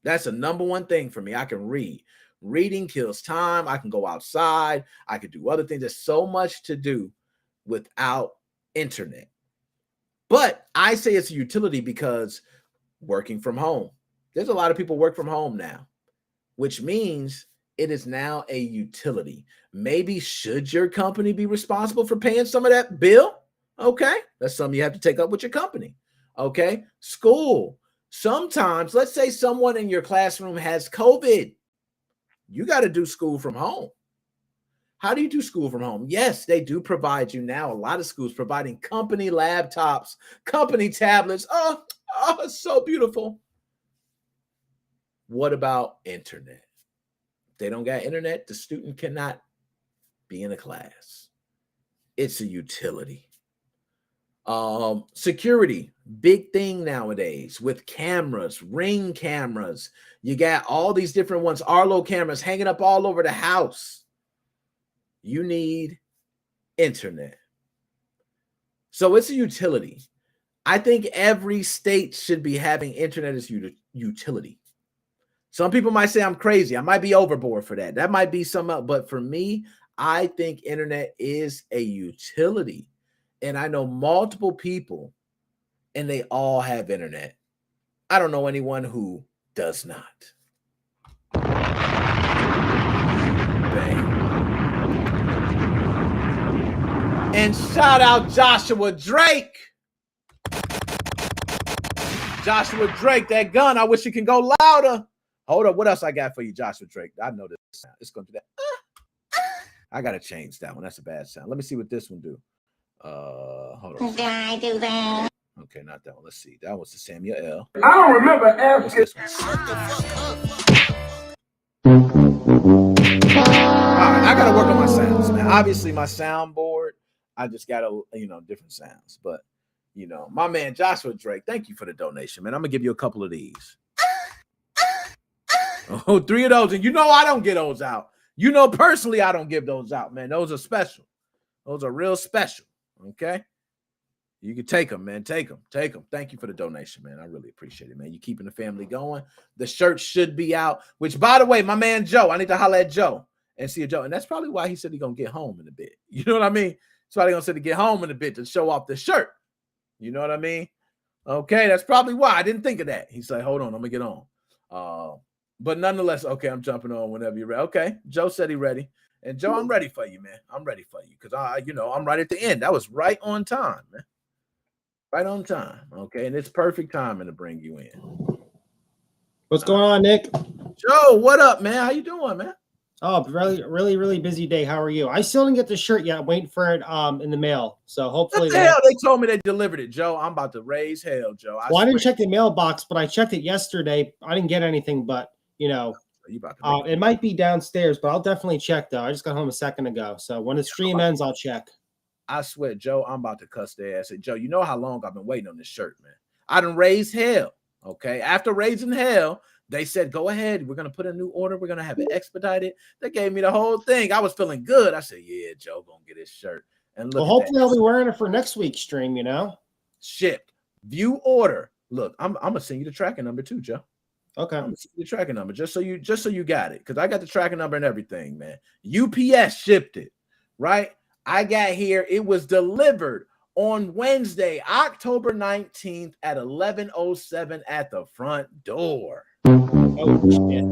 That's the number one thing for me. I can read. Reading kills time. I can go outside. I could do other things. There's so much to do without internet. But I say it's a utility because working from home. There's a lot of people work from home now, which means it is now a utility. Maybe should your company be responsible for paying some of that bill? Okay, that's something you have to take up with your company. Okay, school. Sometimes, let's say someone in your classroom has COVID. You got to do school from home. How do you do school from home? Yes, they do provide you now. A lot of schools providing company laptops, company tablets. Oh, it's so beautiful. What about internet? If they don't got internet, the student cannot be in a class. It's a utility. Security, big thing nowadays with cameras, Ring cameras. You got all these different ones, Arlo cameras hanging up all over the house. You need internet. So it's a utility. I think every state should be having internet as utility. Some people might say I'm crazy. I might be overboard for that. That might be some else. But for me, I think internet is a utility. And I know multiple people, and they all have internet. I don't know anyone who does not. Bang. And shout out Joshua Drake. Joshua Drake, that gun, I wish it can go louder. Hold up, what else I got for you, Joshua Drake? I know this sound. It's going to do that. I got to change that one. That's a bad sound. Let me see what this one do. Hold on. Did I do that? Okay, not that one. Let's see. That was the Samuel L. I don't remember asking. All right, I gotta work on my sounds, man. Obviously, my soundboard, I just gotta, different sounds. But my man Joshua Drake, thank you for the donation, man. I'm gonna give you a couple of these. Oh, 3 of those, and I don't get those out. Personally, I don't give those out, man. Those are special. Those are real special. Okay, you can take them, man. Take them. Thank you for the donation, man. I really appreciate it, man. You keeping the family going. The shirt should be out. Which, by the way, my man Joe, I need to holler at Joe and see a Joe, and that's probably why he said he's gonna get home in a bit. You know what I mean? That's why they're gonna say to get home in a bit to show off the shirt. You know what I mean? Okay, that's probably why. I didn't think of that. He's like, hold on, I'm gonna get on. But nonetheless, okay, I'm jumping on whenever you're ready. Okay, Joe said he's ready. And Joe, I'm ready for you, man. I'm ready for you because I'm right at the end. That was right on time, man. Right on time. Okay, and it's perfect timing to bring you in. What's going on, Nick? Joe, what up, man? How you doing, man? Oh, really busy day. How are you? I still didn't get the shirt yet. I'm waiting for it in the mail. So hopefully. What the hell? They told me they delivered it, Joe. I'm about to raise hell, Joe. I didn't check the mailbox, but I checked it yesterday. I didn't get anything, but it might be downstairs, but I'll definitely check though. I just got home a second ago. So when the stream ends, I'll check. I swear, Joe, I'm about to cuss their ass. Joe, you know how long I've been waiting on this shirt, man. I done raised hell. Okay. After raising hell, they said, go ahead. We're going to put a new order. We're going to have it expedited. They gave me the whole thing. I was feeling good. I said, yeah, Joe, going to get his shirt. And look, hopefully I'll be wearing it for next week's stream, Shipped. View order. Look, I'm going to send you the tracking number too, Joe. Okay. I'm gonna send you the tracking number just so you got it. Because I got the tracking number and everything, man. UPS shipped it, right? I got here. It was delivered on Wednesday, October 19th at 11:07 at the front door. Oh, shit.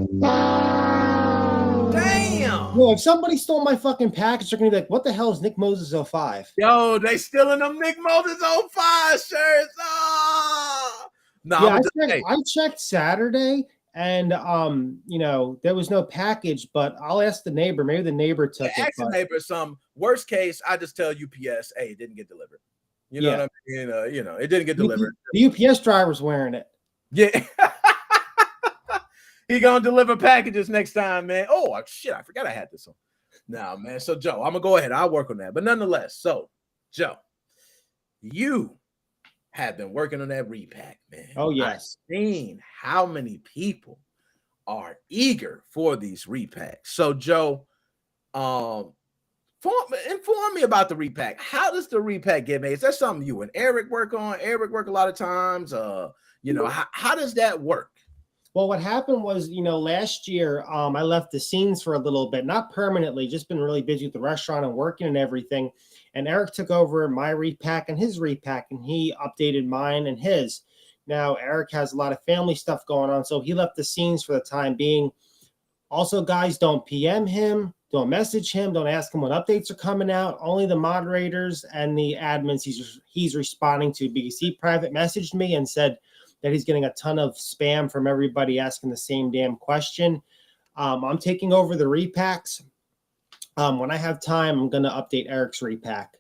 Damn. Well, if somebody stole my fucking package, they're going to be like, what the hell is Nick Moses 05? Yo, they stealing them Nick Moses 05 shirts. Oh. No, yeah, I checked Saturday and there was no package, but I'll ask the neighbor. Maybe the neighbor took it. Ask the neighbor some. Worst case, I just tell UPS, hey, it didn't get delivered. You know what I mean? It didn't get delivered. The UPS driver's wearing it. Yeah. He gonna deliver packages next time, man. Oh shit, I forgot I had this one. Nah, man. So Joe, I'm gonna go ahead. I'll work on that. But nonetheless, so Joe, you have been working on that repack, man. Oh, yes. I've seen how many people are eager for these repacks. So, Joe, inform me about the repack. How does the repack get made? Is that something you and Eric work on? Eric work a lot of times. How does that work? Well, what happened was, last year, I left the scenes for a little bit, not permanently, just been really busy with the restaurant and working and everything. And Eric took over my repack and his repack, and he updated mine and his. Now, Eric has a lot of family stuff going on, so he left the scenes for the time being. Also, guys, don't PM him, don't message him, don't ask him what updates are coming out. Only the moderators and the admins he's responding to, because he private messaged me and said, that he's getting a ton of spam from everybody asking the same damn question. I'm taking over the repacks. When I have time, I'm going to update Eric's repack.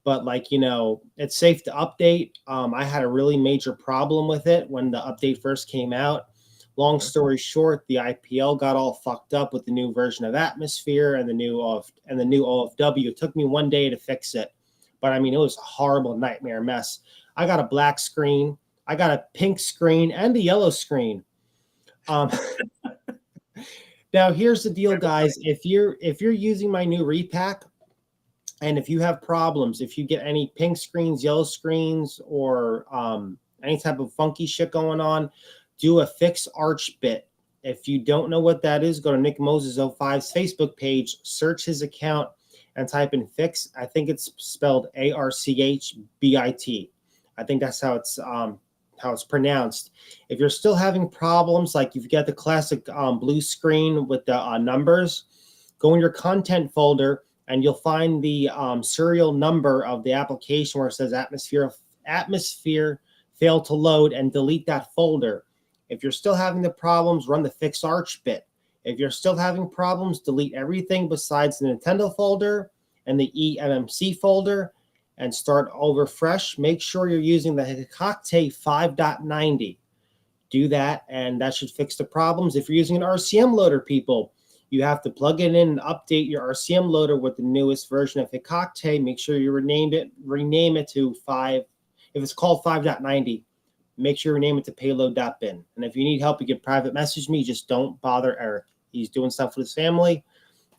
But like, you know, it's safe to update. I had a really major problem with it when the update first came out. Long story short, the IPL got all fucked up with the new version of Atmosphere and the new OFW. It took me 1 day to fix it. But I mean, it was a horrible nightmare mess. I got a black screen, I got a pink screen, and a yellow screen. Now here's the deal, guys. If you're using my new repack, and if you have problems, if you get any pink screens, yellow screens, or any type of funky shit going on, do a fix arch bit. If you don't know what that is, go to Nick Moses 05's Facebook page, search his account, and type in fix. I think it's spelled ARCHBIT. I think that's how it's pronounced. If you're still having problems, like you've got the classic blue screen with the numbers, go in your content folder and you'll find the serial number of the application where it says Atmosphere failed to load, and delete that folder. If you're still having the problems, run the fix arch bit. If you're still having problems, delete everything besides the Nintendo folder and the eMMC folder and start over fresh. Make sure you're using the Hikakte 5.90. Do that, and that should fix the problems. If you're using an RCM loader, people, you have to plug it in and update your RCM loader with the newest version of Hikakte. Make sure you rename it to 5. If it's called 5.90, make sure you rename it to payload.bin. And if you need help, you can private message me. Just don't bother Eric. He's doing stuff with his family.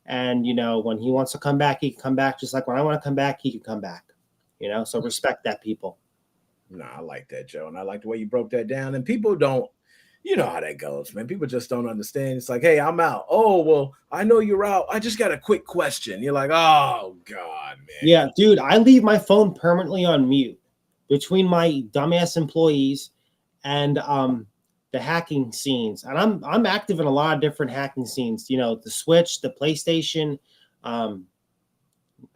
And, you know, when he wants to come back, he can come back. Just like when I want to come back, he can come back. You know, so respect that, people. No, I like that, Joe. And I like the way you broke that down. And people don't, you know how that goes, man. People just don't understand. It's like, hey, I'm out. Oh, well, I know you're out. I just got a quick question. You're like, oh, God, man. Yeah, dude, I leave my phone permanently on mute between my dumbass employees and the hacking scenes. And I'm active in a lot of different hacking scenes. You know, the Switch, the PlayStation,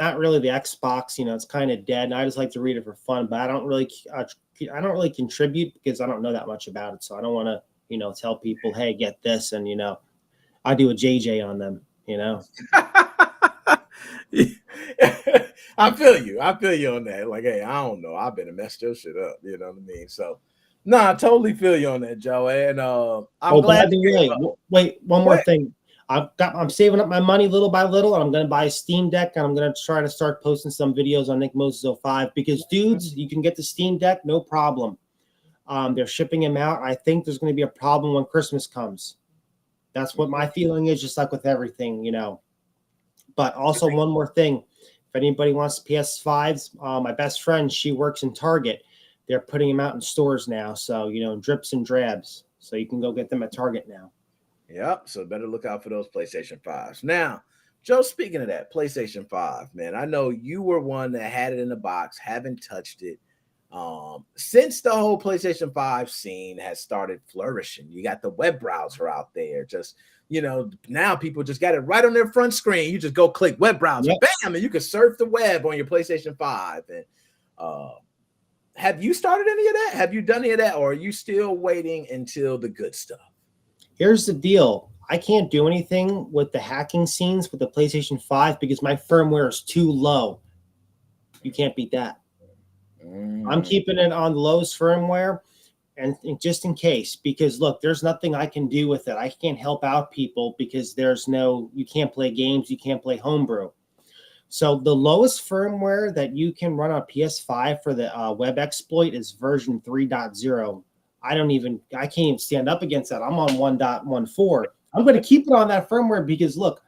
not really the Xbox. You know, it's kind of dead. And I just like to read it for fun, but I don't really contribute because I don't know that much about it. So I don't want to, you know, tell people, hey, get this, and you know, I do a JJ on them. You know. I feel you on that. Like, hey, I don't know. I've been messed your shit up. You know what I mean? So, no, I totally feel you on that, Joe. And I'm glad. Wait, one more thing. I'm saving up my money little by little, and I'm going to buy a Steam Deck, and I'm going to try to start posting some videos on Nick Moses 05 because, dudes, you can get the Steam Deck, no problem. They're shipping them out. I think there's going to be a problem when Christmas comes. That's what my feeling is, just like with everything, you know. But also one more thing. If anybody wants PS5s, my best friend, she works in Target. They're putting them out in stores now. So, you know, drips and drabs. So you can go get them at Target now. Yep. So better look out for those PlayStation 5s. Now, Joe, speaking of that, PlayStation 5, man, I know you were one that had it in the box, haven't touched it. Since the whole PlayStation 5 scene has started flourishing, you got the web browser out there. Just, you know, now people just got it right on their front screen. You just go click web browser, bam, and you can surf the web on your PlayStation 5. And have you started any of that? Have you done any of that, or are you still waiting until the good stuff? Here's the deal. I can't do anything with the hacking scenes with the PlayStation 5 because my firmware is too low. You can't beat that. I'm keeping it on the lowest firmware, and just in case, because look, there's nothing I can do with it. I can't help out people because you can't play games, you can't play homebrew. So the lowest firmware that you can run on PS5 for the web exploit is version 3.0. I can't even stand up against that. I'm on 1.14. I'm going to keep it on that firmware because look,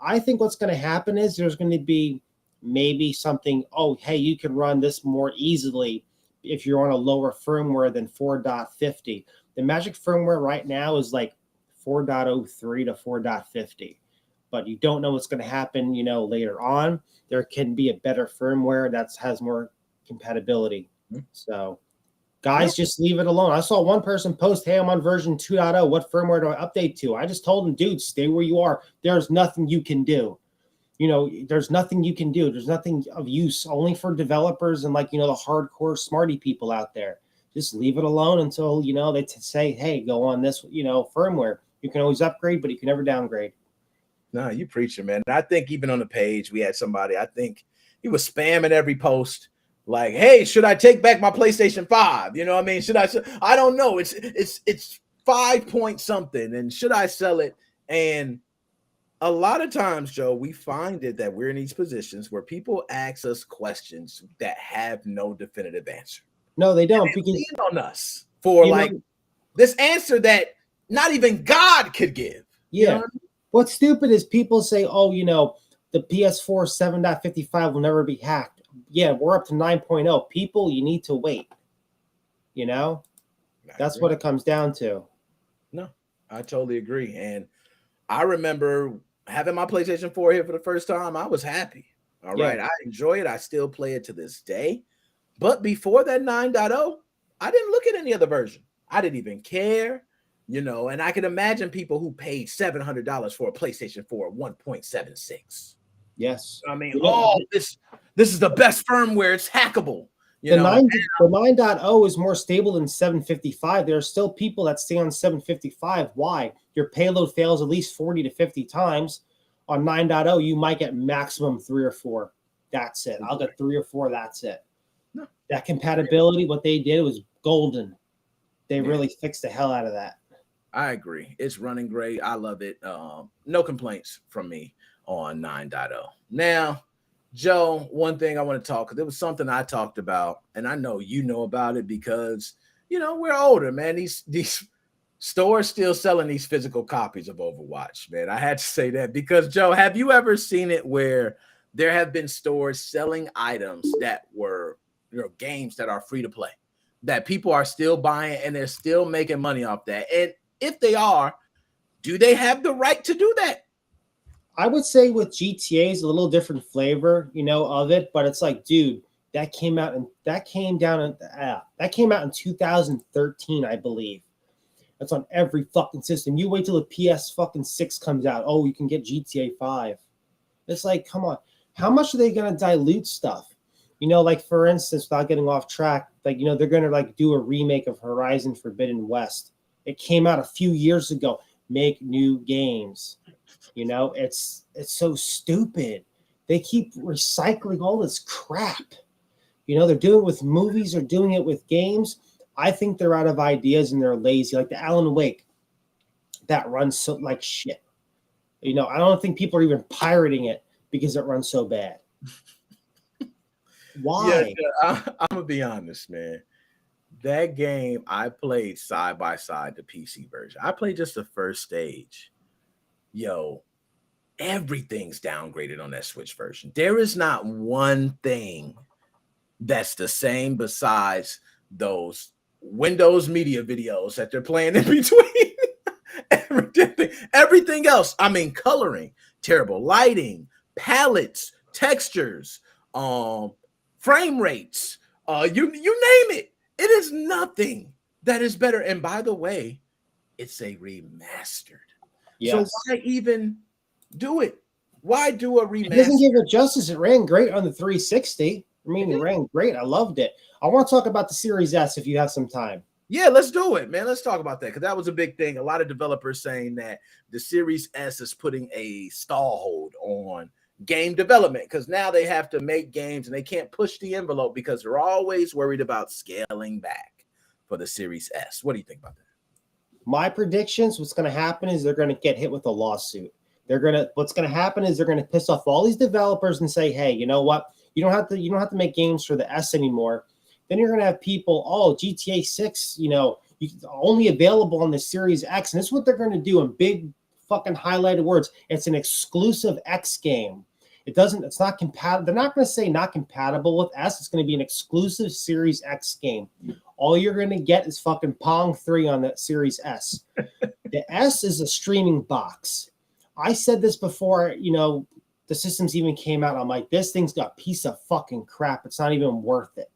I think what's going to happen is there's going to be maybe something, oh, hey, you can run this more easily if you're on a lower firmware than 4.50. The magic firmware right now is like 4.03 to 4.50, but you don't know what's going to happen, you know, later on. There can be a better firmware that has more compatibility. So guys, just leave it alone. I saw one person post, hey, I'm on version 2.0. What firmware do I update to? I just told them, dude, stay where you are. There's nothing you can do. You know, there's nothing you can do. There's nothing of use, only for developers and, like, you know, the hardcore smarty people out there. just leave it alone until, you know, they say, hey, go on this, you know, firmware. You can always upgrade, but you can never downgrade. No, you preaching, man. And I think even on the page, we had somebody, I think he was spamming every post like, hey, should I take back my PlayStation 5? You know what I mean? I don't know. It's 5 point something. And should I sell it? And a lot of times, Joe, we find it that we're in these positions where people ask us questions that have no definitive answer. No, they don't. Because lean on us for like this answer that not even God could give. Yeah. You know what I mean? What's stupid is people say, oh, you know, the PS4 7.55 will never be hacked. Yeah, we're up to 9.0. People, you need to wait. You know? That's what it comes down to. No, I totally agree. And I remember having my PlayStation 4 here for the first time. I was happy. All right. I enjoy it. I still play it to this day. But before that 9.0, I didn't look at any other version. I didn't even care. You know, and I can imagine people who paid $700 for a PlayStation 4 1.76. Yes. I mean, this is the best firmware. It's hackable. The 9.0 is more stable than 755. There are still people that stay on 755. Why? Your payload fails at least 40 to 50 times. On 9.0, you might get maximum 3 or 4. That's it. I'll get 3 or 4. That's it. No. That compatibility, what they did was golden. They really fixed the hell out of that. I agree. It's running great. I love it. No complaints from me on 9.0. Now, Joe, one thing I want to talk, because it was something I talked about, and I know you know about it because, you know, we're older, man. These stores still selling these physical copies of Overwatch, man. I had to say that because, Joe, have you ever seen it where there have been stores selling items that were, you know, games that are free to play, that people are still buying and they're still making money off that? And if they are, do they have the right to do that? I would say with GTA is a little different flavor, you know, of it, but it's like, dude, that came out in 2013, I believe. That's on every fucking system. You wait till the PS fucking 6 comes out. Oh, you can get GTA 5. It's like, come on. How much are they gonna dilute stuff? You know, like for instance, without getting off track, like, you know, they're gonna like do a remake of Horizon Forbidden West. It came out a few years ago. Make new games. You know, it's so stupid. They keep recycling all this crap. You know, they're doing it with movies, they're doing it with games. I think they're out of ideas and they're lazy. Like the Alan Wake, that runs so like shit. You know, I don't think people are even pirating it because it runs so bad. Why? Yeah, I'm gonna be honest, man. That game I played side by side the PC version. I played just the first stage. Yo, everything's downgraded on that Switch version. There is not one thing that's the same besides those Windows Media videos that they're playing in between. Everything else, I mean, coloring, terrible lighting, palettes, textures, frame rates, you name it. It is nothing that is better. And by the way, it's a remastered. Yes. So why even do it? Why do a remaster? It doesn't give it justice. It ran great on the 360. I mean, it ran great. I loved it. I want to talk about the Series S if you have some time. Yeah, let's do it, man. Let's talk about that because that was a big thing. A lot of developers saying that the Series S is putting a stall hold on game development because now they have to make games and they can't push the envelope because they're always worried about scaling back for the Series S. What do you think about that? My predictions, what's going to happen is they're going to get hit with a lawsuit. What's going to happen is they're going to piss off all these developers and say, hey, you know what? You don't have to make games for the S anymore. Then you're going to have people, oh, GTA 6, you know, only available on the Series X. And this is what they're going to do in big fucking highlighted words. It's an exclusive X game. It's not compatible. They're not going to say not compatible with S. It's going to be an exclusive Series X game. All you're going to get is fucking Pong 3 on that Series S. The S is a streaming box. I said this before, you know, the systems even came out. I'm like, this thing's got a piece of fucking crap. It's not even worth it.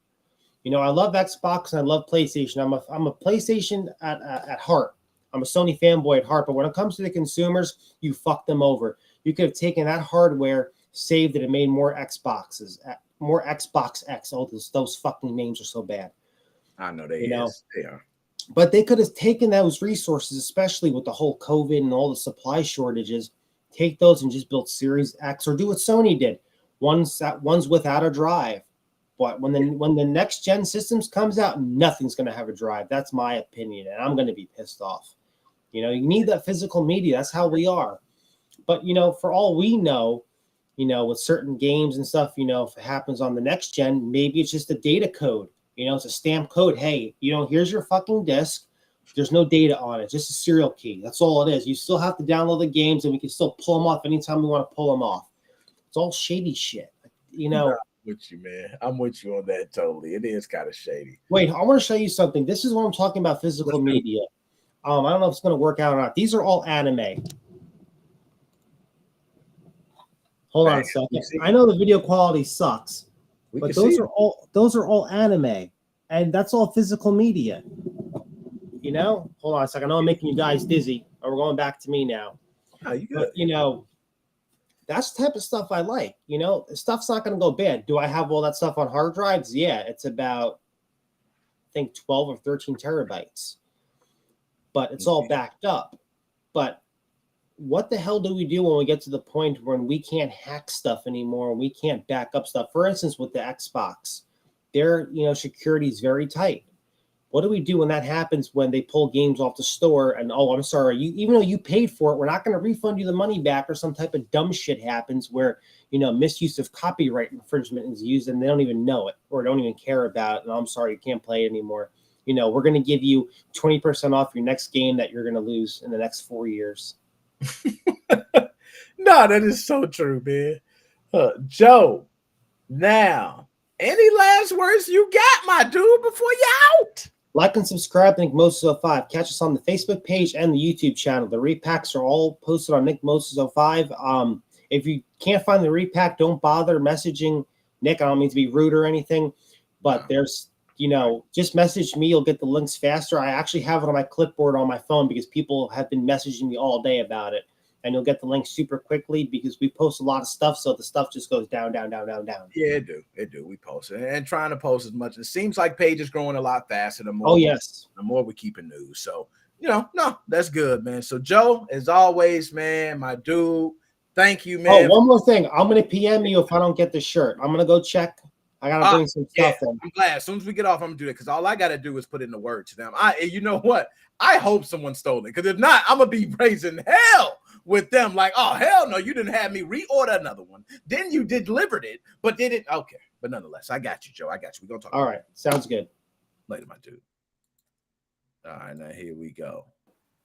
You know, I love Xbox and I love PlayStation. I'm a PlayStation at heart. I'm a Sony fanboy at heart. But when it comes to the consumers, you fuck them over. You could have taken that hardware, saved it, and made more Xboxes, more Xbox X. Oh, those fucking names are so bad. I know they You know? is. They are. But they could have taken those resources, especially with the whole COVID and all the supply shortages, take those and just build Series X or do what Sony did. One's without a drive. But when the next gen systems comes out, nothing's going to have a drive. That's my opinion, and I'm going to be pissed off. You need that physical media. That's how we are. But for all we know, with certain games and stuff, if it happens on the next gen, maybe it's just a data code. It's a stamp code. Hey, here's your fucking disc. There's no data on it, just a serial key. That's all it is. You still have to download the games, and we can still pull them off anytime we want to pull them off. It's all shady shit. I'm with you, man. I'm with you on that totally. It is kind of shady. Wait, I want to show you something. This is what I'm talking about, physical media. I don't know if it's going to work out or not. These are all anime. Hold on a second. I know the video quality sucks, but those are all anime, and that's all physical media. Hold on a second. I know I'm making you guys dizzy. Or we're going back to me now. Oh, you good. But, that's the type of stuff I like. Stuff's not going to go bad. Do I have all that stuff on hard drives? Yeah, it's about, I think, 12 or 13 terabytes. But it's all backed up. But what the hell do we do when we get to the point when we can't hack stuff anymore and we can't back up stuff? For instance, with the Xbox, their security is very tight. What do we do when that happens, when they pull games off the store and, oh, I'm sorry, even though you paid for it, we're not going to refund you the money back, or some type of dumb shit happens where, misuse of copyright infringement is used and they don't even know it or don't even care about it. And I'm sorry, you can't play it anymore. We're going to give you 20% off your next game that you're going to lose in the next 4 years. No, that is so true, man. Joe, now, any last words you got, my dude, before you out? Like and subscribe to Nick Moses 05. Catch us on the Facebook page and the YouTube channel. The repacks are all posted on Nick Moses 05. If you can't find the repack, don't bother messaging Nick. I don't mean to be rude or anything, but there's, just message me. You'll get the links faster. I actually have it on my clipboard on my phone because people have been messaging me all day about it. And you'll get the link super quickly because we post a lot of stuff. So the stuff just goes down, down, down, down, down. Yeah, it do. We post it and trying to post as much. It seems like page is growing a lot faster. The more, the more we keep in news. So, no, that's good, man. So, Joe, as always, man, my dude, thank you, man. Oh, one more thing. I'm going to PM you if I don't get the shirt. I'm going to go check. I got to bring some stuff in. I'm glad. As soon as we get off, I'm going to do that because all I got to do is put in the word to them. You know what? I hope someone stole it because if not, I'm going to be raising hell with them. Like, oh, hell no, you didn't have me reorder another one. Then you delivered it, but did it? Okay. But nonetheless, I got you, Joe. I got you. We're going to talk. All right. Sounds good. Later, my dude. All right. Now here we go.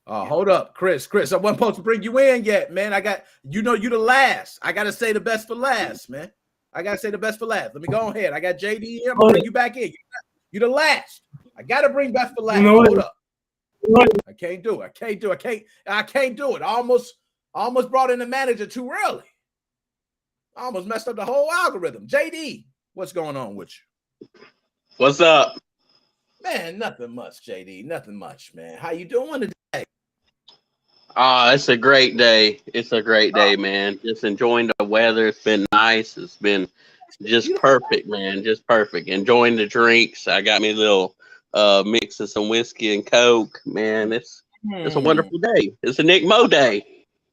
Hold up, Chris. I wasn't supposed to bring you in yet, man. I got, you the last. I got to say the best for last, man. I got to say the best for last. Let me go ahead. I got JD here. I'm going to bring you back in. You the last. I got to bring best for last. Hold up. I can't do it. I can't do it. I almost brought in the manager too early. I almost messed up the whole algorithm. JD, what's going on with you? What's up? Man, nothing much, JD. Nothing much, man. How you doing today? It's a great day. It's a great day, man. Just enjoying the weather. It's been nice. It's been just perfect, man. Just perfect. Enjoying the drinks. I got me a little mix of some whiskey and Coke. Man, it's a wonderful day. It's a Nick Mo day.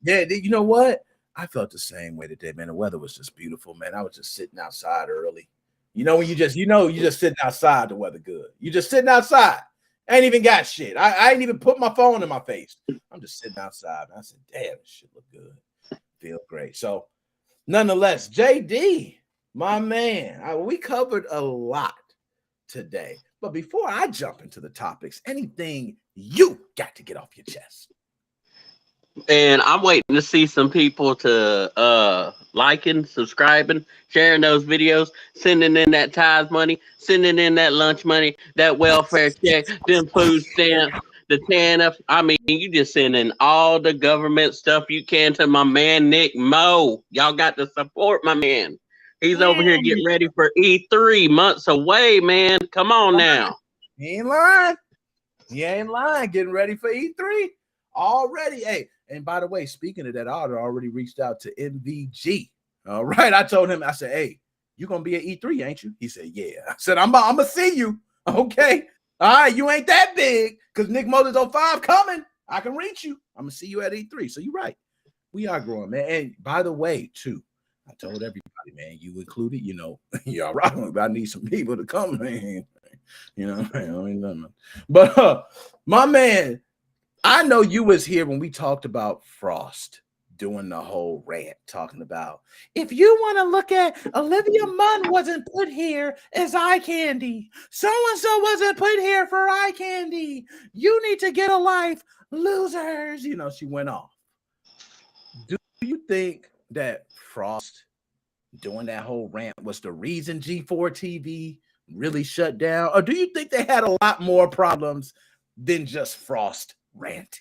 Yeah, you know what? I felt the same way today, man. The weather was just beautiful, man. I was just sitting outside early. When you just sitting outside, the weather good. You just sitting outside. I ain't even got shit. I ain't even put my phone in my face. I'm just sitting outside. And I said, damn, this shit look good. Feel great. So, nonetheless, JD, my man, we covered a lot today. But before I jump into the topics, anything you got to get off your chest? And I'm waiting to see some people to liking, subscribing, sharing those videos, sending in that tithe money, sending in that lunch money, that welfare check, them food stamps, the TANF. I mean, you just sending all the government stuff you can to my man Nick Mo. Y'all got to support my man. He's over here getting ready for E3, months away, man. Come on now. He ain't lying. Getting ready for E3 already. Hey, and by the way, speaking of that, I already reached out to MVG. All right. I told him, I said, hey, you going to be at E3, ain't you? He said, yeah. I said, I'm going to see you. Okay. All right, you ain't that big because Nick Motors 05 coming. I can reach you. I'm gonna see you at E3. So you're right. We are growing, man. And by the way, too, I told everybody, man, you included, you know, y'all right. I need some people to come, man. You know, man, but my man, I know you was here when we talked about Frost doing the whole rant, talking about if you want to look at Olivia Munn wasn't put here as eye candy, so and so wasn't put here for eye candy. You need to get a life, losers. You know, she went off. Do you think that Frost doing that whole rant was the reason G4TV really shut down, or do you think they had a lot more problems than just Frost ranting?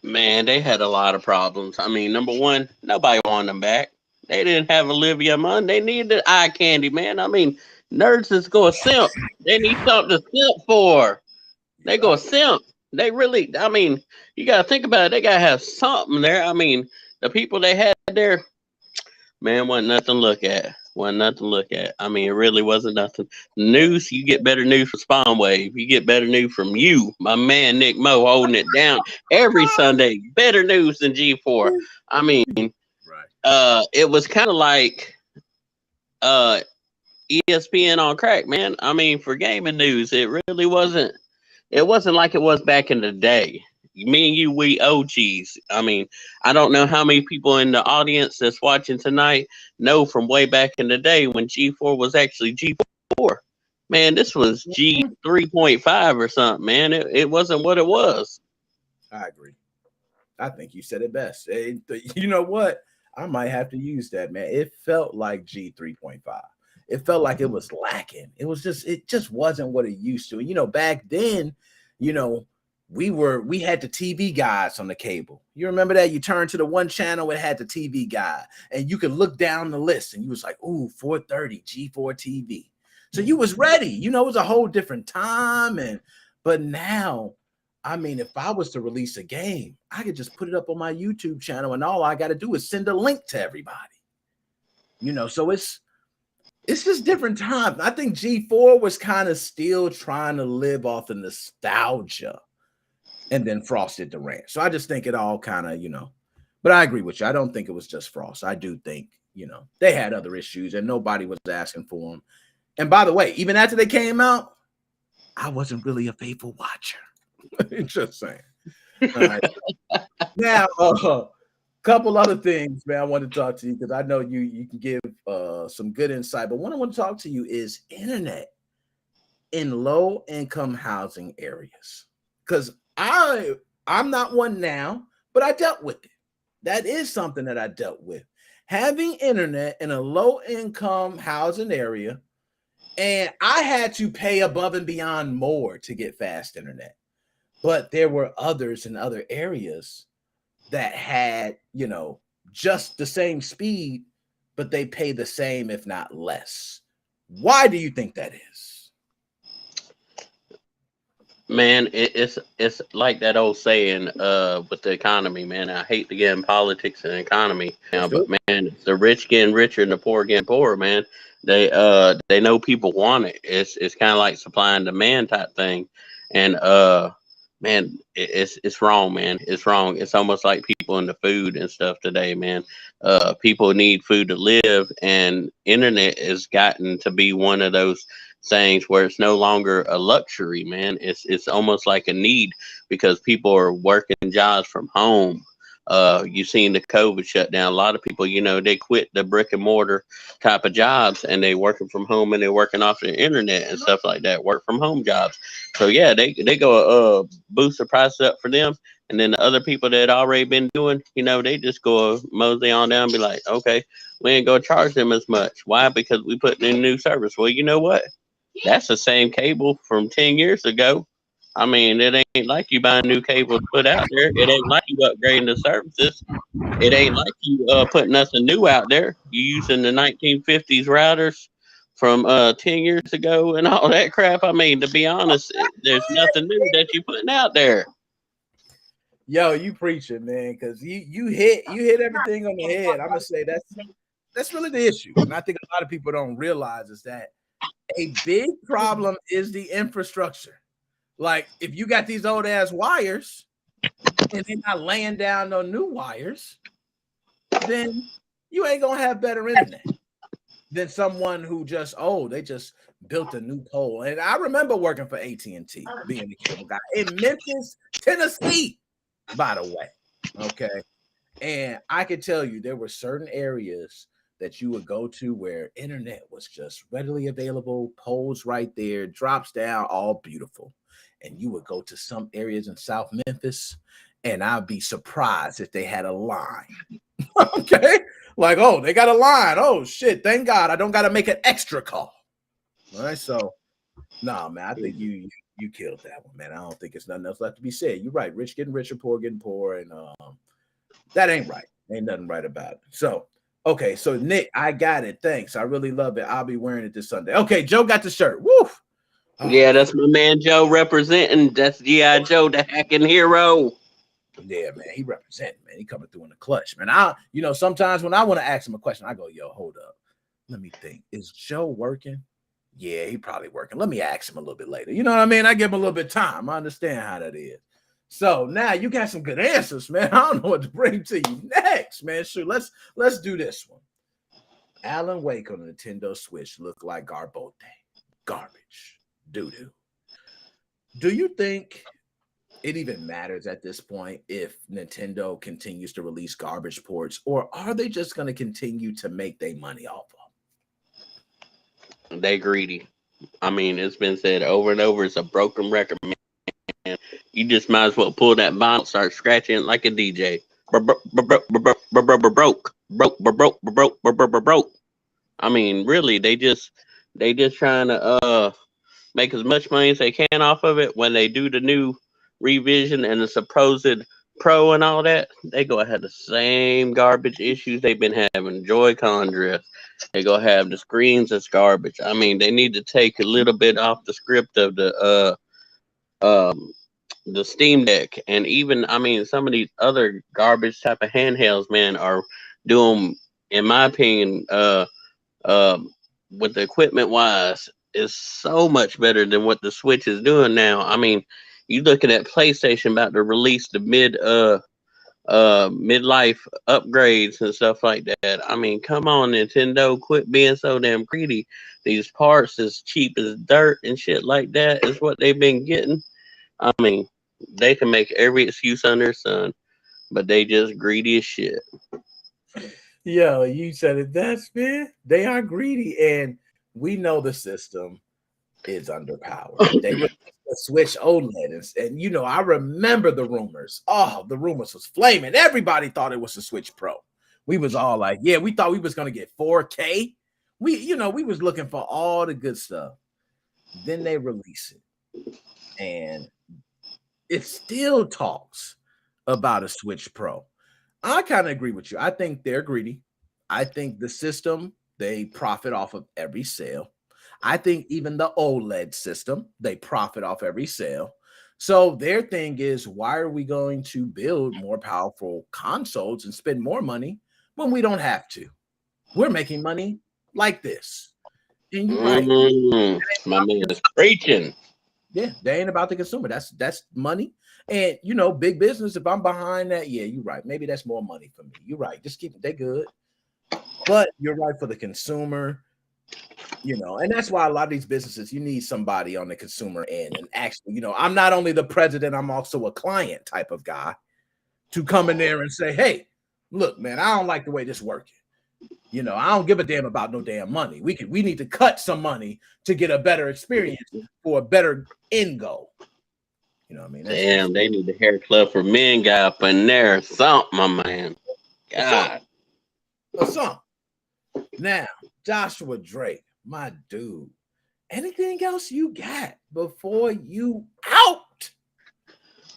Man, they had a lot of problems. I mean, number one, nobody wanted them back. They didn't have Olivia Munn. They needed eye candy, man. I mean, nerds is going to simp. They need something to simp for. They go simp. They really, I mean, you got to think about it. They got to have something there. I mean, the people they had there, man, wasn't nothing to look at. Wasn't nothing to look at. I mean, it really wasn't nothing. News, you get better news from Spawn Wave. You get better news from you, my man Nick Mo, holding it down every Sunday. Better news than G4. I mean, it was kind of like ESPN on crack, man. I mean, for gaming news, it really wasn't. It wasn't like it was back in the day. Me and you, we OGs. I mean, I don't know how many people in the audience that's watching tonight know from way back in the day when G4 was actually G4. Man, this was G3.5 or something, man. It wasn't what it was. I agree. I think you said it best. You know what? I might have to use that, man. It felt like G3.5. It felt like it was lacking. It just wasn't what it used to. And, you know, back then, you know, we had the TV guides on the cable. You remember that? You turned to the one channel, it had the TV guide, and you could look down the list and you was like, ooh, 430 G4TV. So you was ready. You know, it was a whole different time. But now, I mean, if I was to release a game, I could just put it up on my YouTube channel and all I got to do is send a link to everybody. You know, so it's just different times. I think G4 was kind of still trying to live off the nostalgia. And then Frost did the rant. So I just think it all kind of, you know, but I agree with you. I don't think it was just Frost. I do think, you know, they had other issues and nobody was asking for them. And by the way, even after they came out, I wasn't really a faithful watcher. Just saying. All right. Now, couple other things, man, I want to talk to you because I know you can give some good insight. But what I want to talk to you is internet in low-income housing areas. Because I'm not one now, but I dealt with it. That is something that I dealt with. Having internet in a low-income housing area, and I had to pay above and beyond more to get fast internet. But there were others in other areas that had, you know, just the same speed, but they pay the same, if not less. Why do you think that is? Man, it's like that old saying with the economy, man. I hate to get in politics and economy, but man, it's the rich getting richer and the poor getting poorer, man. They know people want it. It's kind of like supply and demand type thing, and man, it's wrong, man. It's wrong. It's almost like people in the food and stuff today, man. People need food to live, and internet has gotten to be one of those things where it's no longer a luxury, man. It's almost like a need because people are working jobs from home. You've seen the COVID shutdown. A lot of people, you know, they quit the brick and mortar type of jobs and they working from home and they're working off the internet and stuff like that, work from home jobs. So yeah, they go boost the price up for them. And then the other people that already been doing, you know, they just go mosey on down and be like, okay, we ain't gonna charge them as much. Why? Because we put in a new service. Well, you know what? That's the same cable from 10 years ago. I mean, it ain't like you buying new cable to put out there. It ain't like you upgrading the services. It ain't like you putting nothing new out there. You using the 1950s routers from 10 years ago and all that crap. I mean, to be honest, there's nothing new that you putting out there. Yo, you preaching, man, because you hit everything on the head. I'm gonna say that's really the issue. And I think a lot of people don't realize is that A big problem is the infrastructure. Like, if you got these old ass wires and they're not laying down no new wires, then you ain't gonna have better internet than someone who just they just built a new pole. And I remember working for AT&T, being a cable guy in Memphis, Tennessee, by the way. Okay. And I could tell you there were certain areas that you would go to where internet was just readily available, poles right there, drops down, all beautiful. And you would go to some areas in South Memphis, and I'd be surprised if they had a line. Okay. Like, oh, they got a line. Oh, shit. Thank God I don't got to make an extra call. All right. So, no, man, I think you killed that one, man. I don't think it's nothing else left to be said. You're right. Rich getting richer, poor getting poor. And that ain't right. Ain't nothing right about it. So, okay. So, Nick, I got it. Thanks. I really love it. I'll be wearing it this Sunday. Okay. Joe got the shirt. Woo. Oh, yeah, that's my man Joe representing. That's G.I. Joe, the hacking hero. Yeah, man, he representing, man. He coming through in the clutch, man. Sometimes when I want to ask him a question, I go, yo, hold up. Let me think. Is Joe working? Yeah, he probably working. Let me ask him a little bit later. You know what I mean? I give him a little bit of time. I understand how that is. So now you got some good answers, man. I don't know what to bring to you next, man. Sure, let's do this one. Alan Wake on the Nintendo Switch looked like Garbote. Garbage. Doo-doo. Do you think it even matters at this point if Nintendo continues to release garbage ports, or are they just going to continue to make their money off of? They greedy. I mean, it's been said over and over. It's a broken record, man. You just might as well pull that vinyl, start scratching it like a DJ. Broke. I mean, really, they just trying to make as much money as they can off of it. When they do the new revision and the supposed pro and all that, they go have the same garbage issues they've been having. Joy-Con drift. They go have the screens that's garbage. I mean, they need to take a little bit off the script of the Steam Deck, and even some of these other garbage type of handhelds, man, are doing, in my opinion, with the equipment wise, is so much better than what the Switch is doing now. I mean, you looking at PlayStation about to release the midlife upgrades and stuff like that. I mean, come on, Nintendo, quit being so damn greedy. These parts as cheap as dirt and shit like that is what they've been getting. I mean, they can make every excuse under the sun, but they just greedy as shit. Yo, you said it best, man. They are greedy, and we know the system is underpowered. They released the Switch OLED, and I remember the rumors. Oh, the rumors was flaming. Everybody thought it was the Switch Pro. We was all like, yeah, we thought we was gonna get 4K. We was looking for all the good stuff. Then they release it, and it still talks about a Switch Pro. I kind of agree with you. I think they're greedy. I think the system, they profit off of every sale. I think even the OLED system, they profit off every sale. So their thing is, why are we going to build more powerful consoles and spend more money when we don't have to? We're making money like this. And you're right. My man is preaching. Yeah, they ain't about the consumer. That's money. And big business, if I'm behind that, yeah, you're right. Maybe that's more money for me. You're right. Just keep it, they good. But you're right for the consumer, and that's why a lot of these businesses, you need somebody on the consumer end. And actually, I'm not only the president, I'm also a client type of guy to come in there and say, hey, look, man, I don't like the way this working. I don't give a damn about no damn money. We need to cut some money to get a better experience for a better end goal. You know what I mean? Damn, they need the hair club for men guy up in there. Something, my man. God. Something. Now, Joshua Drake, my dude. Anything else you got before you out?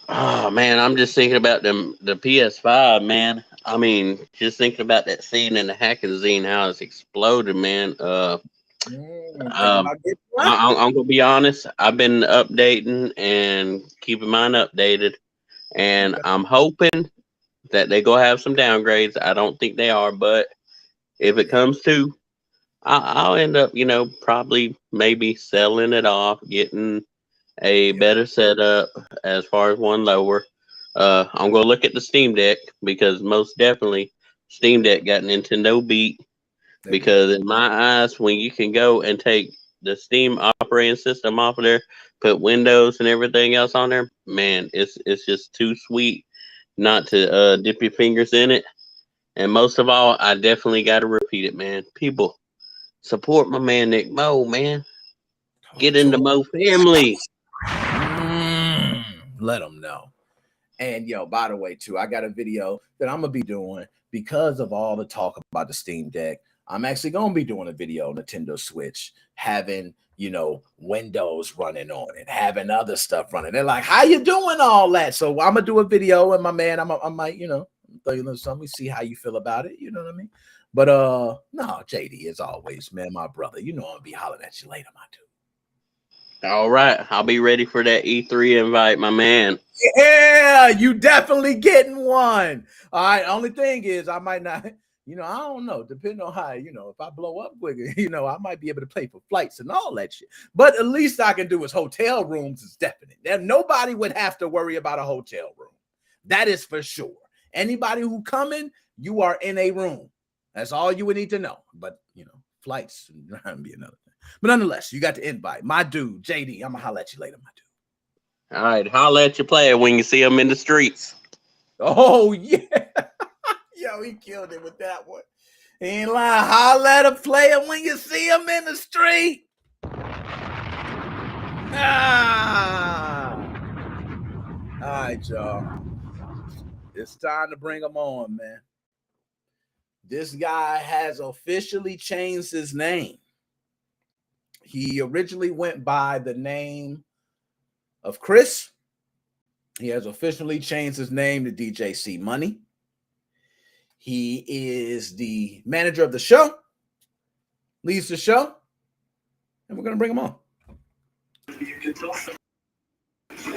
Oh man, I'm just thinking about the PS5, man. I mean, just thinking about that scene in the Hacking Zine, how it's exploded, man. I'm gonna be honest. I've been updating and keeping mine updated, and I'm hoping that they go have some downgrades. I don't think they are, but if it comes to, I'll end up, probably maybe selling it off, getting a better setup as far as one lower. I'm gonna look at the Steam Deck because most definitely Steam Deck got Nintendo beat. Because in my eyes, when you can go and take the Steam operating system off of there, put Windows and everything else on there, man, it's just too sweet not to dip your fingers in it. And most of all, I definitely got to repeat it, man. People, support my man Nick Mo, man. Get in the Mo family. Let them know. And yo, by the way, too, I got a video that I'm gonna be doing because of all the talk about the Steam Deck. I'm actually gonna be doing a video on Nintendo Switch, having Windows running on it, having other stuff running. They're like, "How you doing all that?" So I'm gonna do a video, and my man, I might, throw you a little something, see how you feel about it. You know what I mean? But no, JD, as always, man, my brother. I'm gonna be hollering at you later, my dude. All right, I'll be ready for that E3 invite, my man. Yeah, you definitely getting one. All right. Only thing is, I might not. I don't know. Depending on how, if I blow up quicker, I might be able to pay for flights and all that shit. But at least I can do is hotel rooms is definite. And nobody would have to worry about a hotel room. That is for sure. Anybody who coming, you are in a room. That's all you would need to know. But, flights would be another thing. But nonetheless, you got the invite. My dude, JD, I'm going to holler at you later, my dude. All right, holler at your player when you see him in the streets. Oh, yeah. Yo, he killed it with that one. He ain't lying. Holler at a player when you see him in the street. All right, y'all. It's time to bring him on, man. This guy has officially changed his name. He originally went by the name of Chris. He has officially changed his name to DJ C Money. He is the manager of the show, leads the show, and we're going to bring him on.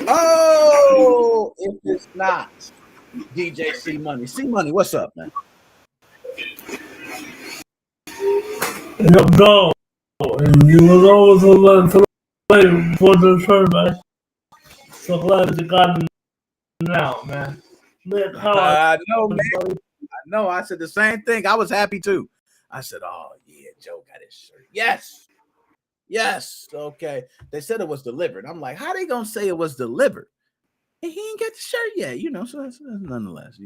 Oh, if it's not DJ C Money. C Money, what's up, man? Yo, you was always a lot to play for the tournament. So glad that you got it now, man. I know, man. I know. I said the same thing. I was happy too. I said, "Oh yeah, Joe got his shirt." Yes. Okay. They said it was delivered. I'm like, how they gonna say it was delivered? And he ain't get the shirt yet, So that's nonetheless,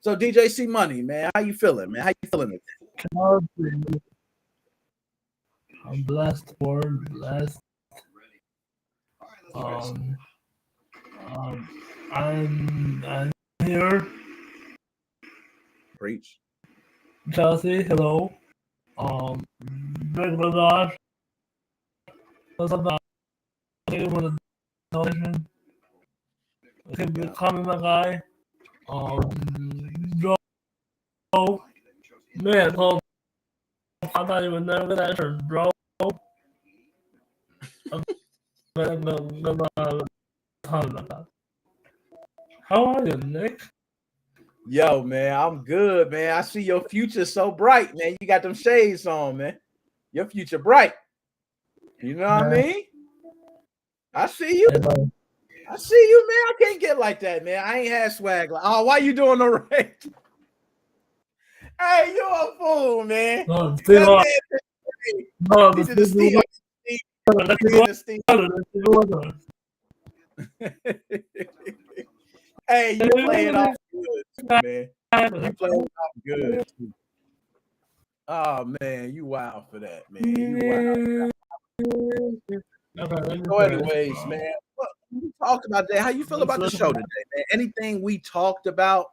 So DJ C Money, man, how you feeling, man? How you feeling today? I'm blessed, blessed. I'm here. Preach. Chelsea, hello. Regular Dodge. What's up, Dodge? Thank you for the donation. Keep becoming my guy. Joe. Man, Paul. I thought you would never get that shirt, bro. How are you, Nick? Yo, man, I'm good, man. I see your future so bright, man. You got them shades on, man. Your future bright. You know what I mean? I see you. I see you, man. I can't get like that, man. I ain't had swag. Oh, why you doing the right? Hey, you a fool, man. Hey, you playing off good, man. You playing off good. Oh man, you wild for that, man. You wild. So anyways, man, we talked about that. How you feel about the show today, man? Anything we talked about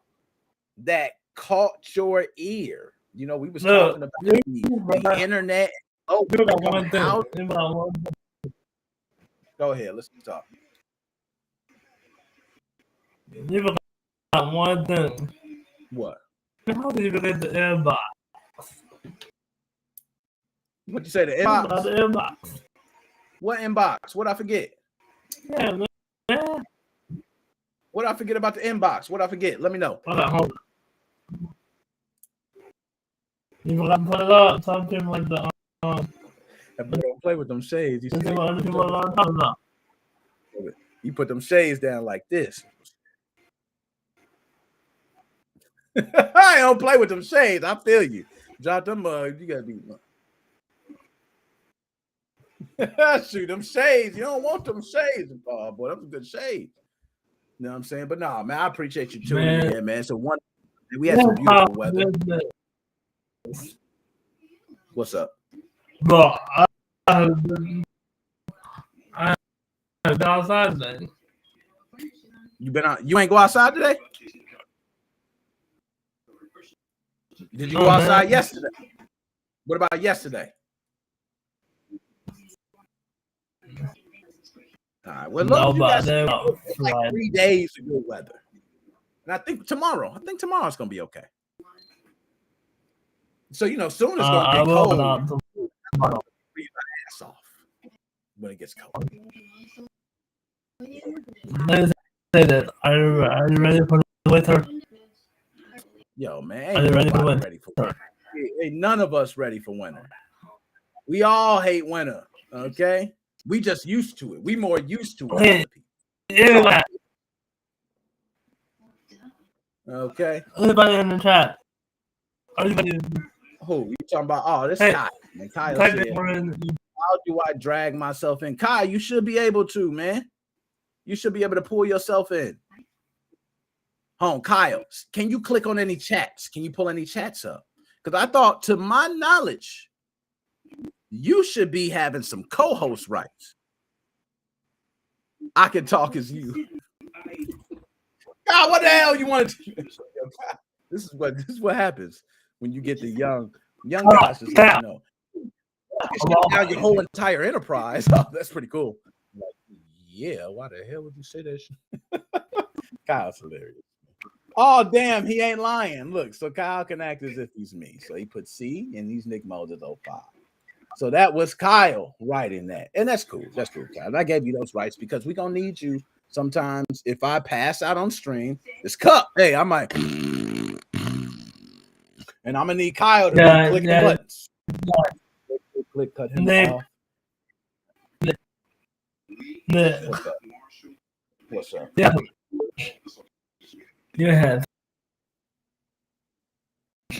that caught your ear? We was talking about the internet. Oh, go ahead. Let's talk. You forgot one thing. What? How did you get the inbox? What you say? The inbox? The inbox. What inbox? What I forget? Yeah, man. What I forget about the inbox? What I forget? Let me know. Hold on. You forgot to put it up. Something like the That boy don't play with them shades. This is what I'm talking about. You put them shades down like this. I don't play with them shades. I feel you. Drop them. You gotta be. Shoot them shades. You don't want them shades, boy. That's a good shade. You know what I'm saying? But nah, man, I appreciate you tuning in, man. So we had some beautiful weather. What's up? Bro, I been outside today. You been out? You ain't go outside today? Did you go outside yesterday? What about yesterday? All right. Well, look, you guys like 3 days of good weather, and I think tomorrow's gonna be okay. So soon it's gonna get cold. Freeze my ass off when it gets cold. Let's say that. Are you ready for the winter? Yo, man, Are you ready for winter? Ready for winter. Ain't none of us ready for winter. We all hate winter. Okay, we just used to it. We more used to it. Yeah. Okay. Everybody in the chat. Who you talking about? Oh, this Kyle. And Kyle said, how do I drag myself in? Kyle, you should be able to, man. You should be able to pull yourself in. Kyle, can you click on any chats? Can you pull any chats up? Because I thought, to my knowledge, you should be having some co-host rights. I can talk as you. God, what the hell you want to do? This is what happens when you get the young guys just let you know. Now your whole entire enterprise. Oh, that's pretty cool. Like, yeah, why the hell would you say that shit? Kyle's hilarious. Oh, damn, he ain't lying. Look, so Kyle can act as if he's me. So he put C and these Nick modes as 05. So that was Kyle writing that. And that's cool. That's cool, Kyle. And I gave you those rights because we're going to need you sometimes. If I pass out on stream, this cup, hey, I might. And I'm going to need Kyle to click the buttons. Click, cut him off. What's up? Yeah. Go ahead.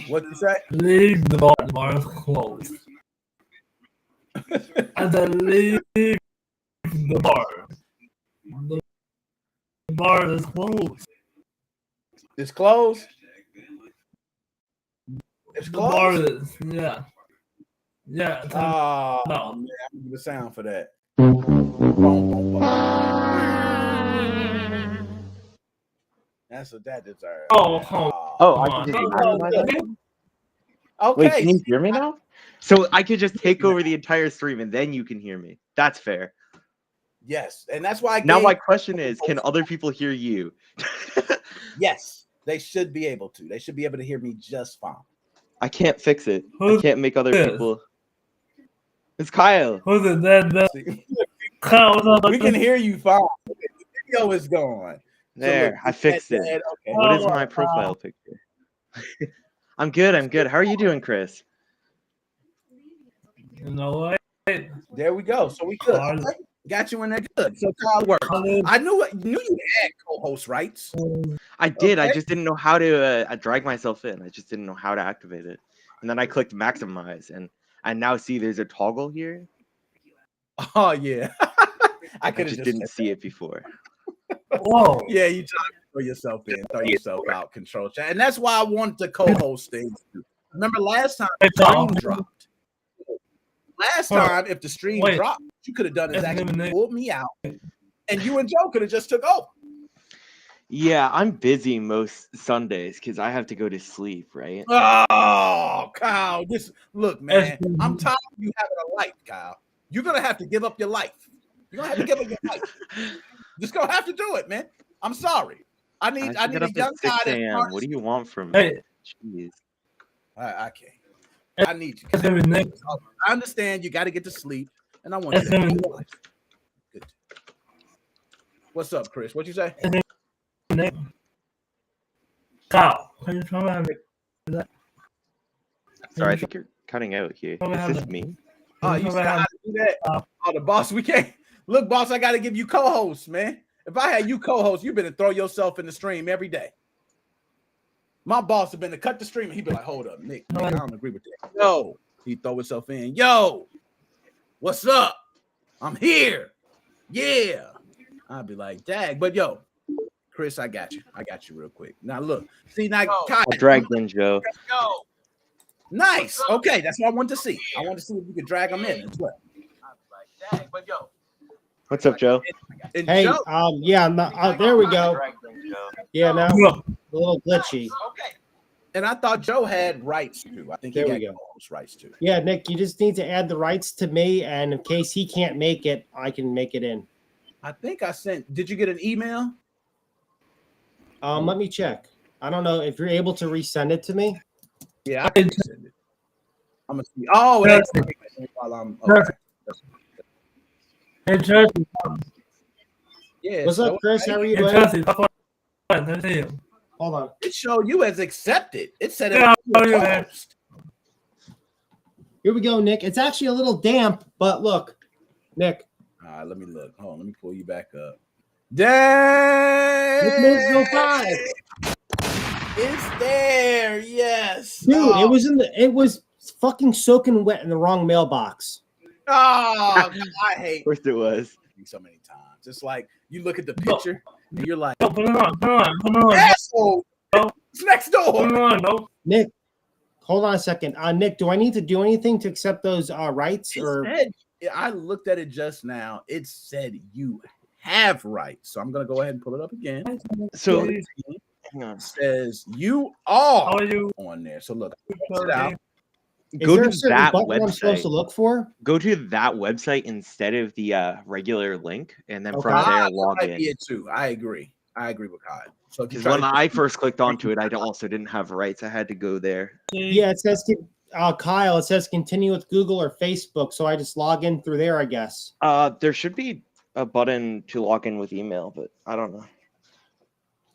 What did you say? Leave the bar. The bar is closed. And then leave the bar. The bar is closed. It's closed? It's The closed? bar is, yeah. Yeah. Oh, no. Man, I'm gonna give a sound for that. That's what that deserves. I can just Okay. Wait, can you hear me now? So I could just take over the entire stream and then you can hear me. That's fair. Yes, and that's why. Now my question is, can other people hear you? Yes, they should be able to. They should be able to hear me just fine. I can't fix it. I can't make other people. It's Kyle. Who's it? That Kyle, what's up? We can hear you fine. The video is gone. There, So look, I fixed it. Okay. What is my profile picture? I'm good. I'm good. How are you doing, Chris? You know what? There we go. So we good. Okay. Got you in there good. So Kyle works. I knew you had co-host rights. I did. Okay. I just didn't know how to drag myself in. I just didn't know how to activate it. And then I clicked maximize, and I now see there's a toggle here. Oh yeah. I just didn't see it before. Whoa. Yeah, you try to throw yourself in, throw yourself out, control chat. And that's why I wanted to co-host things. Remember last time the stream dropped. Last time, if the stream dropped, you could have done exactly pulled me out. And you and Joe could have just took over. Yeah, I'm busy most Sundays because I have to go to sleep, right? Oh, Kyle, look, man. I'm tired of you having a life, Kyle. You're gonna have to give up your life. You're gonna have to give up your life. Just gonna have to do it, man. I'm sorry. I need a young guy. 6 a.m. What do you want from me? Hey. Jeez. I can't. I need you. I understand you got to get to sleep, and I want you to have a life. Good. What's up, Chris? What you say? Kyle, can you tell me how to Sorry, I think you're cutting out here. Is this me? Oh, you said how to do that? Oh, the boss, we can't. Look, boss, I got to give you co-hosts, man. If I had you co-host, you've been to throw yourself in the stream every day. My boss have been to cut the stream, and he'd be like, hold up, Nick, I don't agree with that. Yo, he throw himself in. Yo, what's up? I'm here. Yeah. I'd be like, dag. But yo, Chris, I got you. I got you real quick. Now look, see now, Kai, I dragged in Joe. Yo. Nice. Okay, that's what I want to see. I want to see if you could drag them in as well. I'd be like, dag. But yo, What's up, Joe? and Hey, Joe, yeah, there we go. Yeah, now a little glitchy. okay. And I thought Joe had rights too. I think There he we got go. rights too. Yeah, Nick, you just need to add the rights to me, and in case he can't make it, I can make it in. I think I sent. Did you get an email? Let me check. I don't know if you're able to resend it to me. Yeah, I can send it. I'm gonna see. Oh, that's while I'm okay. Hey, Chelsea. Yeah. What's up, so- Chris? How are you Hey, doing? Chelsea. Let's see you. Hold on. It showed you as accepted. It said it. Yeah, was you, man. closed. Here we go, Nick. It's actually a little damp, but look, Nick. All right, let me look. Hold on, let me pull you back up. Dang! Nick Mansfield 5. It's there. Yes. Dude, Oh, it was fucking soaking wet in the wrong mailbox. oh, I hate Of course it was. so many times. It's like you look at the picture and you're like, No, put it on. asshole. It's next door. Put it on, no. Nick, hold on a second. Nick, do I need to do anything to accept those rights? Or I looked at it just now. It said you have rights. So I'm gonna go ahead and pull it up again. So, It hang on. says you are How are you? on there. So look, it out. is Go there to a certain that button I'm supposed to website. look for? Go to that website instead of the regular link, and then from Okay. there That log might in. be it too. I agree with Kyle. So if you Because try when to- I first clicked onto it, I also didn't have rights. I had to go there. Yeah, it says Kyle. It says continue with Google or Facebook, so I just log in through there, I guess. There should be a button to log in with email, but I don't know.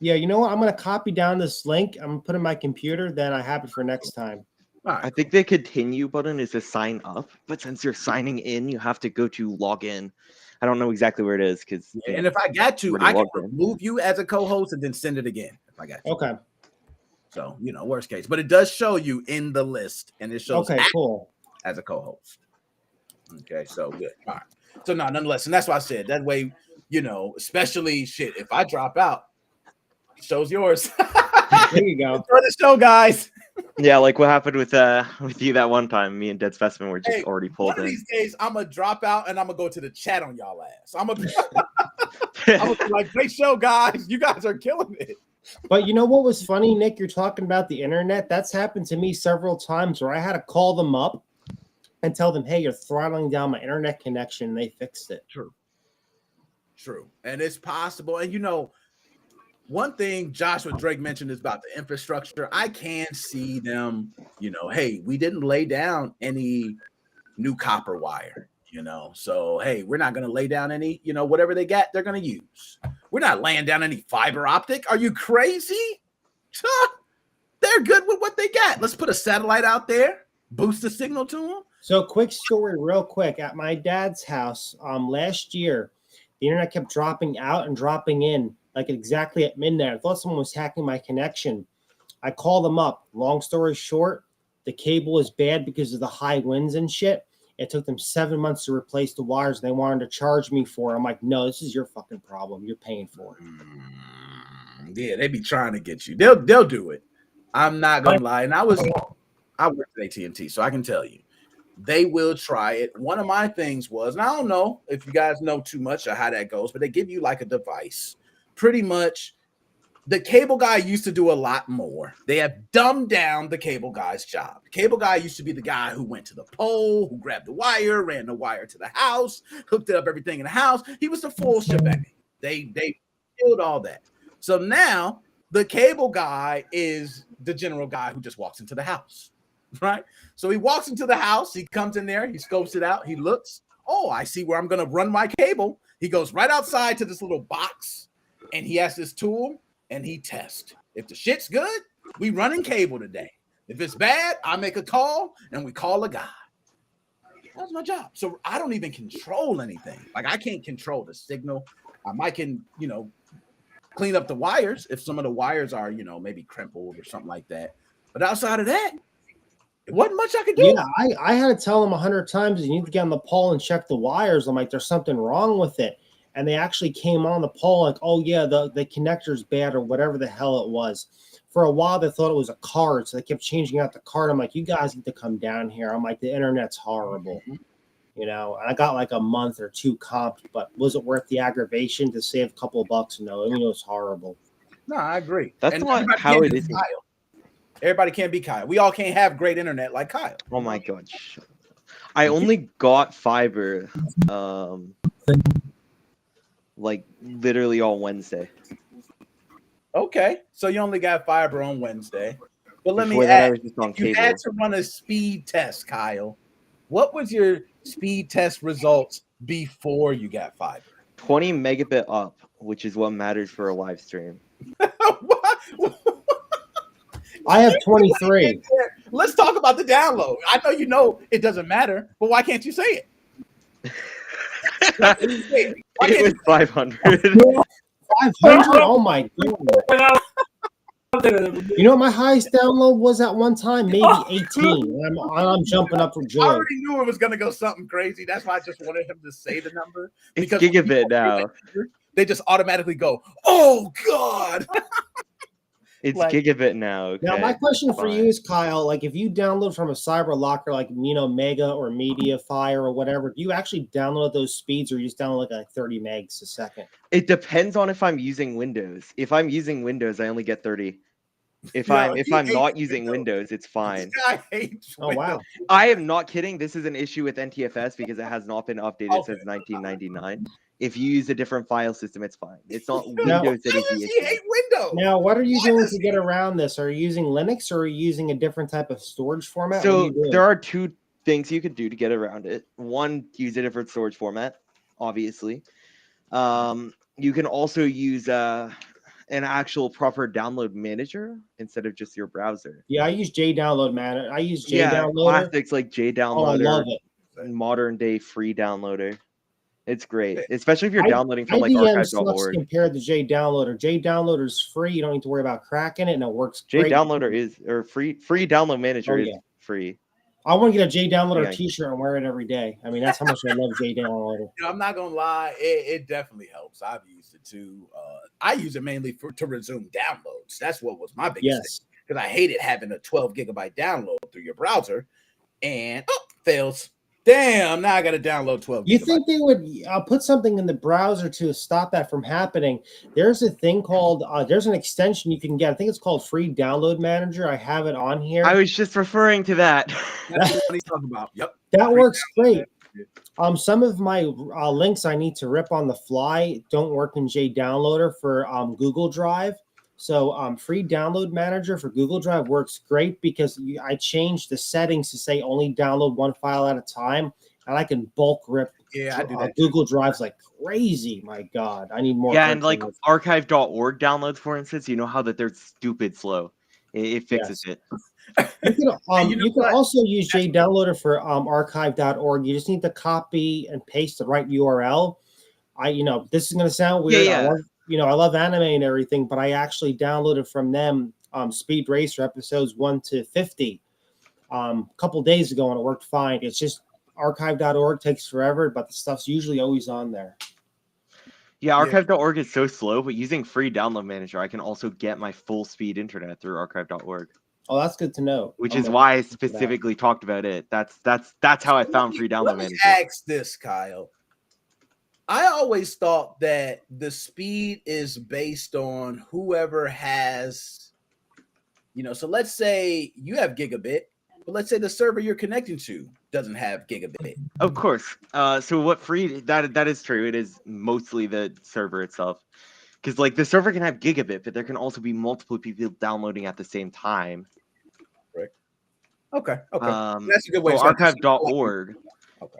Yeah, you know what? I'm gonna copy down this link. I'm gonna put it in my computer. Then I have it for next time. All right. I think the continue button is to sign up, but since you're signing in, you have to go to log in. I don't know exactly where it is because. And if I got to, I can remove you as a co-host and then send it again if I got to. Okay. So, worst case. But it does show you in the list and it shows Okay, cool. as a co-host. Okay, so good. All right. So no, nonetheless, and that's why I said that way, especially shit. If I drop out, it shows yours. There you go. For the show, guys. Yeah, like what happened with you that one time. Me and Dead Specimen were just Hey, already pulled one of in. these days, I'm gonna drop out and I'm gonna go to the chat on y'all ass. I'm gonna be like, great show, guys. You guys are killing it. But you know what was funny, Nick? You're talking about the internet. That's happened to me several times where I had to call them up and tell them, hey, you're throttling down my internet connection. And they fixed it. True. And it's possible. And one thing Joshua Drake mentioned is about the infrastructure. I can see them, hey, we didn't lay down any new copper wire, So, hey, we're not going to lay down any, whatever they got, they're going to use. We're not laying down any fiber optic. Are you crazy? They're good with what they got. Let's put a satellite out there, boost the signal to them. So quick story real quick. At my dad's house last year, the internet kept dropping out and dropping in like exactly at midnight. I thought someone was hacking my connection. I called them up. Long story short, the cable is bad because of the high winds and shit. It took them 7 months to replace the wires. And they wanted to charge me for it. I'm like, no, this is your fucking problem. You're paying for it. Yeah, they be trying to get you. They'll do it. I'm not gonna lie. And I worked at AT&T, so I can tell you, they will try it. One of my things was, and I don't know if you guys know too much of how that goes, but they give you like a device. Pretty much, the cable guy used to do a lot more. They have dumbed down the cable guy's job. The cable guy used to be the guy who went to the pole, who grabbed the wire, ran the wire to the house, hooked up everything in the house. He was the full shebang. They killed all that. So now the cable guy is the general guy who just walks into the house, right? So he walks into the house, he comes in there, he scopes it out, he looks, oh, I see where I'm going to run my cable. He goes right outside to this little box and he has this tool and he tests. If the shit's good, we running cable today. If it's bad, I make a call and we call a guy. That's my job. So I don't even control anything. Like I can't control the signal. I can, clean up the wires if some of the wires are, maybe crumpled or something like that. But outside of that, it wasn't much I could do. Yeah, I had to tell them 100 times, you need to get on the pole and check the wires. I'm like, there's something wrong with it. And they actually came on the pole like, oh yeah, the connector's bad or whatever the hell it was. For a while, they thought it was a card, so they kept changing out the card. I'm like, you guys need to come down here. I'm like, the internet's horrible. And I got like a month or two comped, but was it worth the aggravation to save a couple of bucks? No, it was horrible. No, I agree. That's not how it is. Kyle. Everybody can't be Kyle. We all can't have great internet like Kyle. Oh my god. I only got fiber like literally on Wednesday. Okay. So you only got fiber on Wednesday. But let Before me that, I ask, was just on if you cable. had to run a speed test, Kyle, what was your speed test results before you got fiber? 20 megabit up, which is what matters for a live stream. I have 23. Let's talk about the download. I know it doesn't matter, but why can't you say it? It was 500. 500? Oh my god. You know what my highest download was at one time? Maybe 18. I'm jumping up for joy. I already knew it was going to go something crazy. That's why I just wanted him to say the number. It's gigabit now. They just automatically go, oh god. It's gigabit now. Okay? Now, my question for you is, Kyle, like if you download from a cyber locker like Mega or MediaFire or whatever, do you actually download those speeds or you just download like 30 megs a second? It depends on if I'm using Windows. If I'm using Windows, I only get 30. If I'm not using Windows, it's fine. This guy hates Windows. Wow. I am not kidding. This is an issue with NTFS because it has not been updated since 1999. If you use a different file system, it's fine. It's not Windows that is the issue. hate Windows. Now, what are you doing to get around this? Are you using Linux or are you using a different type of storage format? So there are two things you could do to get around it. One, use a different storage format, obviously. You can also use an actual proper download manager instead of just your browser. Yeah, I use JDownload Manager. I use Yeah, JDownloader. classics like JDownloader. Oh, I love it. Modern day free downloader. It's great, especially if you're I- downloading from like IBM sucks archive.org. compared to JDownloader. JDownloader is free. You don't need to worry about cracking it, and it works great. JDownloader is or free download manager Oh, is yeah. free. I want to get a JDownloader Yeah. t-shirt and wear it every day. I mean, that's how much I love JDownloader. I'm not gonna lie, it definitely helps. I've used it too. I use it mainly to resume downloads. That's what was my biggest Yes. thing, because I hated having a 12 gigabyte download through your browser, and fails. Damn, now I got to download 12. You gigabytes. think they would put something in the browser to stop that from happening? There's a thing called, there's an extension you can get. I think it's called Free Download Manager. I have it on here. I was just referring to that. That's what he's talking about. Yep. That works great. Some of my links I need to rip on the fly don't work in JDownloader for Google Drive. So Free Download Manager for Google Drive works great because I changed the settings to say only download one file at a time, and I can bulk rip. Yeah, I do that Google Drive's like crazy. My God, I need more. Yeah, and like content. archive.org downloads, for instance, you know how that they're stupid slow. It fixes it. You can also use JDownloader for archive.org. You just need to copy and paste the right URL. This is going to sound weird. Yeah. I love anime and everything, but I actually downloaded from them Speed Racer episodes 1 to 50 a couple days ago, and it worked fine. It's just archive.org takes forever, but the stuff's usually always on there. Yeah, archive.org is so slow, but using Free Download Manager, I can also get my full speed internet through archive.org. Oh, that's good to know. Which I'm is gonna why I look into that. specifically talked about it. That's how I found Free Download Let me Manager. ask this, Kyle. I always thought that the speed is based on whoever has, so let's say you have gigabit, but let's say the server you're connecting to doesn't have gigabit. Of course. So what free that is true. It is mostly the server itself. Because like the server can have gigabit, but there can also be multiple people downloading at the same time. Right. Okay. That's a good way. So archive.org.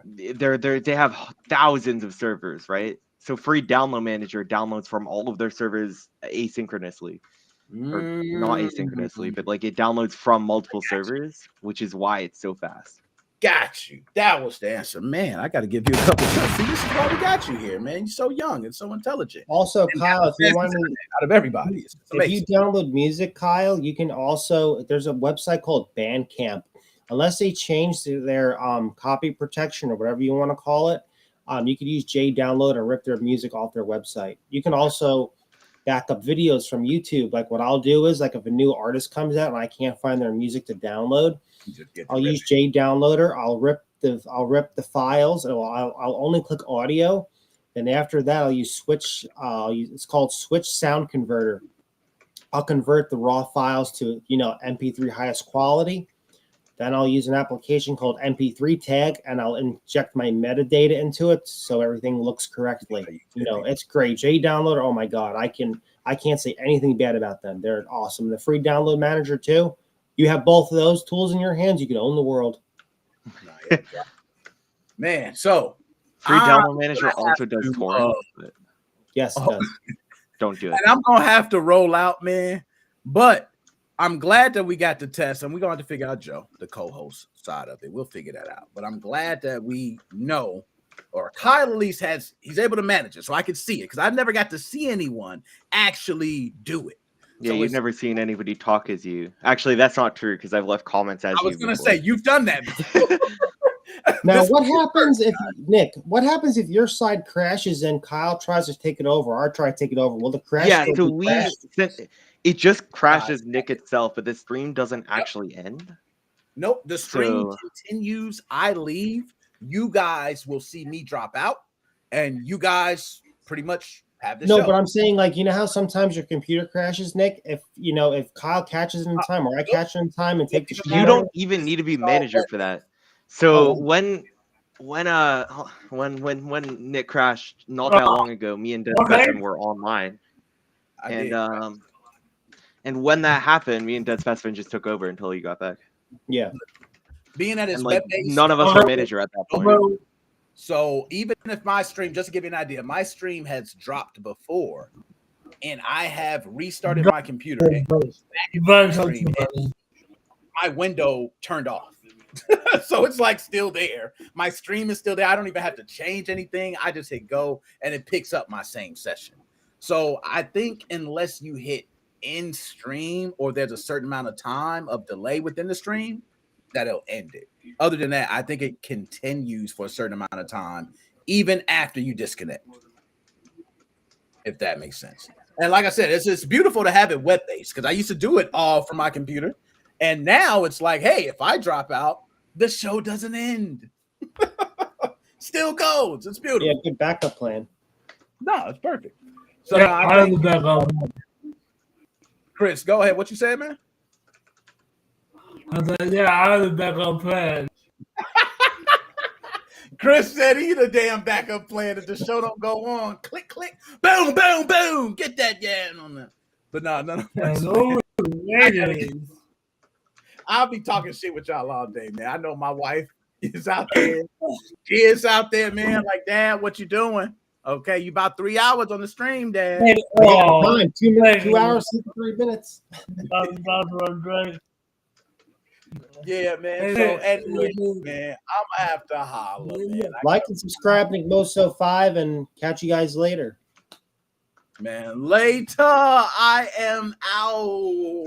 They have thousands of servers, right? So Free Download Manager downloads from all of their servers asynchronously. Or not asynchronously, but like it downloads from multiple servers, which is why it's so fast. Got you. That was the answer, man. I got to give you a couple. See, this is why we got you here, man. You're so young and so intelligent. Also, And Kyle, if you want out of everybody, it's if you amazing. download music, Kyle, you can also. There's a website called Bandcamp. Unless they change their copy protection or whatever you want to call it, you could use JDownload and rip their music off their website. You can also back up videos from YouTube. Like what I'll do is, like, if a new artist comes out and I can't find their music to download, I'll use JDownloader. I'll rip the files, and I'll only click audio. And after that, I'll use Switch. It's called Switch Sound Converter. I'll convert the raw files to MP3 highest quality. Then I'll use an application called MP3 Tag, and I'll inject my metadata into it so everything looks correctly. It's great. JDownloader, oh my God, I can't say anything bad about them. They're awesome. The free download manager too. You have both of those tools in your hands, you can own the world. Man, so free download manager also does torrent. Yes, it does. Don't do it. And I'm gonna have to roll out, man. But I'm glad that we got the test, and we're going to have to figure out Joe, the co-host side of it. We'll figure that out. But I'm glad that we know, or Kyle at least he's able to manage it, so I could see it, because I've never got to see anyone actually do it. Yeah, so you've never seen anybody talk as you. Actually, that's not true, because I've left comments as you. I was going to say, you've done that before. Now, what happens if, Nick, what happens if your side crashes and Kyle tries to take it over, or I try to take it over? Will the crash? Yeah, so it just crashes Nick itself, but the stream doesn't actually end. Nope, the stream continues. I leave. You guys will see me drop out, and you guys pretty much have the show. No, but I'm saying, like, how sometimes your computer crashes, Nick? If Kyle catches it in time, or I catch it in time and take the stream, you don't even need to be manager for that. So when Nick crashed not that long ago, me and Dead were online, and when that happened, me and Dead Specimen just took over until he got back. Yeah, being at his web base, none of us were manager at that point. So even if my stream, just to give you an idea, my stream has dropped before, and I have restarted my computer, and my window turned off. So it's like still there. My stream is still there. I don't even have to change anything. I just hit go and it picks up my same session. So I think unless you hit end stream or there's a certain amount of time of delay within the stream, that it'll end it. Other than that, I think it continues for a certain amount of time, even after you disconnect. If that makes sense. And like I said, it's beautiful to have it web-based, because I used to do it all from my computer. And now it's like, hey, if I drop out, the show doesn't end. Still goes. It's beautiful. Yeah, good backup plan. No, it's perfect. So yeah, now I have the backup. Chris, go ahead. What you said, man? I said, yeah, I have the backup plan. Chris said he the damn backup plan if the show don't go on. Click, click, boom, boom, boom. Get that on there. But no. I'll be talking shit with y'all all day, man. I know my wife is out there. She is out there, man. Like, Dad, what you doing? Okay, you about 3 hours on the stream, Dad. Hey, 2 hours, 3 minutes. Yeah, man. So anyway, man, I'm gonna have to holler, man. Like and subscribe, Nick Moso 5, and catch you guys later. Man, later. I am out.